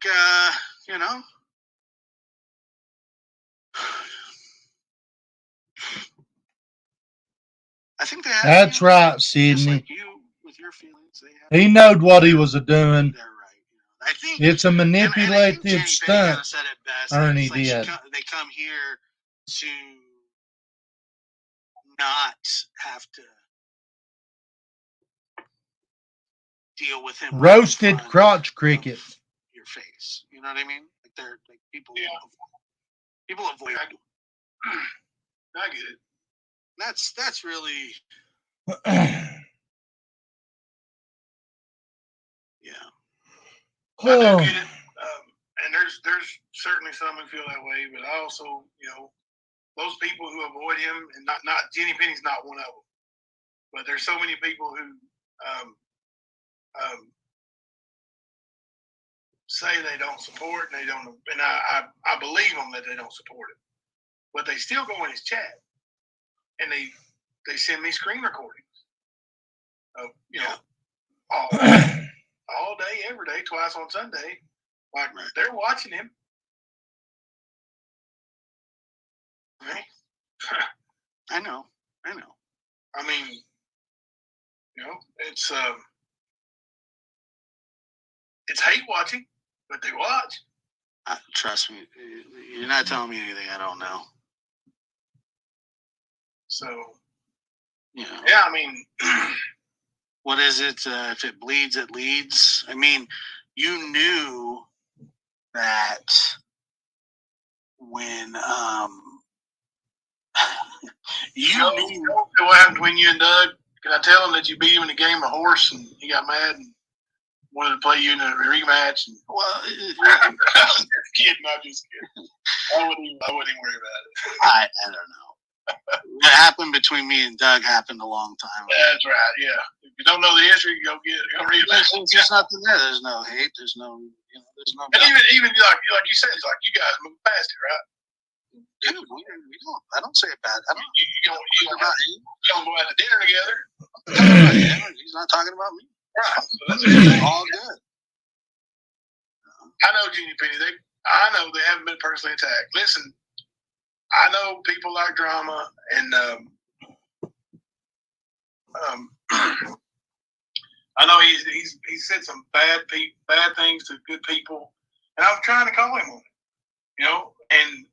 I think they have. That's right, Sydney. Like you with your feelings, they have. He knowed what he was doing. They're right. I think it's a manipulative stunt. Said it best. Ernie like did. They come here to not have to deal with him. Roasted crotch cricket. Your face. You know what I mean? Like they're like people. Yeah. People avoid. I get it. That's really. Yeah. I do get it. And there's certainly some who feel that way, but I also, those people who avoid him, and not Jenny Penny's not one of them, but there's so many people who say they don't support, and they don't, and I believe them that they don't support it, but they still go in his chat, and they send me screen recordings of all day, every day, twice on Sunday, like they're watching him. Right? I know. I mean, it's hate watching, but they watch. Trust me, you're not telling me anything I don't know. So, Yeah, I mean, what is it? If it bleeds, it leads. I mean, you knew that when you knew what happened between you and Doug. Can I tell him that you beat him in a game of horse and he got mad and wanted to play you in a rematch? And, I'm just kidding. I wouldn't even worry about it. I don't know. What happened between me and Doug happened a long time ago. That's right. Yeah. If you don't know the history, go read it. There's nothing there. There's no hate. There's no. There's no. And even like you said, it's like you guys moved past it, right? Dude, we don't. I don't say it bad. I don't. You don't go out to dinner together. He's not talking about me. Right. So that's all good. I know, Jeannie Penny. I know they haven't been personally attacked. Listen, I know people like drama, and I know he's said some bad things to good people, and I was trying to call him on it, and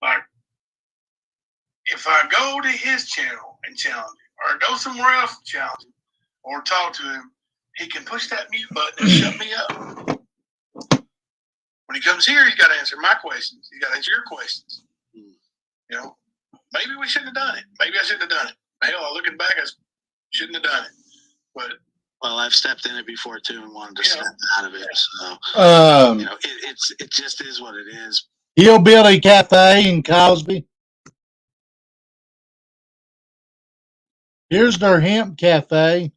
like if I go to his channel and challenge him, or go somewhere else and challenge him, or talk to him, he can push that mute button and shut me up. When he comes here, he's got to answer my questions. He's got to answer your questions. Maybe we shouldn't have done it. Maybe I shouldn't have done it. Hell, looking back, I shouldn't have done it. But I've stepped in it before too and wanted to step out of it. So it just is what it is. Hillbilly Cafe in Cosby. Here's their hemp cafe.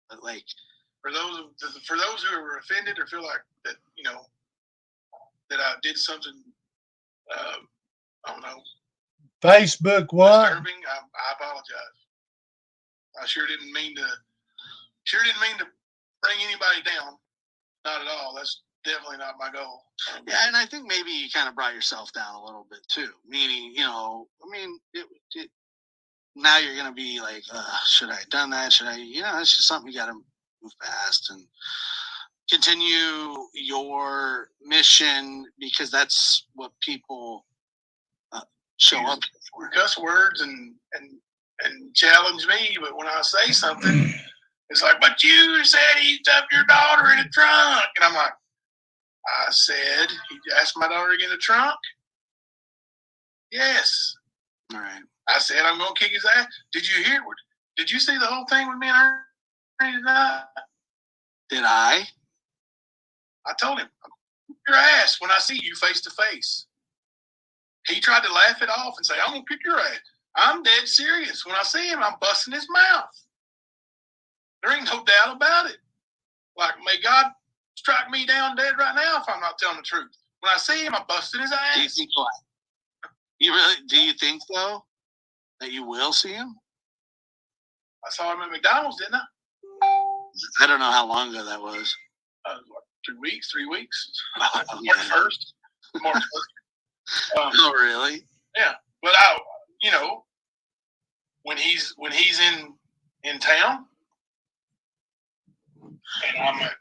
But like for those who are offended or feel like that, that I did something, I don't know, Facebook what? disturbing, I apologize. I sure didn't mean to bring anybody down. Not at all. That's definitely not my goal. Yeah, and I think maybe you kind of brought yourself down a little bit too. Meaning, now you're going to be like, should I have done that? Should I, it's just something you got to move past and continue your mission, because that's what people show up for. Cuss words and challenge me, but when I say something, it's like, but you said he stuffed your daughter in a trunk. And I'm like, I said, he asked my daughter to get in the trunk? Yes. All right. I said, I'm going to kick his ass. Did you hear? Did you see the whole thing with me and her tonight? Did I? I told him, I'm going to kick your ass when I see you face to face. He tried to laugh it off and say, I'm going to kick your ass. I'm dead serious. When I see him, I'm busting his mouth. There ain't no doubt about it. Like, may God strike me down dead right now if I'm not telling the truth. When I see him, I'm busting his ass. Do you think do you think, though, that you will see him? I saw him at McDonald's, didn't I? I don't know how long ago that was. 2 weeks, 3 weeks. Oh, March 1st. March 1st. Oh, really? Yeah. But when he's in town, and I'm at,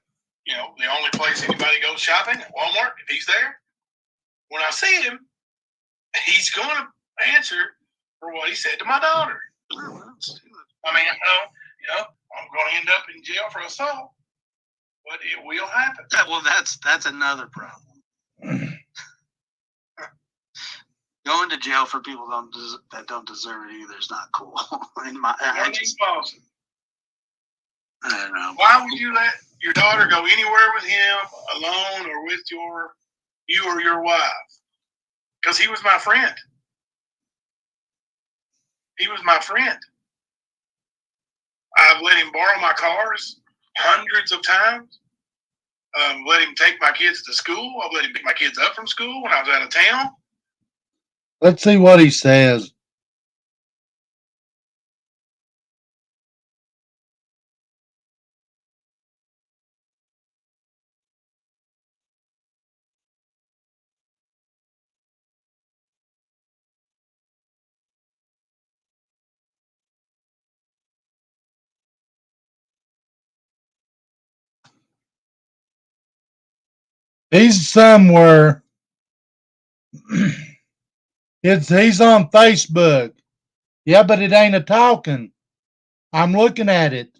the only place anybody goes shopping at Walmart, if he's there, when I see him, he's going to answer for what he said to my daughter. I mean, I'm going to end up in jail for assault, but it will happen. Well, that's another problem. going to jail for people that don't deserve it either is not cool. I don't know. Why would you let your daughter go anywhere with him alone or with you or your wife? Because he was my friend. He was my friend. I've let him borrow my cars hundreds of times. Let him take my kids to school. I've let him pick my kids up from school when I was out of town. Let's see what he says. He's somewhere. He's on Facebook. Yeah, but it ain't a talking. I'm looking at it.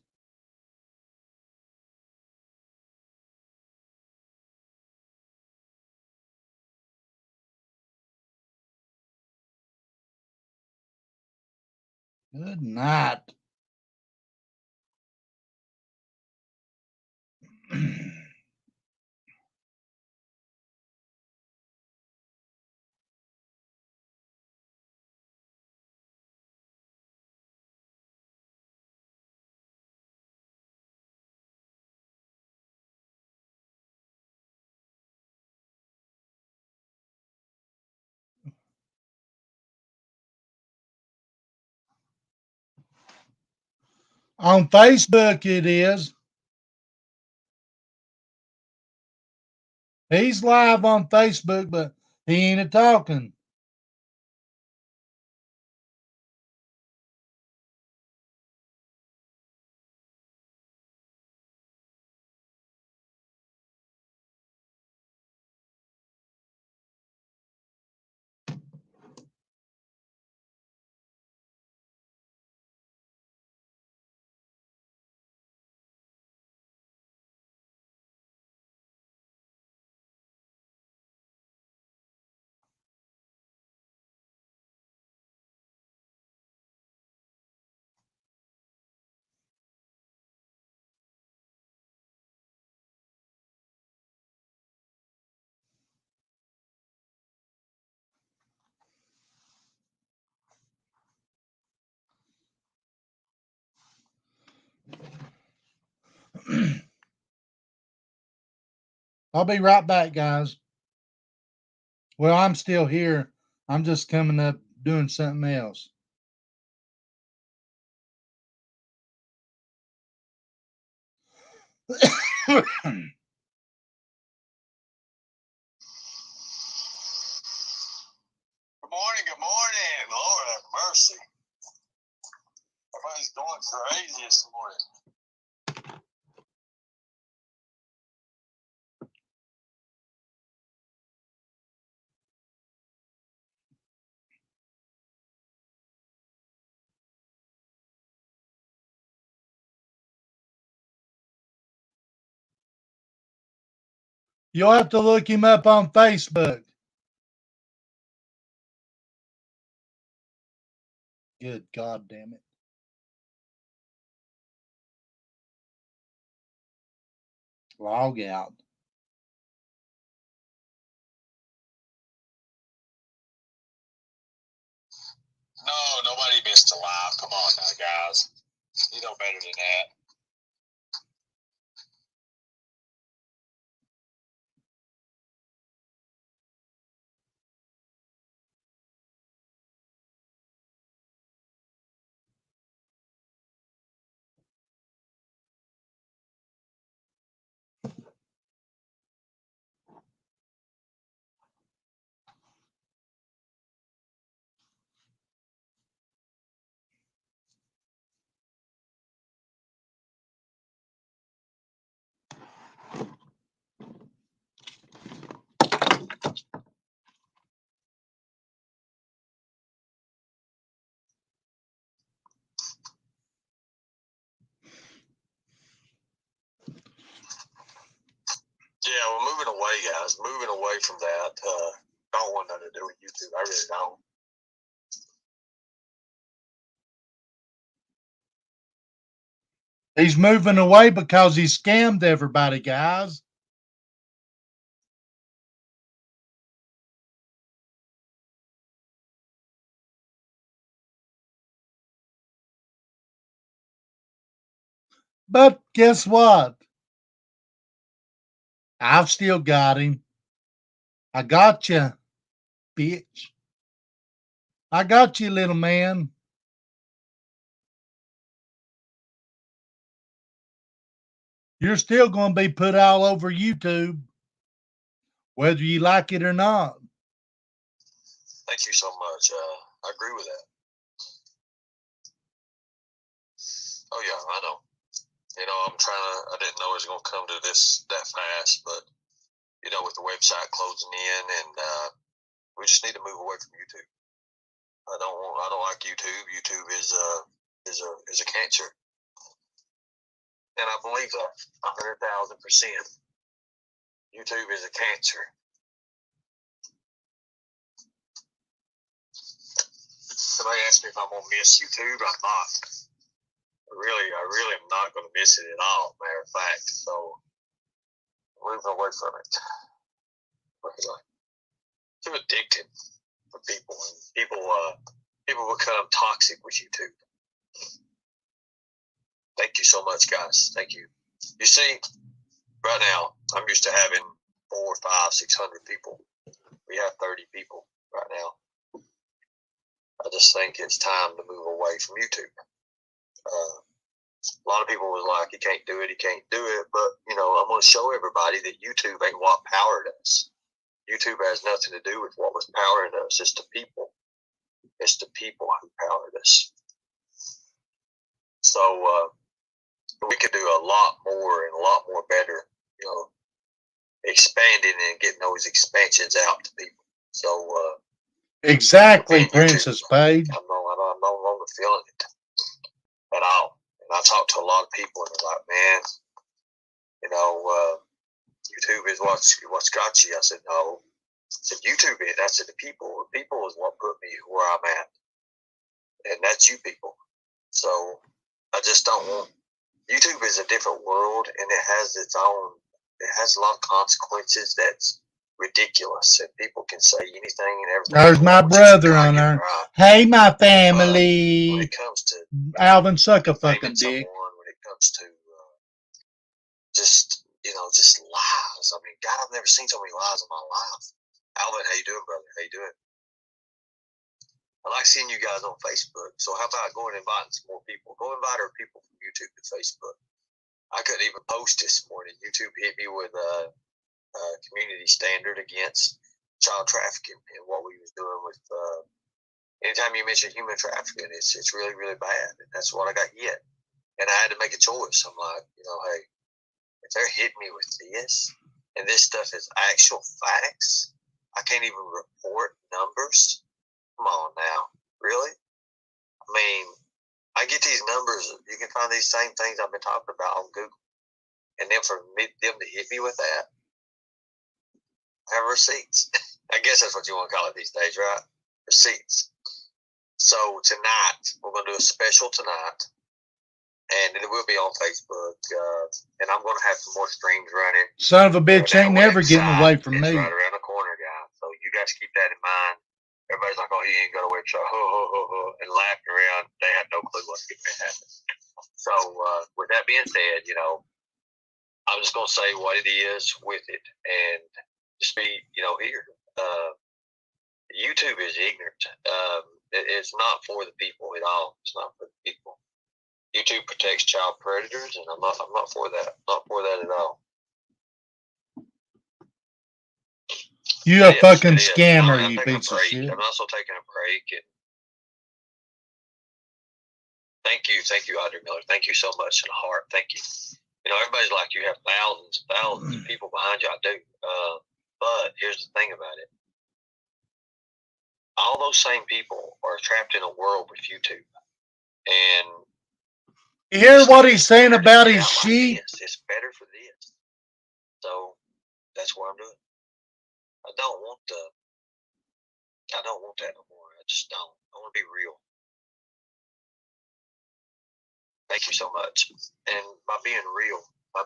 Good night. On Facebook it is. He's live on Facebook, but he ain't a talking. I'll be right back, guys. Well, I'm still here. I'm just coming up doing something else. Good morning. Lord have mercy. Everybody's going crazy this morning. You'll have to look him up on Facebook. Good God damn it. Log out. No, nobody missed a live. Come on now, guys. You know better than that. Yeah, we're moving away, guys. Moving away from that. don't want nothing to do with YouTube. I really don't. He's moving away because he scammed everybody, guys. But guess what? I've still got him. I got you, bitch. I got you, little man. You're still going to be put all over YouTube, whether you like it or not. Thank you so much. I agree with that. Oh yeah, I know. You know, I didn't know it was going to come to this that fast, but you know, with the website closing in, and we just need to move away from YouTube. I don't like YouTube. YouTube is a cancer, and I believe that 100,000%. YouTube is a cancer. Somebody asked me if I'm gonna miss YouTube. I'm not. I really am not gonna miss it at all. Matter of fact, so moving away from it. It's too addictive for people, and people become toxic with YouTube. Thank you so much, guys. Thank you. You see, right now I'm used to having 400, 500, 600 people. We have 30 people right now. I just think it's time to move away from YouTube. A lot of people was like, "You can't do it, you can't do it." But you know, I'm going to show everybody that YouTube ain't what powered us. YouTube has nothing to do with what was powering us. It's the people. It's the people who powered us. So we could do a lot more and a lot more better. You know, expanding and getting those expansions out to people. So exactly, Princess Paige. I'm no longer feeling it at all. And I talked to a lot of people, and they're like, "Man, you know, YouTube is what's got you." I said, "No." I said, "YouTube is." I said, "The people. The people is what put me where I'm at, and that's you people." So I just don't want. YouTube is a different world, and it has its own. It has a lot of consequences that's ridiculous, and people can say anything and everything. There's my brother on there. Right. Hey, my When family. it comes to Alvin, suck a fucking dick. when it comes to just lies. I mean, God, I've never seen so many lies in my life. Alvin, how you doing, brother? How you doing? I like seeing you guys on Facebook. So how about going and inviting some more people? Go invite our people from YouTube to Facebook. I couldn't even post this morning. YouTube hit me with a community standard against child trafficking and what we was doing with. Anytime you mention human trafficking, it's really, really bad, and that's what I got hit. And I had to make a choice. I'm like, hey, if they're hitting me with this, and this stuff is actual facts, I can't even report numbers. Come on now, really? I mean, I get these numbers. You can find these same things I've been talking about on Google, and then for them to hit me with that, I have receipts. I guess that's what you want to call it these days, right? Receipts. So tonight, we're going to do a special tonight, and it will be on Facebook, and I'm going to have some more streams running. Son of a bitch ain't never getting away from me. Right around the corner, guys. So you guys keep that in mind. Everybody's like, "Oh, he ain't got a website," and laughing around. They have no clue what's going to happen. So with that being said, I'm just going to say what it is with it, and just be, here. YouTube is ignorant. It's not for the people at all. It's not for the people. YouTube protects child predators, and I'm not for that. Not for that at all. You a fucking scammer, you piece of shit. I'm also taking a break, and thank you, Audrey Miller. Thank you so much in the heart. Thank you. Everybody's like, you have thousands of people behind you. I do. But here's the thing about it. All those same people are trapped in a world with YouTube. And you hear what he's saying about his sheep? It's better for this. So that's what I'm doing. I don't want I don't want that no more. I just don't. I want to be real. Thank you so much. And by being real, I'm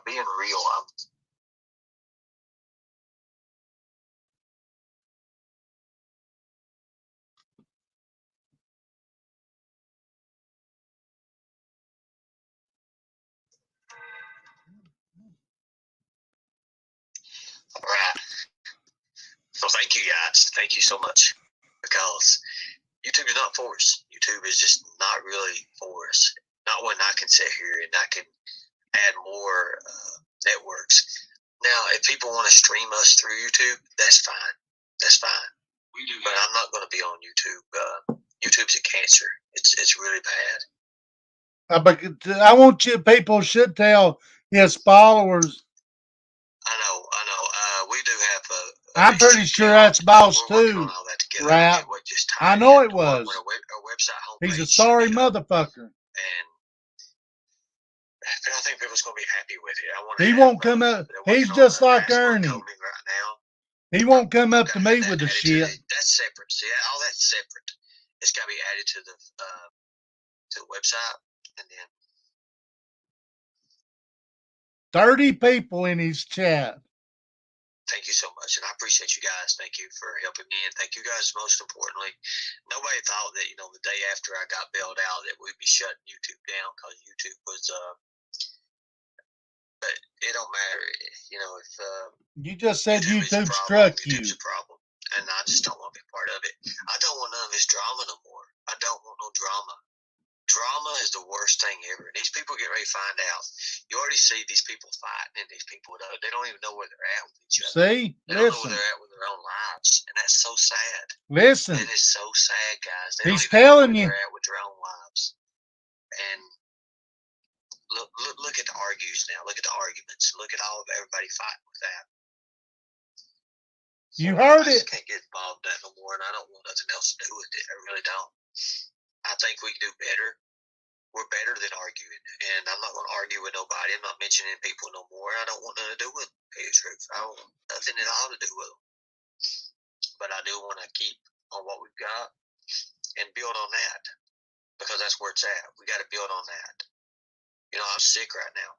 all right. So thank you guys. Thank you so much. Because YouTube is not for us. YouTube is just not really for us. Not when I can sit here and I can add more networks. Now, if people want to stream us through YouTube, that's fine. That's fine. We do, but I'm not going to be on YouTube. YouTube's a cancer. It's really bad. But I want you people should tell his followers. I know. We do have I'm pretty sure that's Boss too, Rap. I know it was. Our website He's a sorry motherfucker. And I think people's going to be happy with it. He won't come up. He's just like Ernie. Right now. He won't come up to me with the shit. That's separate. See, all that's separate. It's got to be added to the website, and then 30 people in his chat. Thank you so much, and I appreciate you guys. Thank you for helping me, and thank you guys most importantly. Nobody thought that the day after I got bailed out that we'd be shutting YouTube down because YouTube was but it don't matter, if you just said YouTube struck you. YouTube's a problem, and I just don't want to be part of it. I don't want none of this drama no more. I don't want no drama. Drama is the worst thing ever. These people get ready to find out. You already see these people fighting, and these people they don't even know where they're at with each other. See, they don't know where they're at with their own lives, and that's so sad. Listen, it is so sad, guys. He's telling you they're at with their own lives, and look at the argues now. Look at the arguments. Look at all of everybody fighting with that. You heard it. I can't get involved in that no more, and I don't want nothing else to do with it. I really don't. I think we can do better. We're better than arguing, and I'm not going to argue with nobody. I'm not mentioning people no more. I don't want nothing to do with them, to tell you the truth. I don't want nothing at all to do with them. But I do want to keep on what we've got and build on that, because that's where it's at. We got to build on that. I'm sick right now.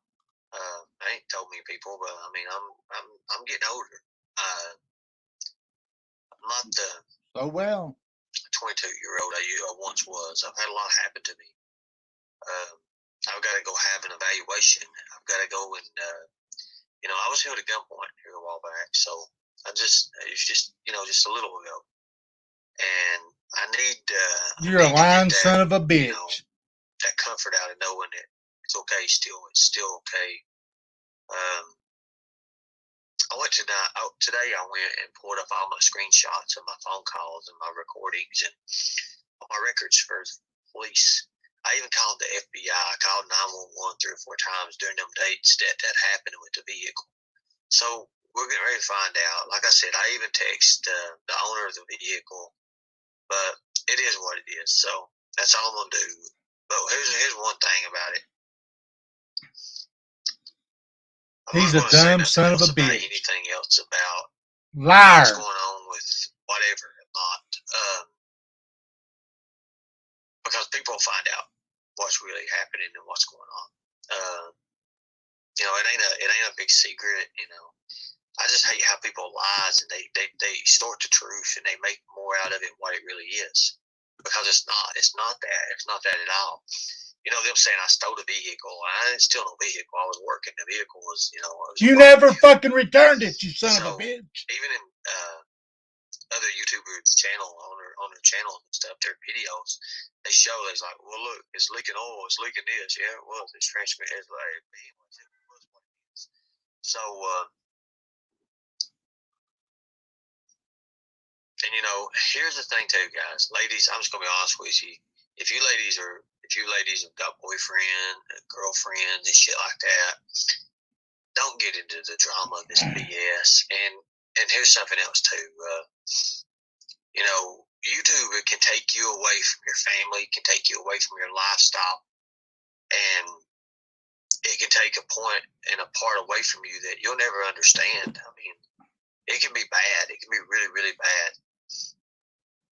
I ain't told me people, but I mean, I'm getting older. I'm not the 22-year-old I once was. I've had a lot happen to me. I've got to go have an evaluation. I've got to go and, I was held at gunpoint here a while back. So it's just a little ago. And I need, you're a lying son of a bitch. That comfort out of knowing that it's okay still. It's still okay. Today I went and pulled up all my screenshots of my phone calls and my recordings and all my records for police. I even called the FBI. I called 911 3 or 4 times during them dates that happened with the vehicle. So we're getting ready to find out. Like I said, I even text the owner of the vehicle, but it is what it is. So that's all I'm going to do. But here's one thing about it. He's a dumb son of a bitch. Anything else about liar? What's going on with whatever, not because people will find out what's really happening and what's going on. It ain't a big secret. I just hate how people lies and they distort the truth and they make more out of it what it really is, because it's not that at all. Them saying I stole the vehicle. I didn't steal no vehicle. I was working. The vehicle was, you never fucking returned it, you son of a bitch. Even in other YouTubers' channel on their channel and stuff, their videos, they show it's like, well, look, it's leaking oil, it's leaking this. Yeah, it was. It's transmission. It's like it was what it is. So, and here's the thing too, guys, ladies. I'm just gonna be honest with you. If you ladies have got boyfriend, girlfriend, and shit like that, don't get into the drama of this BS. And here's something else too. YouTube, it can take you away from your family, can take you away from your lifestyle, and it can take a point and a part away from you that you'll never understand. I mean, it can be bad. It can be really, really bad.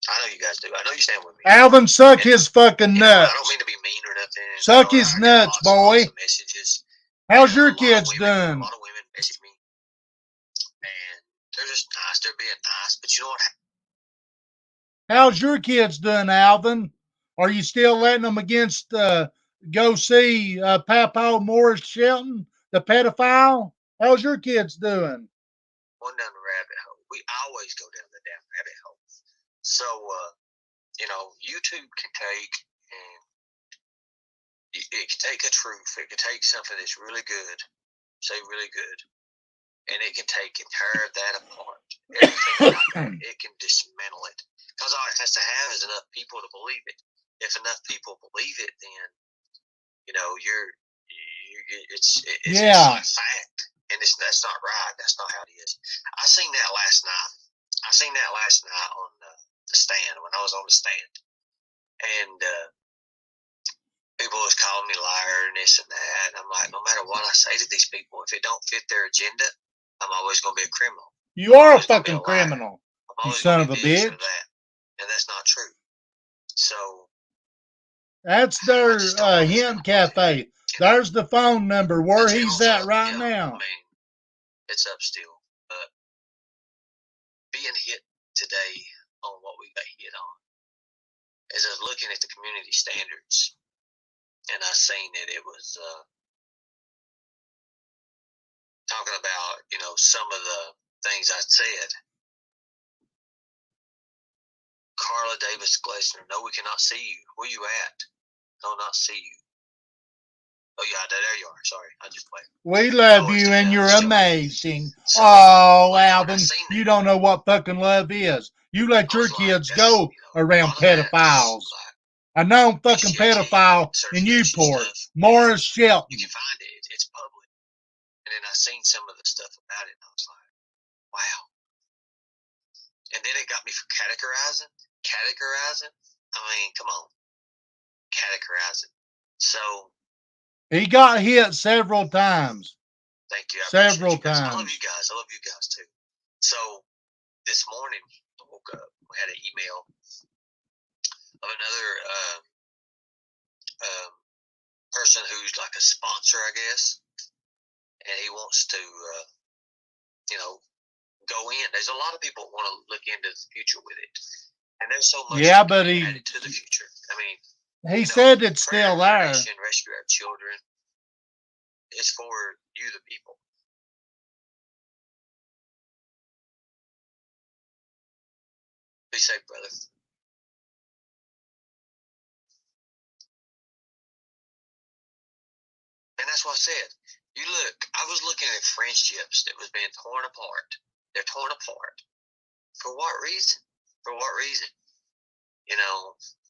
I know you guys do. I know you stand with me. Alvin, suck his fucking You know, I don't nuts. mean to be mean or nothing. Suck You know, his I get nuts, lots and lots boy. of messages. How's And your a lot of kids women- doing? A lot of women message me, and they're just nice. They're being nice, but you know what? How's your kids doing, Alvin? Are you still letting them against go see Papa Morris Shelton, the pedophile? How's your kids doing? One down the rabbit hole. We always go down the damn rabbit hole. So, you know, YouTube can take and it can take a truth. It can take something that's really good, say really good, and it can take and tear that apart. Everything about that, it can dismantle it. Because all it has to have is enough people to believe it. If enough people believe it, then you know it's Yeah. a fact, and that's not right. That's not how it is. I seen that last night. On the stand when I was on the stand, and people was calling me liar and this and that. And I'm like, no matter what I say to these people, if it don't fit their agenda, I'm always going to be a criminal. You are a always gonna be fucking a liar. criminal, I'm you always son gonna of a be this or bitch. that. And that's not true. So That's I their just don't want this hemp kind of cafe. you know, There's the phone number where the he's channel's at up, right yeah. now. I mean, it's up still. But being hit today on what we got hit on is I was looking at the community standards, and I seen that it was talking about, you know, some of the things I said. Carla Davis Glessner, no, we cannot see you. Where you at? No, not see you. Oh yeah, there you are. Sorry, I just played. We love Lord, you and you're just joking. amazing. So, Oh, when I Alvin, seen you that, don't know what fucking love is. You let I your was like, kids that's, go you know, around a lot of that's pedophiles. like A known fucking PCAT, pedophile in certification Newport, stuff. Morris You Shelton. can find it. It's public. And then I seen some of the stuff about it, and I was like, wow. And then it got me for categorizing. I mean, come on, categorizing. So He got hit several times. thank you. I Several appreciate you guys. I love times. you guys. I love you guys too. So this morning, I woke up. We had an email of another person who's like a sponsor, I guess, and he wants to, you know, go in. There's a lot of people that want to look into the future with it, and there's so much But he added to the future. I mean, he said it's still there. Rescue our children. It's for you, the people. Be safe, brother. And that's what I said. You look, I was looking at friendships that was being torn apart. They're torn apart. For what reason? For what reason? You know,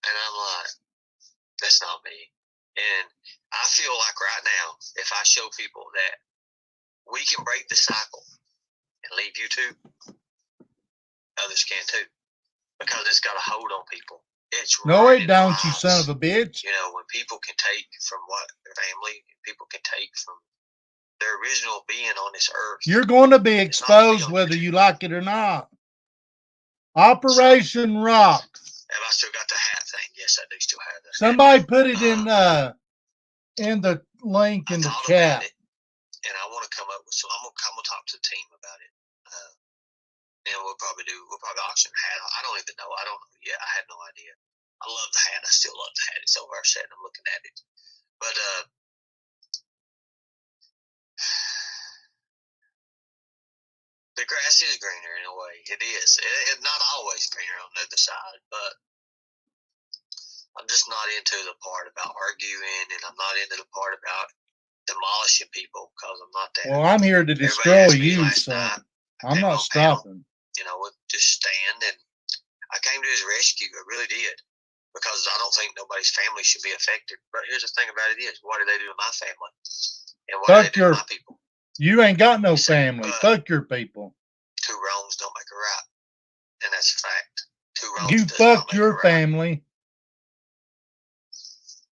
and I'm like, that's not me. And I feel like right now, if I show people that we can break the cycle and leave YouTube, others can too. Because it's got a hold on people. It's No, running it don't, you lives. son of a bitch. You know, when people can take from what their family, people can take from their original being on this earth. You're going to be It's not to be exposed on whether YouTube. you like it or not. Operation Rock. Have I still got the hat thing? Yes, I do still have that. Somebody put it in the link in the chat. And I want to come up with some. I'm gonna talk to the team about it. And we'll probably auction a hat. I don't even know. I don't know yet. I had no idea. I love the hat. I still love the hat. It's over our set. I'm looking at it. But the grass is greener in a way. It is. It's not always greener on the other side, but I'm just not into the part about arguing, and I'm not into the part about demolishing people because I'm not that. Well, I'm here to destroy you, so I'm not stopping. You know, just stand, and I came to his rescue. I really did, because I don't think nobody's family should be affected. But here's the thing about it is, what did they do to my family? And what did they do to my people? You ain't got no family. Fuck your people. Two wrongs don't make a right, and that's a fact. Two wrongs. You fucked your family.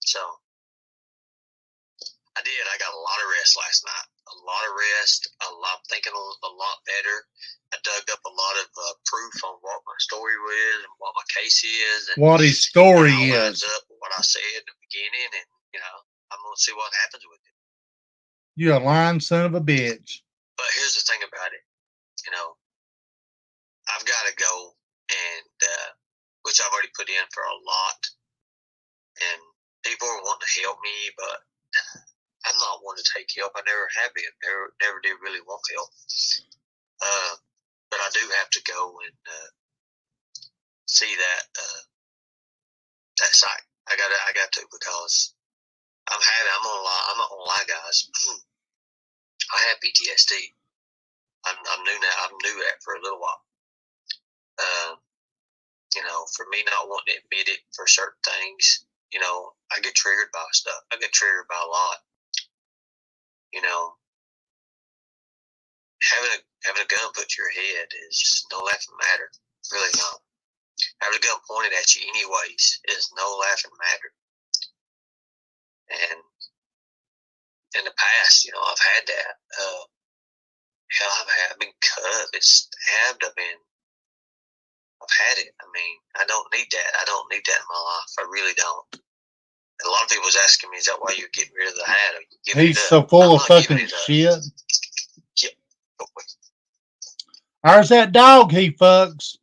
So I did. I got a lot of rest last night. A lot of rest. Thinking a lot better. I dug up a lot of proof on what my story was and what my case is, and what his story how it lines is. up with what I said in the beginning, and I'm gonna see what happens with it. You a lying son of a bitch. But here's the thing about it, I've got to go, and which I've already put in for a lot, and people are wanting to help me, but I'm not one to take help. I never have been. Never did really want help. But I do have to go and see that that site. I got to, because I'm gonna lie. I'm not gonna lie, guys. I have PTSD. I'm new now. I'm new at for a little while. For me not wanting to admit it for certain things, I get triggered by stuff. I get triggered by a lot. Having a gun put to your head is no laughing matter. Really not. Having a gun pointed at you anyways is no laughing matter. And in the past, I've had that. Hell, I've been cut, been stabbed, I've had it. I mean, I don't need that. I don't need that in my life. I really don't. And a lot of people was asking me, is that why you're getting rid of the hat? Or you giving He's it up? so full I'm of not giving fucking it up. shit. Yep. There's that dog he fucks.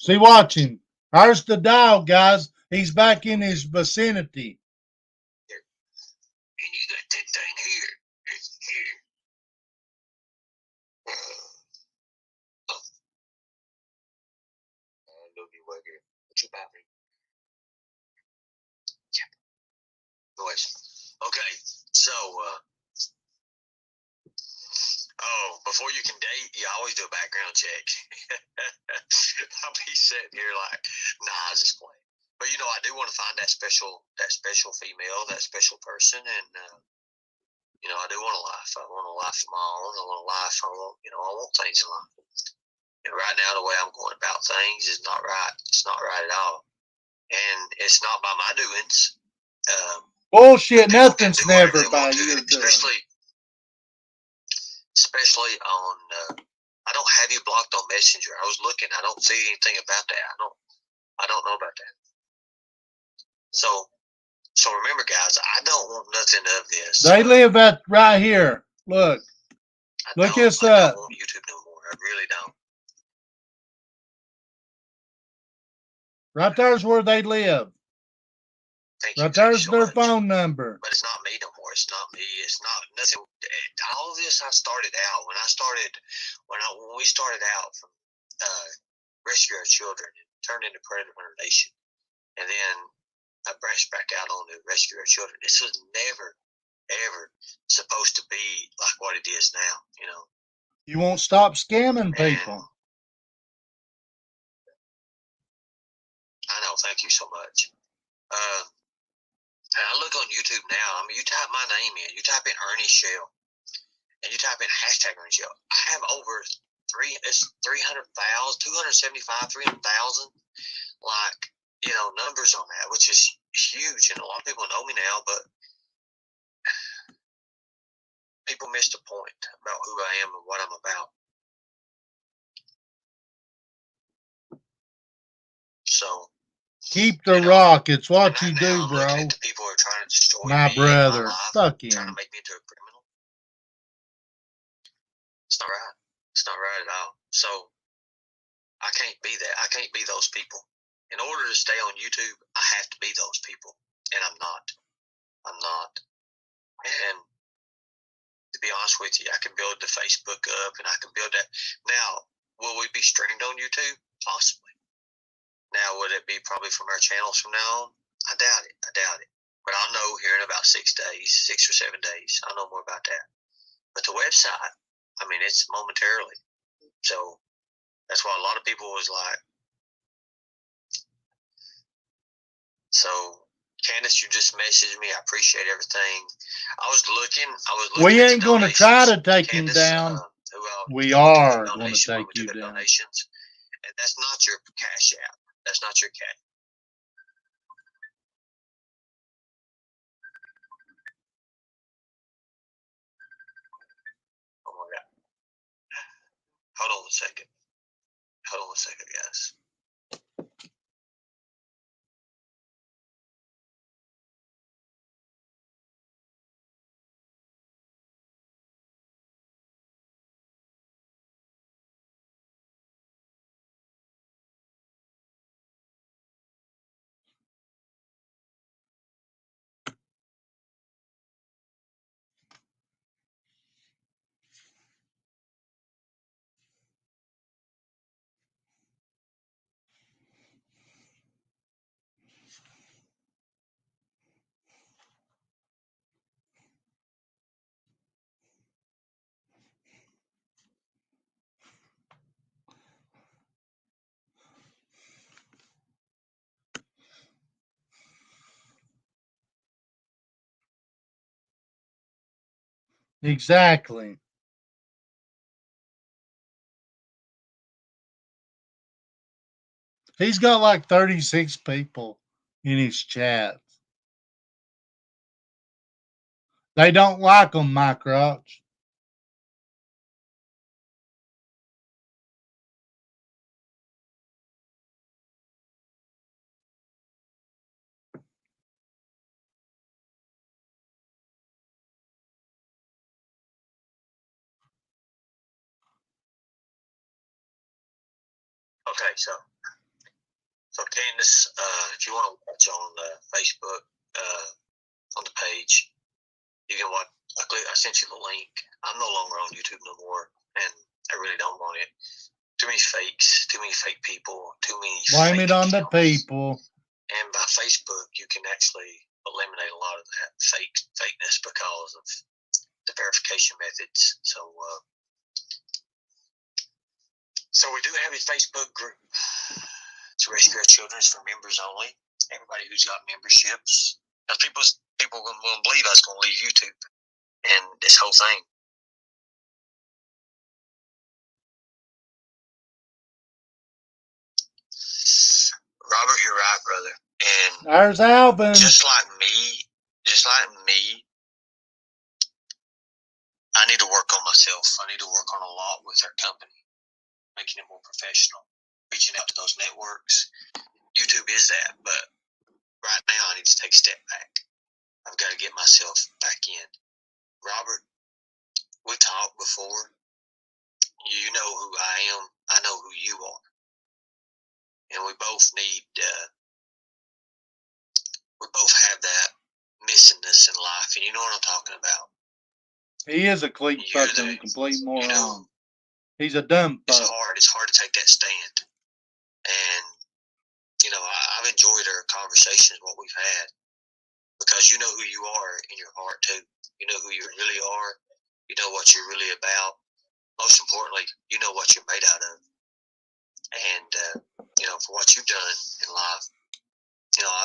See, watch him. There's the dog, guys. He's back in his vicinity. And you got that thing here. It's here. Look at what here. What you about me? Yeah. Noise. Okay. So, before you can date, you always do a background check. I'll be sitting here like, nah, I just playing. But I do want to find that special female, that special person, and I do want a life. I want a life of my own. I want a life. I want things in life. And right now, the way I'm going about things is not right. It's not right at all, and it's not by my doings. Bullshit. People can Nothing's do whatever never they by want to, your doing. especially on. I don't have you blocked on Messenger. I was looking. I don't see anything about that. I don't know about that. So remember, guys, I don't want nothing of this. They live at right here. Look this I up. don't want YouTube no more. I really don't. Right there's where they live. Thank you. Right there's so their much. phone number. But it's not me no more. It's not me. It's not nothing. All of this I started out when we started out from Rescue Our Children and turned into Predator Hunter Nation, and then I branched back out on the Rescue Our Children. This was never, ever supposed to be like what it is now. You won't stop scamming people. I know. Thank you so much. And I look on YouTube now. I mean, you type my name in. You type in Ernie Shell, and you type in hashtag Ernie Shell. I have over 300,000, 275, 300,000, numbers on that, which is huge. And a lot of people know me now, but people missed the point about who I am and what I'm about. So keep the rock. It's what you do, bro. The people are trying to destroy my me, brother. my life, Fuck him. trying to make me into a criminal. It's not right. It's not right at all. So I can't be that. I can't be those people. In order to stay on YouTube, I have to be those people, and I'm not. I'm not. And to be honest with you, I can build the Facebook up, and I can build that. Now, will we be streamed on YouTube? Possibly. Now, would it be probably from our channels from now on? I doubt it. But I'll know here in about 6 days, 6 or 7 days. I'll know more about that. But the website, I mean, it's momentarily. So that's why a lot of people was like, so Candace, you just messaged me. I appreciate everything. I was looking. We ain't going to try to take him down. We are going to take you down. Donations. And that's not your Cash App. That's not your cash. Oh my God. Hold on a second, guys. Exactly. He's got like 36 people in his chat. They don't like him, my crotch. Okay, so Candace, if you want to watch on Facebook, on the page, you can watch. I sent you the link. I'm no longer on YouTube no more, and I really don't want it. Too many fakes, too many fake people, too many. Blame fake it on the accounts. people. And by Facebook, you can actually eliminate a lot of that fakeness because of the verification methods. So we do have a Facebook group. It's Rescue Our Children. It's for members only. Everybody who's got memberships. Because people won't believe I was going to leave YouTube and this whole thing. Robert, you're right, brother. And there's Alvin. Just like me, I need to work on myself. I need to work on a lot with our company, making it more professional, reaching out to those networks. YouTube is that, but right now I need to take a step back. I've got to get myself back in. Robert, we talked before. You know who I am. I know who you are. And we both need, we both have that missingness in life. And you know what I'm talking about. He is a complete moron. You know, he's a dumb fuck. It's hard to take that stand. And, you know, I've enjoyed our conversations, what we've had. Because you know who you are in your heart, too. You know who you really are. You know what you're really about. Most importantly, you know what you're made out of. And, you know, for what you've done in life, you know,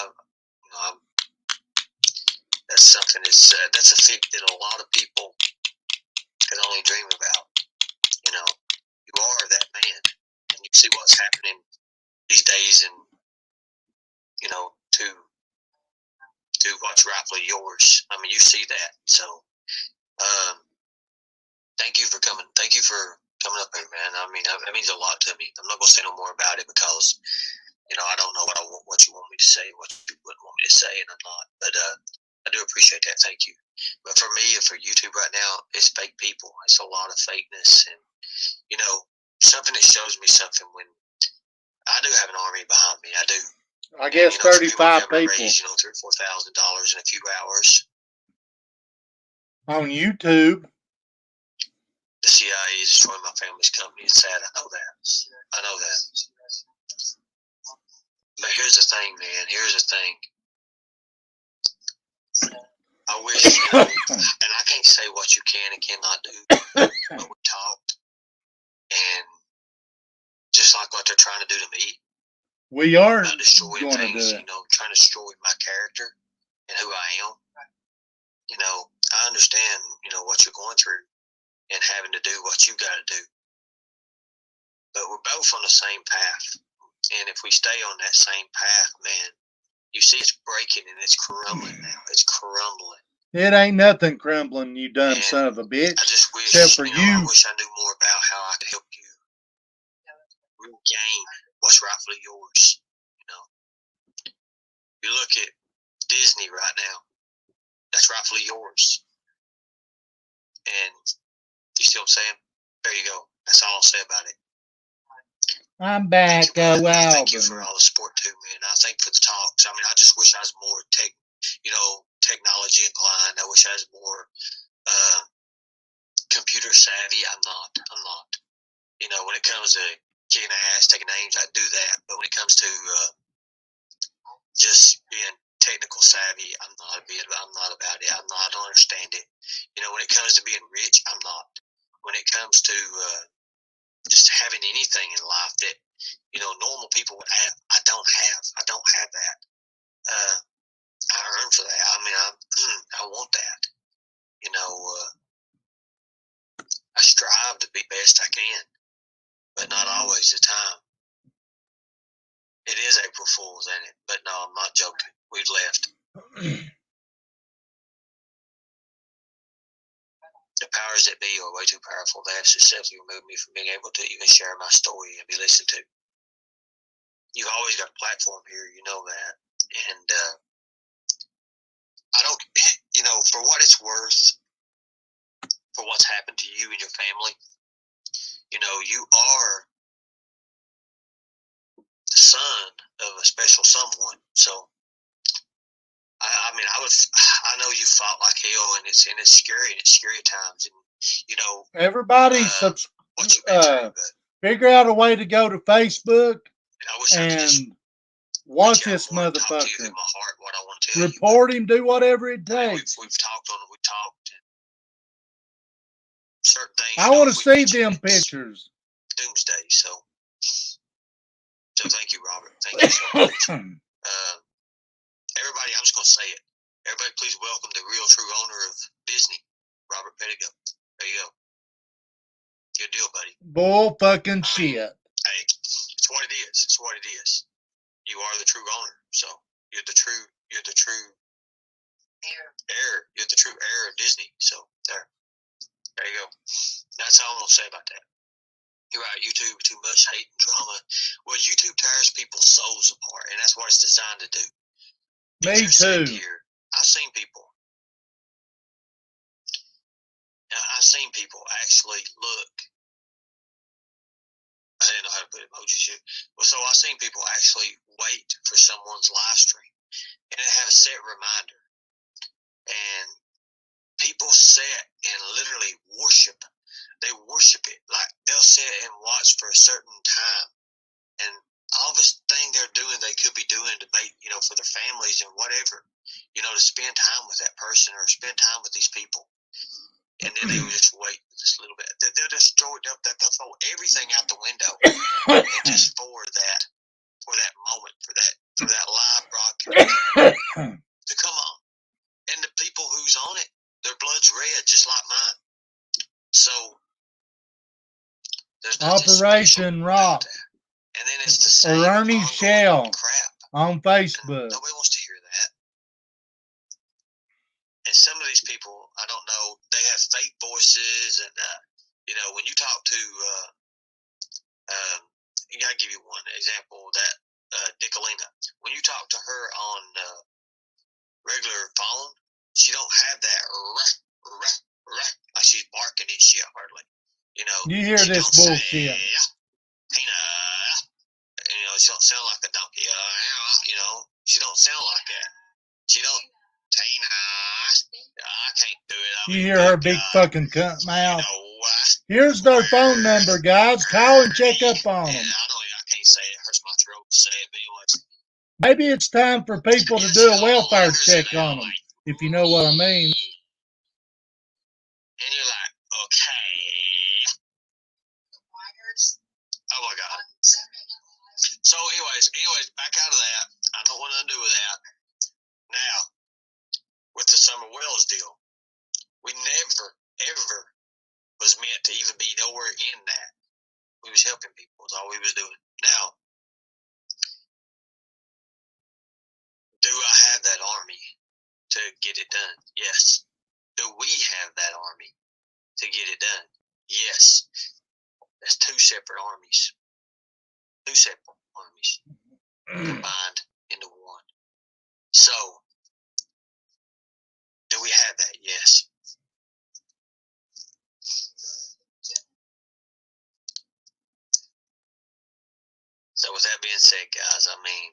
that's something that's a feat that a lot of people can only dream about. You know, you are that man. And you see what's happening these days and, you know, to what's rightfully yours. I mean, you see that. So, thank you for coming. Thank you for coming up here, man. I mean, that means a lot to me. I'm not going to say no more about it because, you know, I don't know what you want me to say, what you wouldn't want me to say, and I'm not. But I do appreciate that. Thank you. But for me and for YouTube right now, it's fake people. It's a lot of fakeness. And, you know, something that shows me something when I do have an army behind me. I do. I guess and, you know, 35 people. Raise, you know, $3,000 or $4,000 in a few hours. On YouTube. The CIA is destroying my family's company. It's sad. I know that. I know that. But here's the thing, man. Here's the thing. I wish, you know, and I can't say what you can and cannot do, but we talked, and just like what they're trying to do to me, we are destroying going things, to do it. you know, trying to destroy my character and who I am. You know, I understand, you know, what you're going through and having to do what you got to do, but we're both on the same path, and if we stay on that same path, man, you see it's breaking and it's crumbling now. It's crumbling. It ain't nothing crumbling, you dumb son of a bitch. I just wish, except for I wish I knew more about how I could help you regain what's rightfully yours. You know, you look at Disney right now. That's rightfully yours. And you see what I'm saying? There you go. That's all I'll say about it. I'm back. Thank you for all the support too, man. I thank for the talks. I mean, I just wish I was more technology inclined. I wish I was more computer savvy. I'm not. You know, when it comes to kicking ass, taking names, I do that. But when it comes to just being technical savvy, I'm not about it. I don't understand it. You know, when it comes to being rich, I'm not. When it comes to just having anything in life that, you know, normal people would have, I don't have that. I earned for that. I mean, I want that. You know, best I can, but not always the time. It is April Fool's, ain't it? But no, I'm not joking. We've left. The powers that be are way too powerful. They have successfully removed me from being able to even share my story and be listened to. You've always got a platform here, you know that. And I don't, for what it's worth, for what's happened to you and your family, you are the son of a special someone. So, I know you fought like hell, and it's scary, and it's scary at times. And everybody what you've been through, but figure out a way to go to Facebook I wish I could just and watch reach out this more and talk to you motherfucker. in my heart what I want to tell you. Report him, do whatever it But, takes. we've talked on it. We talked. And certain things. I want to if we see mention them it's pictures. Doomsday. So thank you, Robert. Thank you so much. Everybody, I'm just going to say it. Everybody, please welcome the real true owner of Disney, Robert Pettigo. There you go. Good deal, buddy. Bull fucking shit. Hey, it's what it is. It's what it is. You are the true owner. So you're the true heir. You're the true heir of Disney. So there you go. That's all I'm going to say about that. You're right. YouTube, too much hate and drama. Well, YouTube tears people's souls apart, and that's what it's designed to do. Me too. Here, I've seen people. Now, I've seen people actually look. I didn't know how to put emojis here. Well, so I've seen people actually wait for someone's live stream, and they have a set reminder. And people sit and literally worship. They worship it. Like, they'll sit and watch for a certain time. And all this thing they're doing, they could be doing to make, for their families and whatever, to spend time with that person or spend time with these people. And then they will just wait just a little bit. They'll just throw everything out the window and just for that moment, for that live broadcast to come on. And the people who's on it, their blood's red, just like mine. So there's Operation Rock. And then it's the same or Ernie Shell crap on Facebook. Nobody wants to hear that. And some of these people, I don't know, they have fake voices, and when you talk to, I'll give you one example. That Dickalina, when you talk to her on regular phone, she don't have that like she's barking and shit hardly. You hear this bullshit? Tina, she don't sound like a donkey. She don't sound like that. She don't. Tina, I can't do it. You hear her big fucking cunt mouth? Here's their phone number, guys. Call and check up on them. I can't say it. It hurts my throat to say it, but anyways. Maybe it's time for people to do a welfare check on them, if you know what I mean. And you're like, okay. Oh my God. So anyways, back out of that. I don't want nothing to do with that. Now, with the Summer Wells deal, we never, ever was meant to even be nowhere in that. We was helping people, is all we was doing. Now, do I have that army to get it done? Yes. Do we have that army to get it done? Yes. That's two separate armies. Two separate armies combined into one. So, do we have that? Yes. So with that being said, guys, I mean,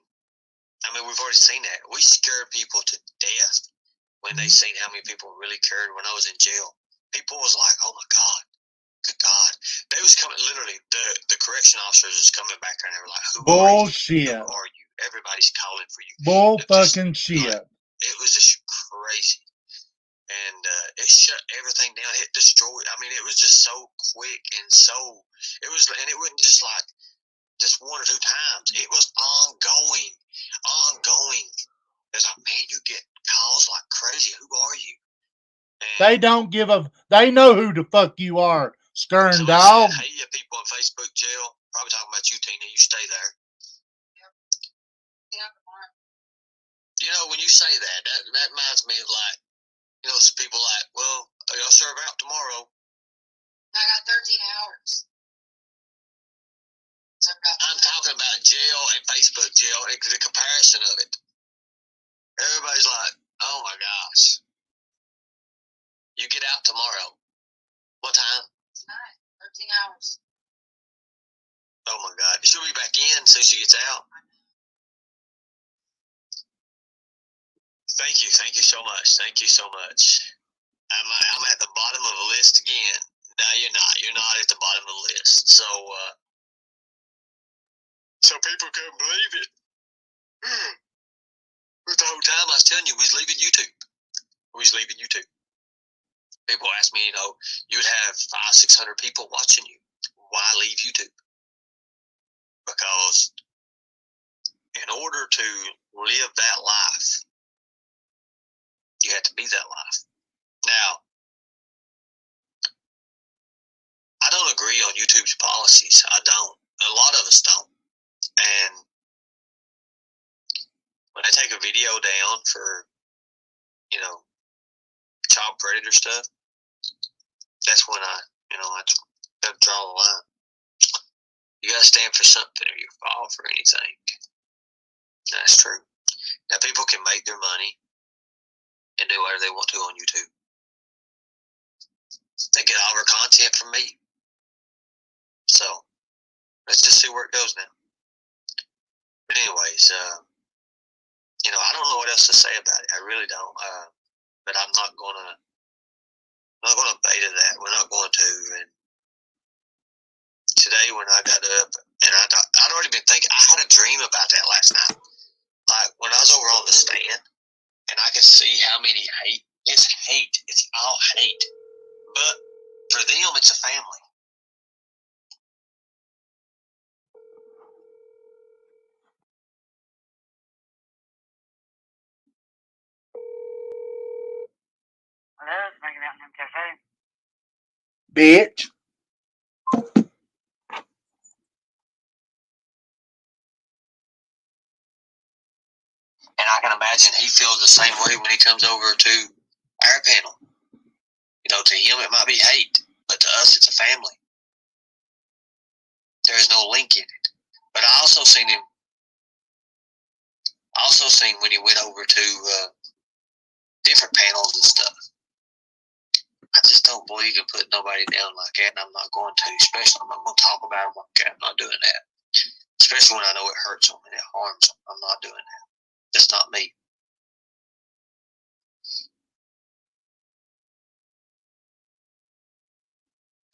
we've already seen that. We scared people to death when they seen how many people really cared when I was in jail. People was like, oh my God, good God. They was coming, literally, the correction officers was coming back there and they were like, who Bullshit. are you? Who are you? Everybody's calling for you. Bull fucking shit. It was just crazy. And it shut everything down. It destroyed. It was just so quick and it wasn't just like just one or two times. It was ongoing. It's like, man, you get calls like crazy. Who are you? And they don't give a. They know who the fuck you are. Stern So dog. hey, you people in Facebook jail, probably talking about you, Tina. You stay there. You know, when you say that reminds me of like, you know, some people like, well, y'all serve out tomorrow. I got 13 hours. I'm talking about jail and Facebook jail and the comparison of it. Everybody's like, oh my gosh. You get out tomorrow. What time? Tonight. 13 hours. Oh my God. She'll be back in so she gets out. Thank you. Thank you so much. Thank you so much. I'm at the bottom of the list again. No, you're not. You're not at the bottom of the list. So people couldn't believe it. The whole time I was telling you we was leaving YouTube. We was leaving YouTube. People ask me, you know, you would have 500-600 people watching you. Why leave YouTube? Because in order to live that life, you have to be that life. Now, I don't agree on YouTube's policies. I don't. A lot of us don't. And when I take a video down for, you know, child predator stuff, that's when I gotta draw the line. You gotta stand for something or you fall for anything. That's true. Now, people can make their money and do whatever they want to on YouTube. They get all their content from me. So, let's just see where it goes now. But anyways, you know, I don't know what else to say about it. I really don't. But I'm not gonna beta that. We're not going to. And today when I got up, and I'd already been thinking, I had a dream about that last night. Like when I was over on the stand, and I could see how many hate. It's hate. It's all hate. But for them, it's a family. Hello, it's Megan Mountain Cafe. Bitch. And I can imagine he feels the same way when he comes over to our panel. You know, to him it might be hate, but to us it's a family. There's no link in it. But I also seen when he went over to different panels and stuff. I just don't believe you can put nobody down like that, and I'm not going to. Especially, I'm not going to talk about them like that. I'm not doing that. Especially when I know it hurts them and it harms them. I'm not doing that. That's not me.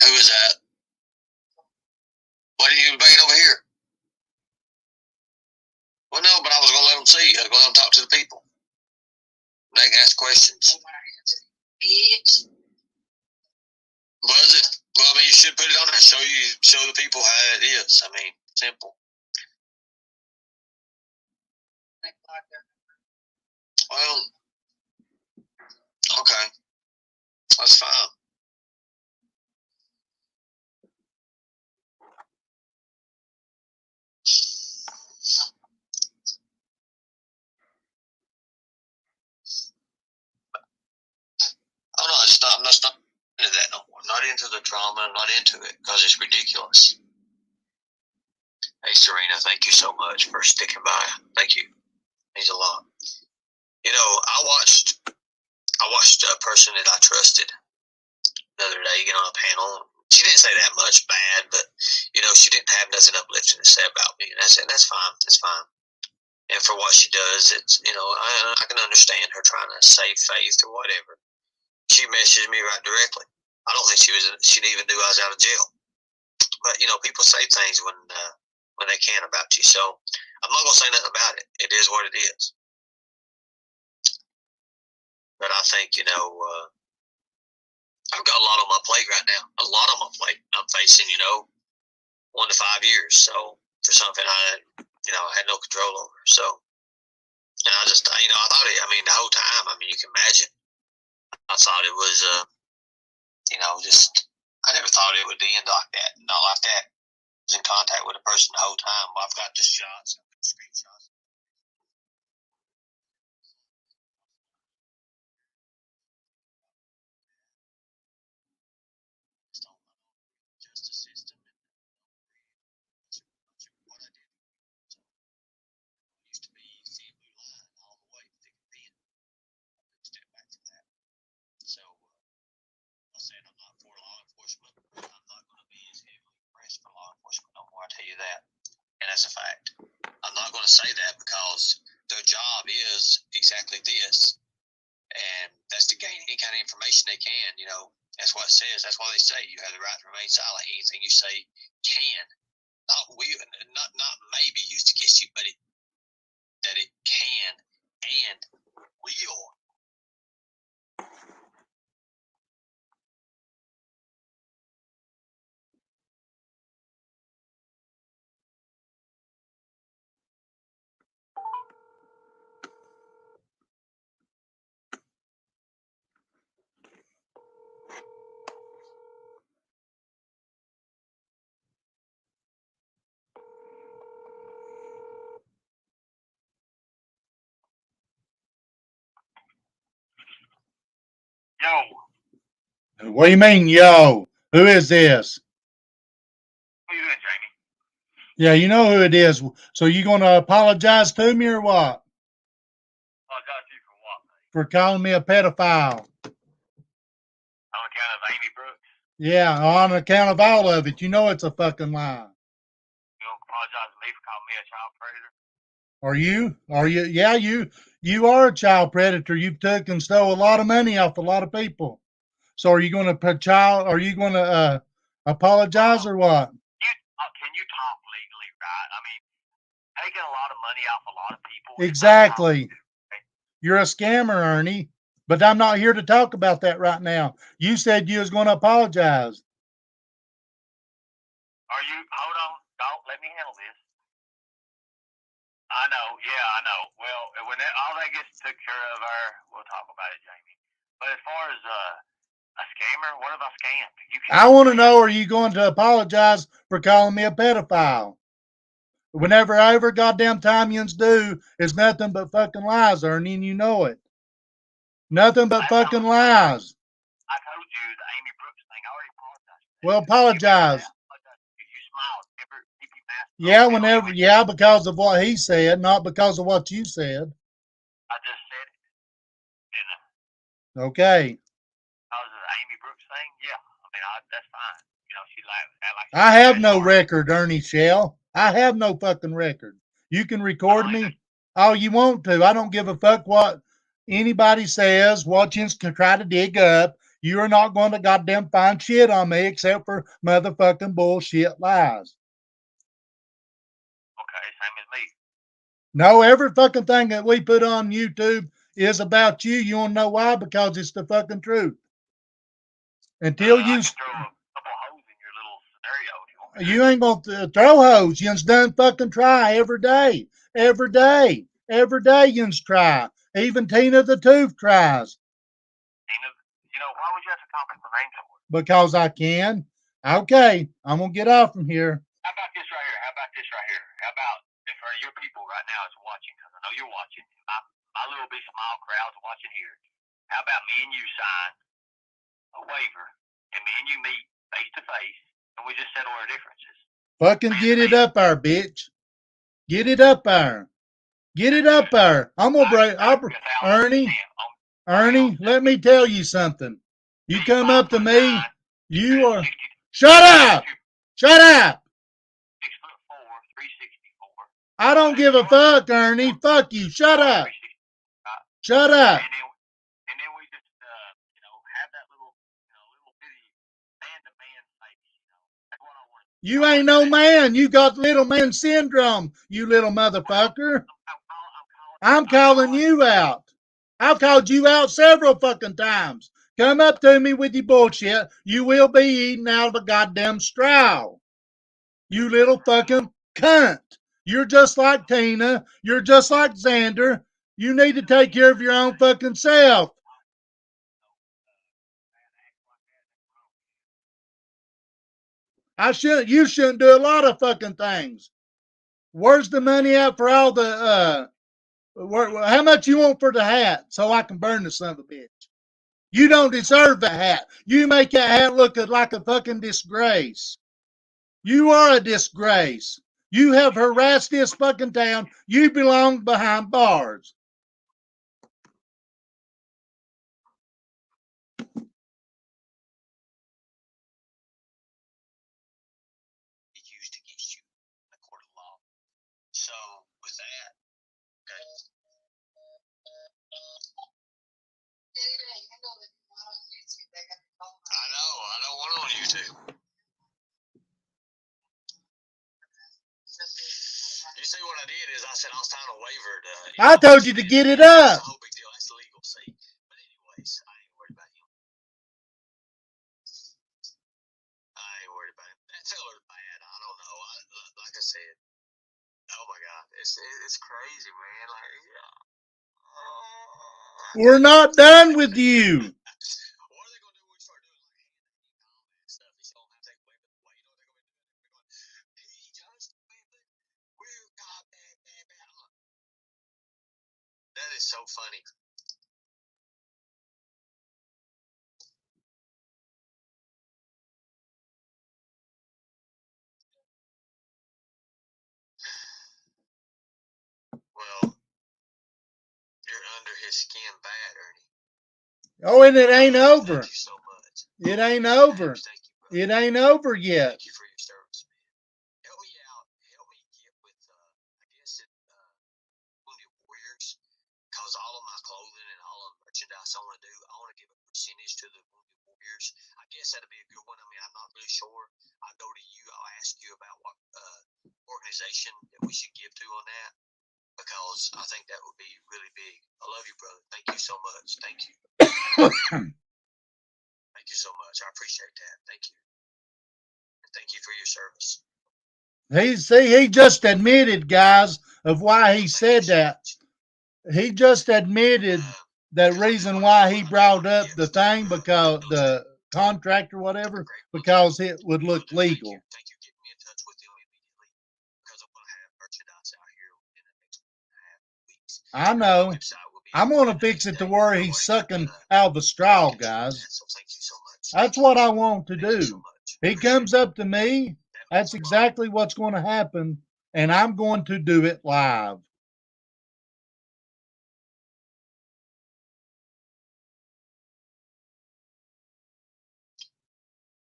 Who is that? Why didn't you bring it over here? Well, no, but I was going to let them see. I was going to let them talk to the people. They can ask questions. Bitch. Was it? Well, I mean, you should put it on there. Show the people how it is. I mean, simple. Well, okay. That's fine. Oh, no, I'm not into that no more. I'm not into the drama. I'm not into it because it's ridiculous. Hey, Serena, thank you so much for sticking by. Thank you. Means a lot. You know, I watched a person that I trusted the other day get on a panel. She didn't say that much bad, but you know, she didn't have nothing uplifting to say about me, and that's fine. That's fine. And for what she does, it's, you know, I can understand her trying to save face or whatever. She messaged me right directly. I don't think she didn't even knew I was out of jail. But you know, people say things when they can about you. So I'm not gonna say nothing about it. It is what it is. But I think, you know, I've got a lot on my plate right now. A lot on my plate. I'm facing, you know, 1 to 5 years. So for something I had no control over. So, and I just, you know, I thought it. I mean, the whole time. I mean, you can imagine. I thought it was, you know, just I never thought it would end like that. Not like that. I was in contact with a person the whole time. Well, I've got the shots, screenshots. Justice system. What I did used to be seeing blue line all the way thick and thin. Step back from that. So I said I'm not for law enforcement. I'm not going to be as heavily pressed for law enforcement no more. I tell you that, and that's a fact. I'm not going to say that because their job is exactly this, and that's to gain any kind of information they can. You know, that's what it says. That's why they say you have the right to remain silent. Anything you say can, not will, not maybe used against you, but that it can and will. Yo, What do you mean, yo? Who is this? what you doing, Jamie? Yeah, you know who it is. So you going to apologize to me or what? Apologize to you for what? For calling me a pedophile. On account of Amy Brooks. Yeah, on account of all of it. You know it's a fucking lie. You don't apologize to me for calling me a child predator. Are you? Are you? Yeah, you are a child predator. You've took and stole a lot of money off a lot of people. So are you going to Are you going to apologize or what? Can you talk legally, right? I mean, taking a lot of money off a lot of people. Exactly. You're a scammer, Ernie. But I'm not here to talk about that right now. You said you was going to apologize. Are you? Hold on. Don't let me handle this. I know. Yeah, I know. Well, when all that gets took care of, we'll talk about it, Jamie. But as far as a scammer, what have I scammed? I want to know, are you going to apologize for calling me a pedophile? Whenever every goddamn time you do is nothing but fucking lies, Ernie, and you know it. Nothing but fucking lies. I told you the Amy Brooks thing. I already apologized. Well, apologize. You smiled. Remember, keep your mask on. Yeah, whenever, yeah, because of what he said, not because of what you said. I just said it. Didn't I? Okay. Because of the Amy Brooks thing? Yeah. I mean, that's fine. You know, she like. I have no record, Ernie Shell. I have no fucking record. You can record me all you want to. I don't give a fuck what anybody says, what you can try to dig up. You are not going to goddamn find shit on me except for motherfucking bullshit lies. Okay, same as me. No, every fucking thing that we put on YouTube is about you. You want to know why? Because it's the fucking truth. Until you... You ain't gonna throw hoes. You's done fucking try every day. Every day. Every day you's try. Even Tina the Tooth tries. Tina, you know, why would you have to call me the name for it? Because I can. Okay, I'm gonna get off from here. How about this right here? How about this right here? How about if your people right now is watching, because I know you're watching. My little big small crowd's watching here. How about me and you sign a waiver, and me and you meet face to face, and we just settle our differences? Fucking get it up there, bitch. Get it up there. Get it up there. I'm gonna break. Ernie, let me tell you something. You come up to me, you are. Shut up! Shut up! 6'4", 364. I don't give a fuck, Ernie. Fuck you. Shut up. Shut up. And then we just, have that little bitty man-to-man face. That's what I want. You ain't no man. You got little man syndrome, you little motherfucker. I'm calling you out. I've called you out several fucking times. Come up to me with your bullshit. You will be eaten out of a goddamn straw. You little fucking cunt. You're just like Tina. You're just like Xander. You need to take care of your own fucking self. You shouldn't do a lot of fucking things. Where's the money at for all the, how much you want for the hat so I can burn the son of a bitch? You don't deserve that hat. You make that hat look like a fucking disgrace. You are a disgrace. You have harassed this fucking town. You belong behind bars. Used against you in the court of law. So with that, okay. I know. I don't want it on YouTube. You see what I did is I said I'll sign a waiver to. I told you to get it up. That's no big deal. That's legal, see. But anyways, I ain't worried about him. I ain't worried about him. That feller's bad. I don't know. Like I said, oh my God, it's crazy, man. Like, we're not done with you. What are they gonna do when we start doing like stuff? They still don't have to take away, but you know what they're gonna do? He just we're God, bad. That is so funny. Well, you're under his skin bad, Ernie. Oh, and it ain't over. Thank you so much. It ain't over. Thank you, it ain't over yet. Thank you for your service, man. Help me out. Help me get with, I guess, Wounded Warriors. Because all of my clothing and all of the merchandise I want to do, I want to give a percentage to the Wounded Warriors. I guess that'd be a good one. I mean, I'm not really sure. I'll go to you. I'll ask you about what organization that we should give to on that. Because I think that would be really big. I love you, brother. Thank you so much. Thank you. Thank you so much. I appreciate that. Thank you. And thank you for your service. He just admitted, guys, of why he said that. He just admitted that reason why he brought up the thing, because the contract or whatever, because it would look legal. Thank you. Get me in touch with him immediately because I'm going to have merchandise out here in the next 1.5 weeks. I know. I'm going to fix it to where he's sucking out of a straw, guys. So thank you so much. That's what I want to do. He comes up to me. That's exactly what's going to happen, and I'm going to do it live.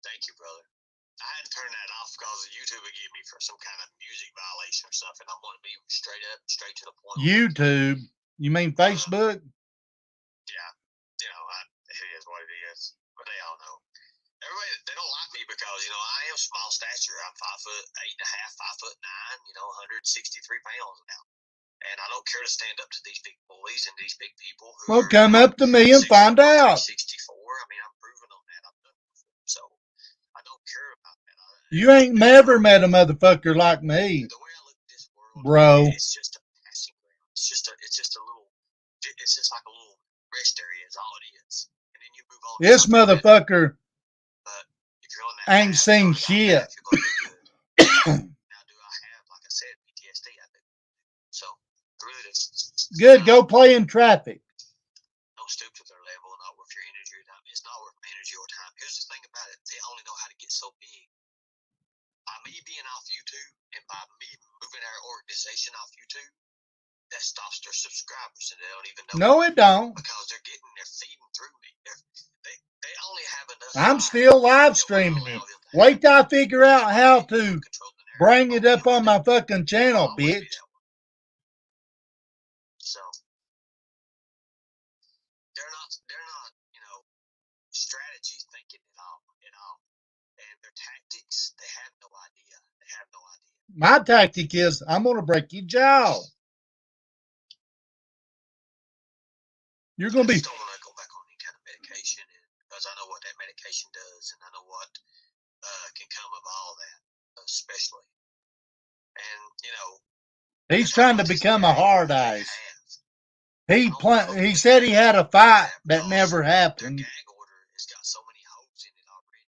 Thank you, brother. I had to turn that off because YouTube would get me for some kind of music violation or something. I want to be straight to the point. YouTube? You mean Facebook? Yeah. You know, it is what it is. But they all know. Everybody, they don't like me because, you know, I am small stature. I'm 5'8.5", 5'9", 163 pounds now. And I don't care to stand up to these big bullies and these big people who well, come up to me and find out. 64. I mean, I'm proving on that. I've done it before. So I don't care about that. You ain't never met a motherfucker like me. The way I look at this world, bro. It's just a passing ground. It's just like a little rest area is all it is. And then you move on. This motherfucker if you're on that ain't seen shit. Now, do I have, like I said, PTSD? I do. So, really, good. Go play in traffic. Don't stoop to their level and not worth your energy or time. It's not worth my energy or time. Here's the thing about it: they only know how to get so big. By me being off YouTube and by me moving our organization off YouTube, that stops their subscribers, and they don't even know. No, it don't. Because they're feeding through me. They only have enough. I'm still live streaming it. Wait till I figure out how to bring it up on my fucking channel, bitch. So they're not, strategy thinking at all. And their tactics, they have no idea. My tactic is I'm gonna break your jaw. You're gonna be. I just don't want to go back on any kind of medication because I know what that medication does, and I know what can come of all that, especially. And he's trying to become a hard ice. He said he had a fight that never happened. Their gag order has got so many holes in it already.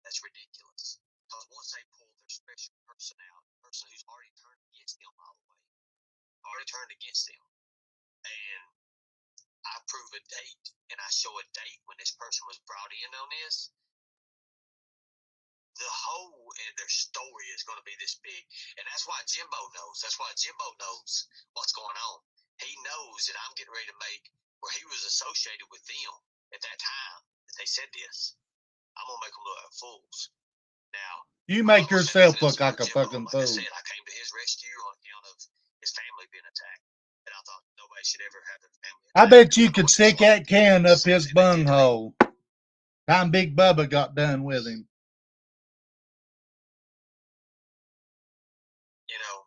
That's ridiculous. Because once they pull their special person out, the person who's already turned against them, by the way, already turned against them, and I prove a date, and I show a date when this person was brought in on this, the hole in their story is going to be this big. And that's why Jimbo knows. That's why Jimbo knows what's going on. He knows that I'm getting ready to make where he was associated with them at that time that they said this. I'm going to make them look like fools. Now, You make yourself look like a fucking like I fool. said, I came to his rescue on account of his family being attacked. And I thought nobody should ever have their family attacked. I bet you could stick that can up his bunghole. Time Big Bubba got done with him. You know,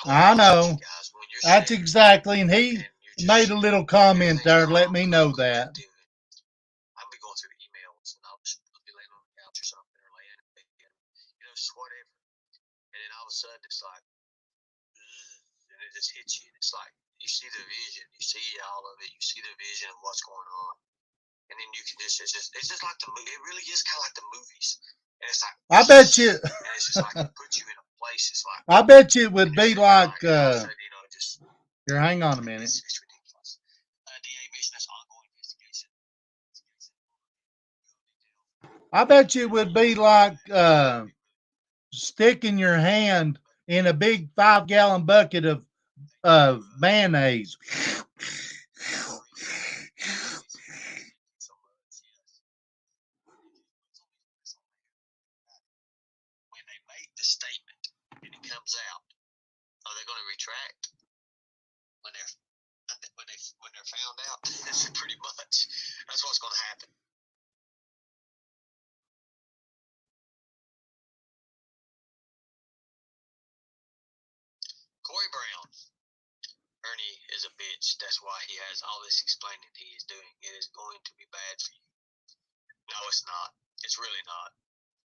I know. guys, when you're That's sick, exactly, and he and made a little comment there. Let me know that. I'll be going through the emails, and I'll just be laying on the couch or something, or laying in bed, just whatever. And then all of a sudden, it's like, and it just hits you. It's like you see the vision, you see all of it, you see the vision of what's going on, and then you can just it's just like the movie. It really is kind of like the movies. And it's like, I bet you. And it's just like it puts you in a place. It's like, I bet you it would be like. sudden, Here, hang on a minute. It's ridiculous. DA mission is ongoing investigation. I bet you it would be like sticking your hand in a big 5-gallon bucket of mayonnaise. When they make the statement and it comes out, are they going to retract when they're found out? That's pretty much that's what's going to happen. Corey Brown, Ernie is a bitch. That's why he has all this explaining he is doing. It is going to be bad for you. No, it's not. It's really not.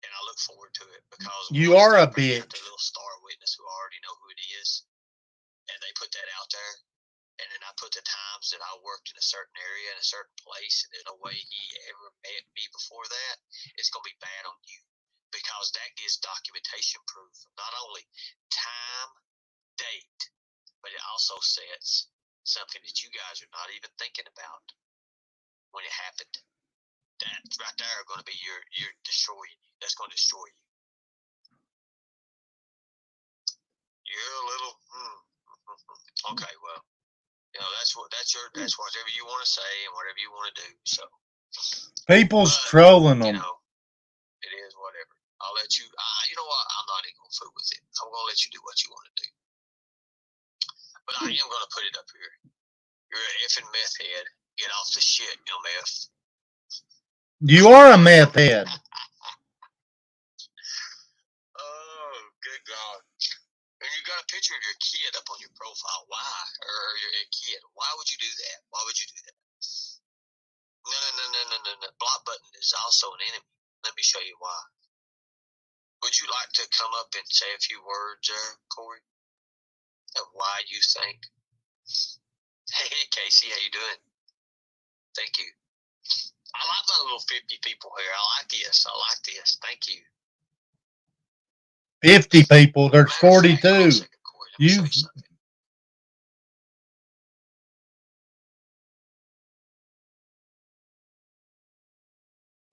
And I look forward to it because you are a bitch. The little star witness who already know who it is, and they put that out there. And then I put the times that I worked in a certain area in a certain place, and there's no way he ever met me before that. It's gonna be bad on you because that gives documentation proof of not only time, date, but it also sets something that you guys are not even thinking about when it happened. That right there are going to be your destroying you. That's going to destroy you. You're a little okay. Well, that's whatever you want to say and whatever you want to do. So people's trolling them. It is whatever. I'll let you. You know what? I'm not even gonna fool with it. I'm gonna let you do what you want to do. But I am gonna put it up here. You're an effing meth head. Get off the shit, meth. You are a meth head. Oh, good God. And you got a picture of your kid up on your profile. Why? Or your kid. Why would you do that? Why would you do that? No. Block button is also an enemy. Let me show you why. Would you like to come up and say a few words, Corey, of why you think? Hey, Casey, how you doing? Thank you. I like my little 50 people here. I like this. Thank you. 50 people. There's 42. You.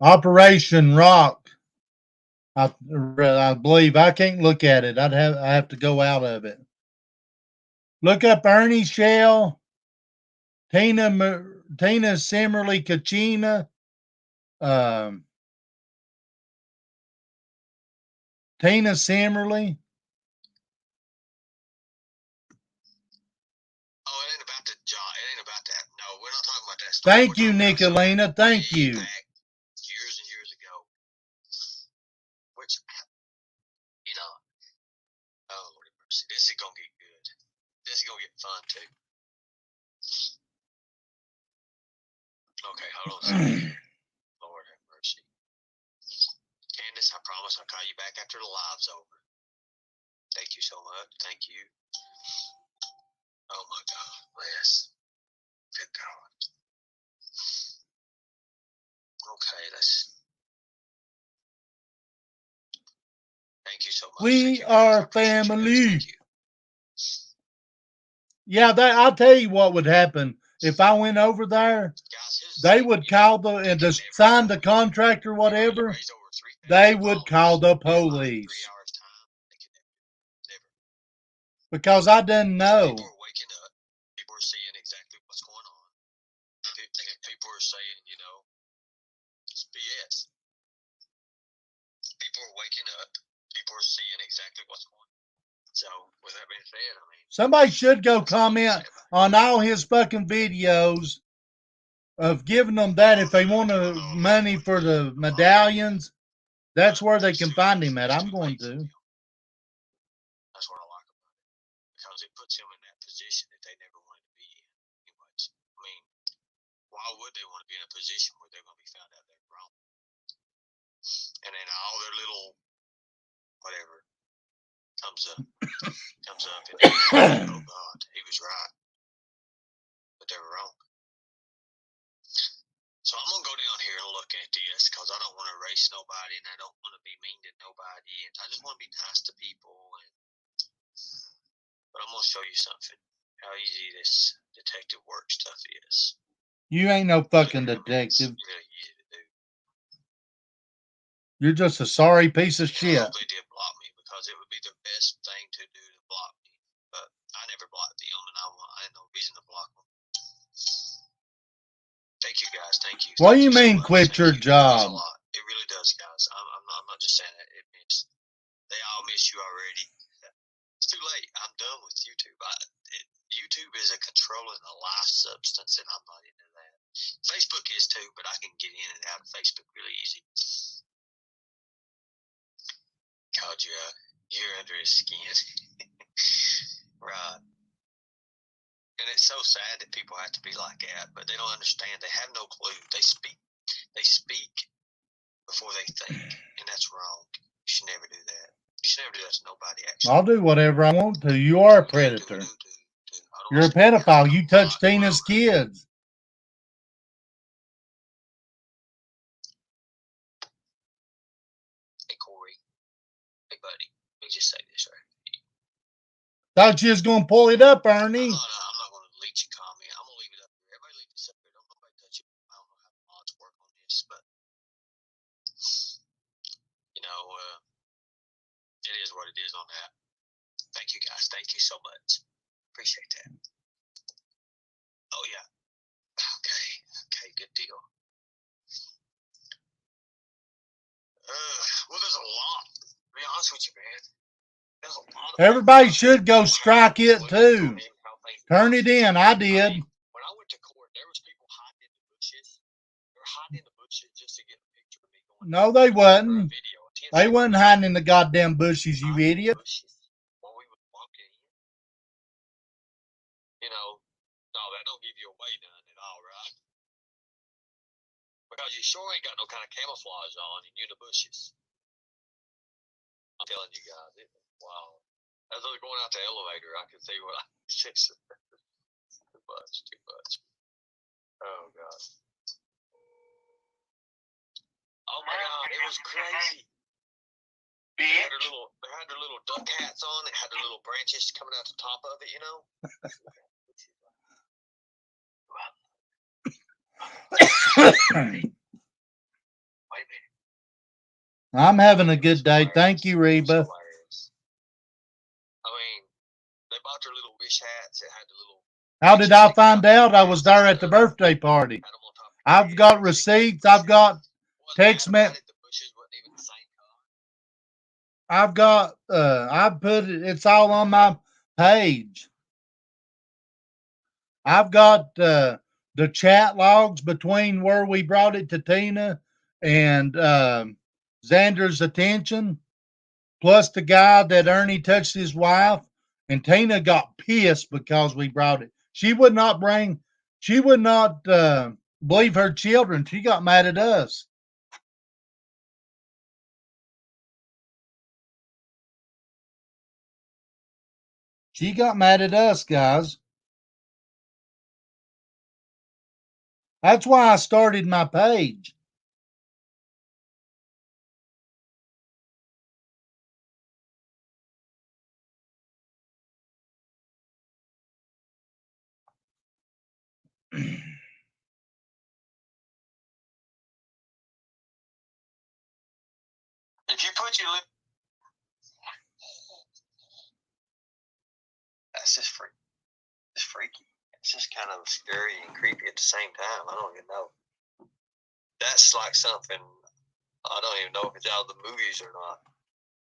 Operation Rock. I believe I can't look at it. I have to go out of it. Look up Ernie Shell, Tina Simmerly Kachina, Tina Simmerly. Oh, it ain't about the job. It ain't about that. No, we're not talking about that stuff. Thank you, Nicolina. Thank you. Years and years ago. Which, oh, Lord have mercy. This is going to get good. This is going to get fun, too. Okay, hold on a second. Lord have mercy. Candace, I promise I'll call you back after the live's over. Thank you so much. Thank you. Oh, my God. Bless. Good God. Okay, let's Thank you so much. We Thank you, guys. I are appreciate you guys. family. Thank you. Yeah, I'll tell you what would happen if I went over there. Guys, here's the They thing, would you know, call the they and can to never sign know the me. contract or We raised whatever. over 3,000 They would call the followers in like 3 police hours time. They can never. because I didn't know. People are waking up. People are seeing exactly what's going on. And people are saying, you know, it's BS. People are waking up. People are seeing exactly what's going on. So, with that being said, I mean, Somebody should go that's all I can comment say about it. on all his fucking videos of giving them that if they want money for the medallions. That's where they can find him at. I'm going to. That's what I like about it. Because it puts him in that position that they never wanted to be in. Anyways, I mean, why would they want to be in a position where they're going to be found out they're wrong? And then all their little whatever comes up and oh God, he was right. But they were wrong. So I'm gonna go down here and look at this because I don't want to erase nobody and I don't want to be mean to nobody and I just want to be nice to people. But I'm gonna show you something. How easy this detective work stuff is. You ain't no fucking detective. It's really easy to do. You're just a sorry piece of I shit. hope they did block me because it would be the best thing to do to block me. But I never blocked them and I had no reason to block them. Thank you guys. Thank you. What do Thank you so mean much. quit Thank your you. It means a job? lot. It really does, guys. I'm not just saying that. It means they all miss you already. It's too late. I'm done with YouTube. YouTube is a controlling a life substance, and I'm not into that. Facebook is too, but I can get in and out of Facebook really easy. God, you're under his skin, right? And it's so sad that people have to be like that, but they don't understand. They have no clue. They speak before they think, and that's wrong. You should never do that. You should never do that to nobody. Actually, I'll do whatever I want to. You are a predator. You're a pedophile. You touch Tina's kids. Hey, Corey. Hey, buddy. Let me just say this right. Thought you was gonna pull it up, Ernie. I'm not going to delete your comment. I'm going to leave it up here. Everybody leave this up here. Don't nobody touch it. I don't know how the mods work on this, but you know, it is what it is on that. Thank you guys. Thank you so much. Appreciate that. Oh yeah. Okay. Good deal. Well, there's a lot. To be honest with you, man. There's a lot of Everybody should go strike it too. Turn it in. I did. When I went to court, there was people hiding in the bushes. They were hiding in the bushes just to get a picture of me going. No, they wasn't. They wasn't hiding in the goddamn bushes, you idiot. While we were walking in. You know, no, that don't give you away none at all, right? Because you sure ain't got no kind of camouflage on and you're in the bushes. I'm telling you guys, it was wild. As I was going out the elevator, I could see what I just too much. Oh God. Oh my God, it was crazy. They had their little duck hats on. They had their little branches coming out the top of it, you know. Wait a minute. I'm having a good day. Thank you, Reba. I mean, they bought their little wish hats. It had the little. How did I find out? I was there at the birthday party. I've got receipts. I've got text messages. I've got I put it, it's all on my page. I've got the chat logs between where we brought it to Tina and Xander's attention, plus the guy that Ernie touched his wife, and Tina got pissed because we brought it. She would not believe her children. She got mad at us. She got mad at us, guys. That's why I started my page. If you put your lip, that's just freaky. It's freaky. It's just kind of scary and creepy at the same time. I don't even know. That's like something I don't even know if it's out of the movies or not.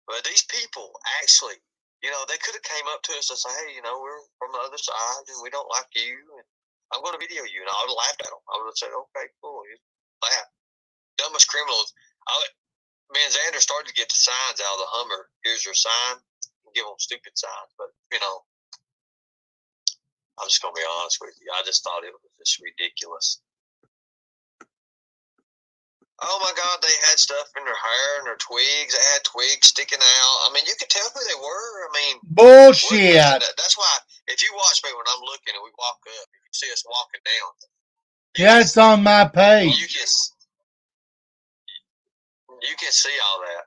But these people actually, you know, they could have came up to us and said, "Hey, you know, we're from the other side and we don't like you, and I'm going to video you." And I would have laughed at them. I would have said, "Okay, cool." You laugh. Dumbest criminals. Me and Xander started to get the signs out of the Hummer. Here's your sign. Give them stupid signs, but you know, I'm just gonna be honest with you. I just thought it was just ridiculous. Oh my God, they had stuff in their hair and their twigs. They had twigs sticking out. I mean, you could tell who they were. I mean, Bullshit. That's why if you watch me when I'm looking and we walk up, if you see us walking down, Yeah, it's on my page. You can see all that.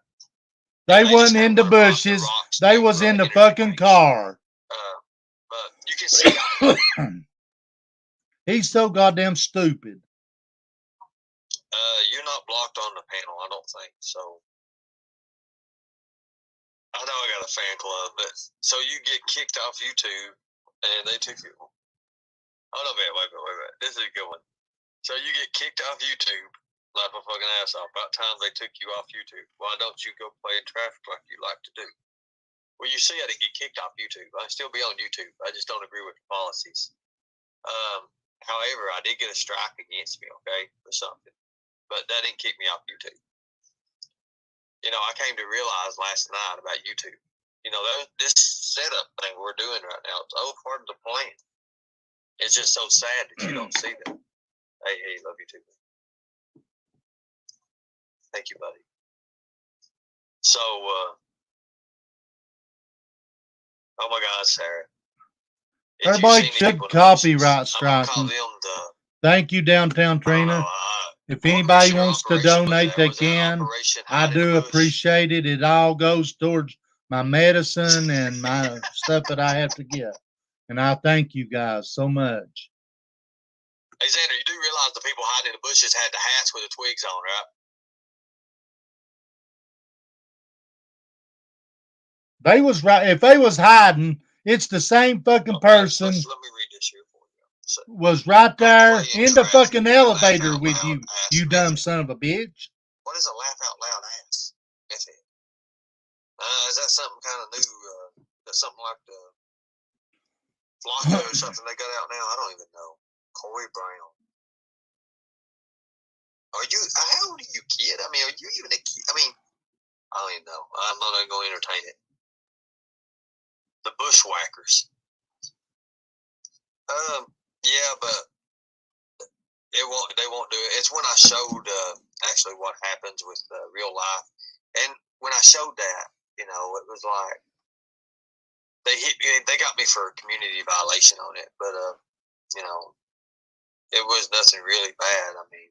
They wasn't in the bushes. They was in the fucking car. But you can see all that. He's so goddamn stupid. You're not blocked on the panel, I don't think. So I know I got a fan club, but so you get kicked off YouTube, and they took you. Oh no, wait a minute. This is a good one. So you get kicked off YouTube, laugh my fucking ass off. About time they took you off YouTube. Why don't you go play in traffic like you like to do? Well, you see, I didn't get kicked off YouTube. I still be on YouTube. I just don't agree with the policies. However, I did get a strike against me, okay, for something. But that didn't kick me off YouTube. You know, I came to realize last night about YouTube. You know, this setup thing we're doing right now, it's all part of the plan. It's just so sad that you don't see that. Hey, love you too. Thank you, buddy. So, oh my God, Sarah. Everybody should copyright strike. Thank you, Downtown Trina. If anybody wants to donate, they can. I do appreciate it. It all goes towards my medicine and my stuff that I have to get. And I thank you guys so much. Hey, Xander, you do realize the people hiding in the bushes had the hats with the twigs on, right? They was right. If they was hiding, it's the same fucking person. Let me read this here for you. So, was right there in the fucking elevator with you, you dumb son of a bitch. What is a laugh out loud ass? Is that something kind of new? That's something like the Flocka or something they got out now? I don't even know. Corey Brown. Are you? How old are you, kid? I mean, are you even a kid? I mean, I don't even know. I'm not even going to entertain it. The Bushwhackers. Yeah, but they won't do it. It's when I showed actually what happens with real life, and when I showed that, you know, it was like they got me for a community violation on it, but you know, it was nothing really bad. I mean,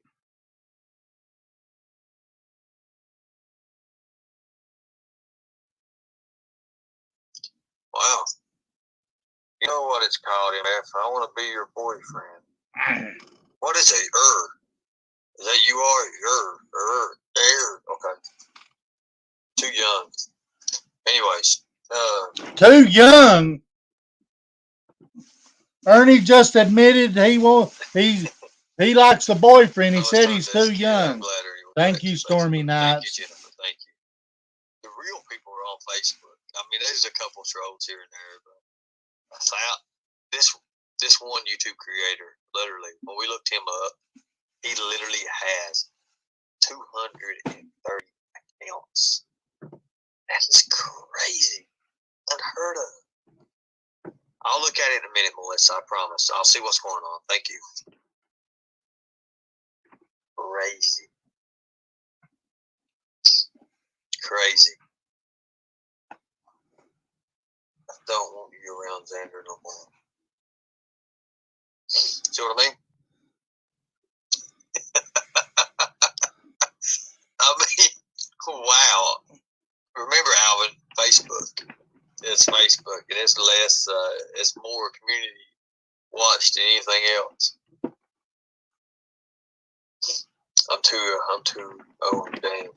wow. You know what it's called, MF? I want to be your boyfriend. What is it? Is that you are? Okay. Too young. Anyways. Too young. Ernie just admitted he likes a boyfriend. He said he's too young. Thank you, Stormy Nights. Thank you, Jennifer. Thank you. The real people are on Facebook. I mean, there's a couple trolls here and there, but I found this one YouTube creator, literally, when we looked him up, he literally has 230 accounts. That is crazy. Unheard of. I'll look at it in a minute, Melissa, I promise. I'll see what's going on. Thank you. Crazy. I don't want you around Xander no more. See what I mean? I mean, wow. Remember, Alvin, Facebook. It's Facebook, and it's less, it's more community watched than anything else. I'm too old. Damn.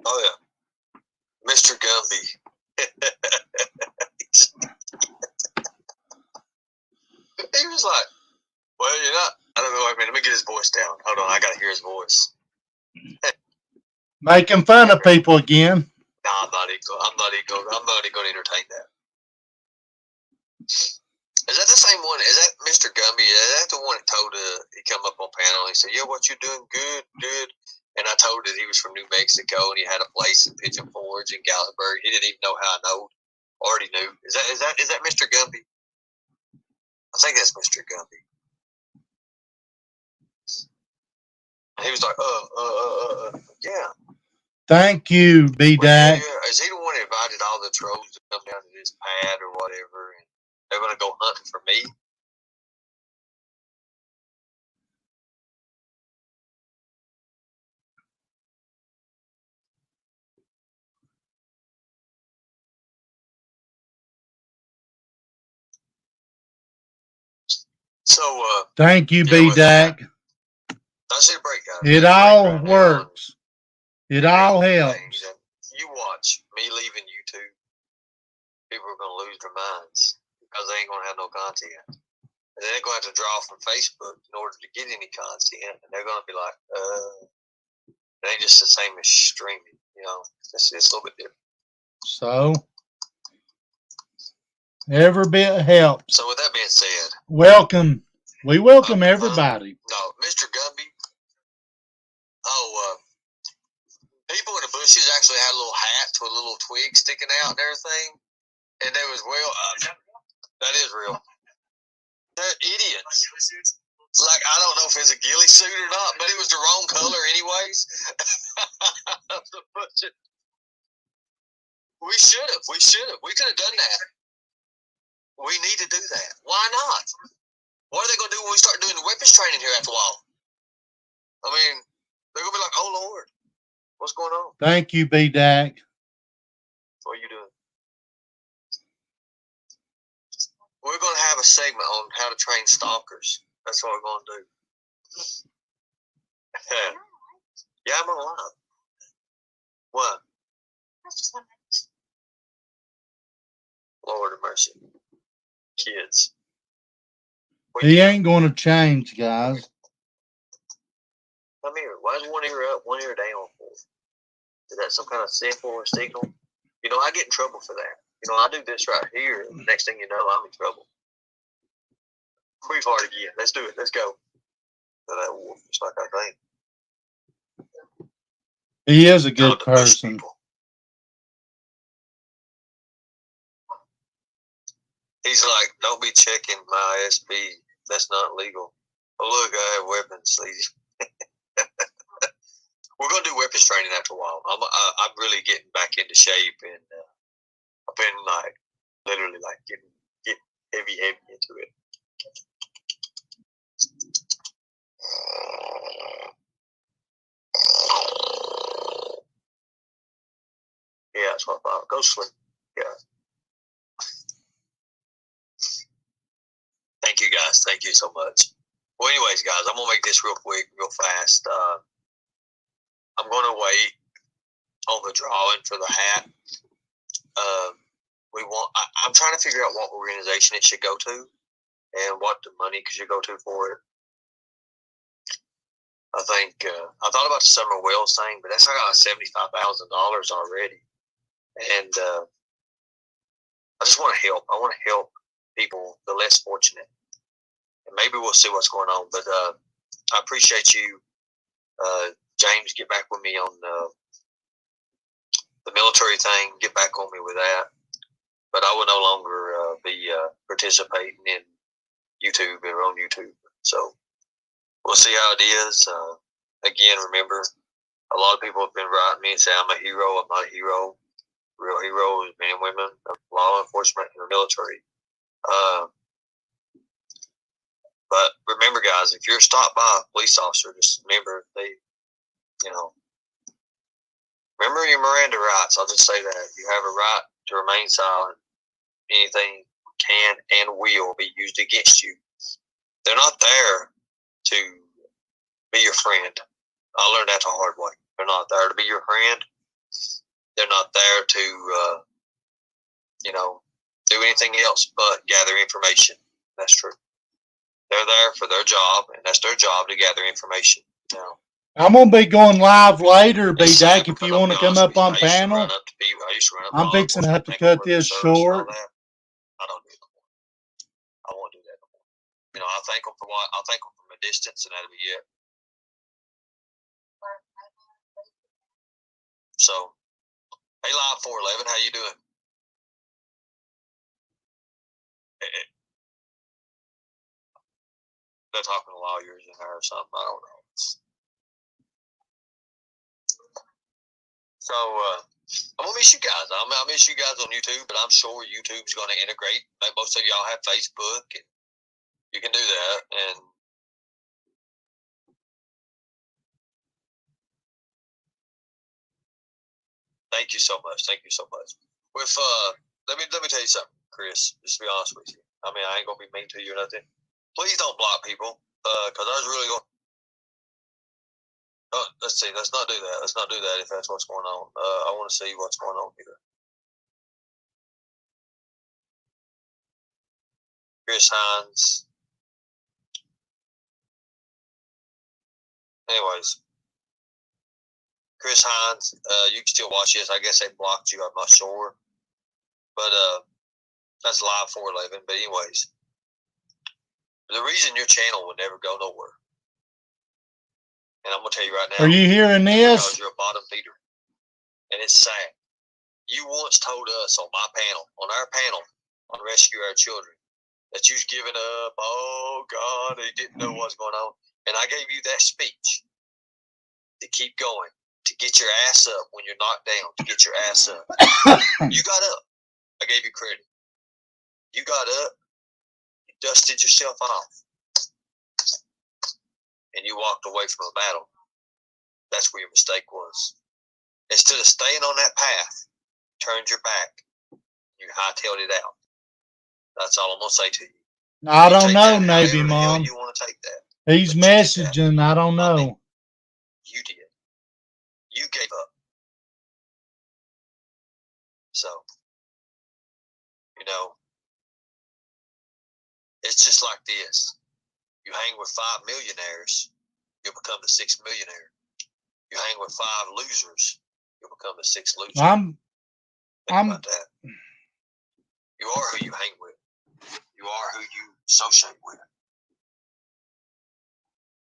Oh yeah, Mr. Gumby. He was like, "Well, you're not." I don't know. I mean, let me get his voice down. Hold on, I gotta hear his voice. Making fun of people again. No, I'm not even going to entertain that. Is that the same one? Is that Mr. Gumby? Is that the one that told he come up on panel and he said, "Yeah, what you doing? Good, good." And I told that he was from New Mexico and he had a place in Pigeon Forge in Gallenberg. He didn't even know how I know. Already knew. Is that Mr. Gumby? I think that's Mr. Gumby. And he was like, yeah. Thank you, B-Dac. Yeah. Is he the one that invited all the trolls to come down to this pad or whatever? And they're going to go hunting for me? So, thank you, B-Dac. That's it, break, guys. It all works. It all helps. You watch me leaving YouTube, people are going to lose their minds because they ain't going to have no content. And they're going to have to draw from Facebook in order to get any content. And they're going to be like, it ain't just the same as streaming, you know. It's a little bit different. So, every bit helps. So with that being said, welcome. We welcome everybody. No, Mr. Gumby. People in the bushes actually had little hats with little twigs sticking out and everything. And they was that is real. They're idiots. Like, I don't know if it's a ghillie suit or not, but it was the wrong color anyways. We should have. We could have done that. We need to do that. Why not? What are they going to do when we start doing the weapons training here after a while? I mean, they're going to be like, "Oh, Lord, what's going on?" Thank you, B-Dac. What are you doing? We're going to have a segment on how to train stalkers. That's what we're going to do. Yeah, I'm alive. What? Lord of mercy. Kids. He ain't going to change, guys. Come here. Why is one ear up, one ear down for? Is that some kind of symbol or signal? You know, I get in trouble for that. You know, I do this right here, and the next thing you know, I'm in trouble. Breathe hard again. Let's do it. Let's go. That wolf, just like I think. He is a good person. He's like, "Don't be checking my SB. That's not legal." Oh, look, I have weapons, ladies. We're going to do weapons training after a while. I'm really getting back into shape, and I've been like, literally like getting heavy into it. Yeah, that's what I thought. Go sleep. Yeah. Thank you, guys. Thank you so much. Well, anyways, guys, I'm going to make this real quick, real fast. I'm going to wait on the drawing for the hat. I'm trying to figure out what organization it should go to and what the money should go to for it. I think I thought about the Summer Wells thing, but that's like $75,000 already. And I just want to help. I want to help people, the less fortunate. And maybe we'll see what's going on. But I appreciate you, James. Get back with me on the military thing. Get back on me with that. But I will no longer be participating in YouTube or on YouTube. So we'll see how it is. Again, remember, a lot of people have been writing me and saying I'm a hero. I'm not a hero. Real heroes, men and women of law enforcement and the military. But remember, guys, if you're stopped by a police officer, just remember remember your Miranda rights. I'll just say that. You have a right to remain silent. Anything can and will be used against you. They're not there to be your friend. I learned that the hard way. They're not there to be your friend. They're not there to, do anything else but gather information. That's true. They're there for their job, and that's their job to gather information. I'm gonna be going live later, B Dak. If you want to come up on panel, I'm fixing to have to cut this short. I don't do it no more. I won't do that no more. I'll thank them for what I'll thank them from a distance, and that'll be it. So, hey, Live 411, how you doing? They're talking to lawyers in there or something. I don't know. So, I'm gonna miss you guys. I'll miss you guys on YouTube, but I'm sure YouTube's gonna integrate. Like most of y'all have Facebook, and you can do that. And thank you so much. Thank you so much. With let me tell you something, Chris. Just to be honest with you. I mean, I ain't gonna be mean to you or nothing. Please don't block people, because I was really going. Let's see. Let's not do that. Let's not do that if that's what's going on. I want to see what's going on here. Chris Hines. Anyways, Chris Hines, you can still watch this. I guess they blocked you. I'm not sure, but that's Live 411. But anyways, the reason your channel would never go nowhere, and I'm gonna tell you right now. Are you hearing this? Because you're a bottom feeder, and it's sad. You once told us on my panel, on our panel, on Rescue Our Children, that you've given up. Oh God, they didn't know what's going on, and I gave you that speech to keep going, to get your ass up when you're knocked down, to get your ass up. You got up. I gave you credit. You got up. You dusted yourself off, and you walked away from a battle. That's where your mistake was. Instead of staying on that path, you turned your back. You hightailed it out. That's all I'm gonna say to you. I don't know, Navy Mom. You want to take that? He's messaging. I don't know. You did. You gave up. So, it's just like this. You hang with 5 millionaires, you'll become the 6th millionaire. You hang with 5 losers, you'll become the 6th loser. Think about that. You are who you hang with. You are who you associate with.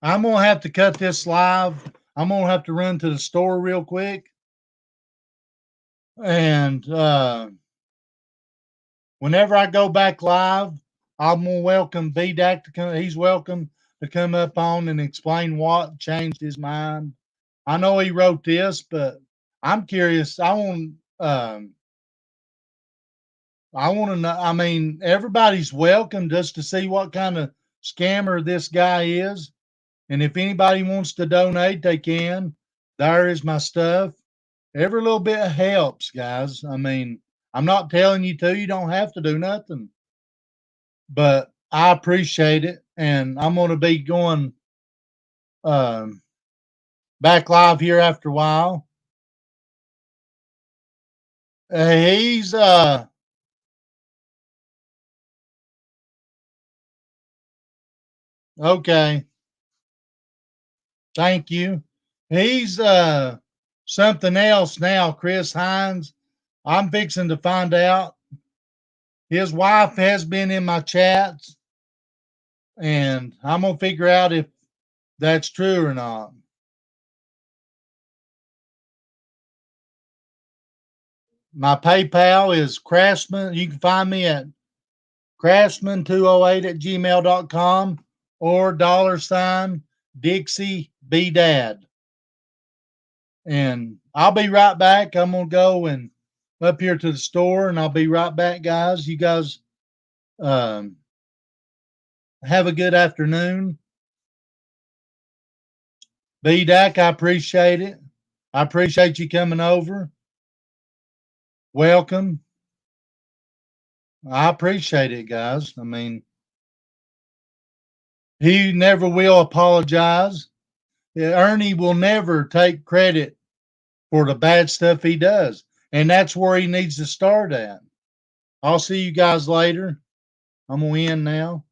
I'm going to have to cut this live. I'm going to have to run to the store real quick. And whenever I go back live, I'm going to welcome B-Dak to come. He's welcome to come up on and explain what changed his mind. I know he wrote this, but I'm curious. I want to know. I mean, everybody's welcome just to see what kind of scammer this guy is. And if anybody wants to donate, they can. There is my stuff. Every little bit helps, guys. I mean, I'm not telling you to. You don't have to do nothing. But I appreciate it. And I'm going to be going back live here after a while. He's okay. Thank you. He's something else now, Chris Hines. I'm fixing to find out. His wife has been in my chats, and I'm gonna figure out if that's true or not. My PayPal is Craftsman. You can find me at craftsman208@gmail.com or $Dixie B Dad. And I'll be right back. I'm gonna go and up here to the store, and I'll be right back, guys. You guys have a good afternoon. B-Dak, I appreciate it. I appreciate you coming over. Welcome. I appreciate it, guys. I mean, he never will apologize. Ernie will never take credit for the bad stuff he does. And that's where he needs to start at. I'll see you guys later. I'm going to end now.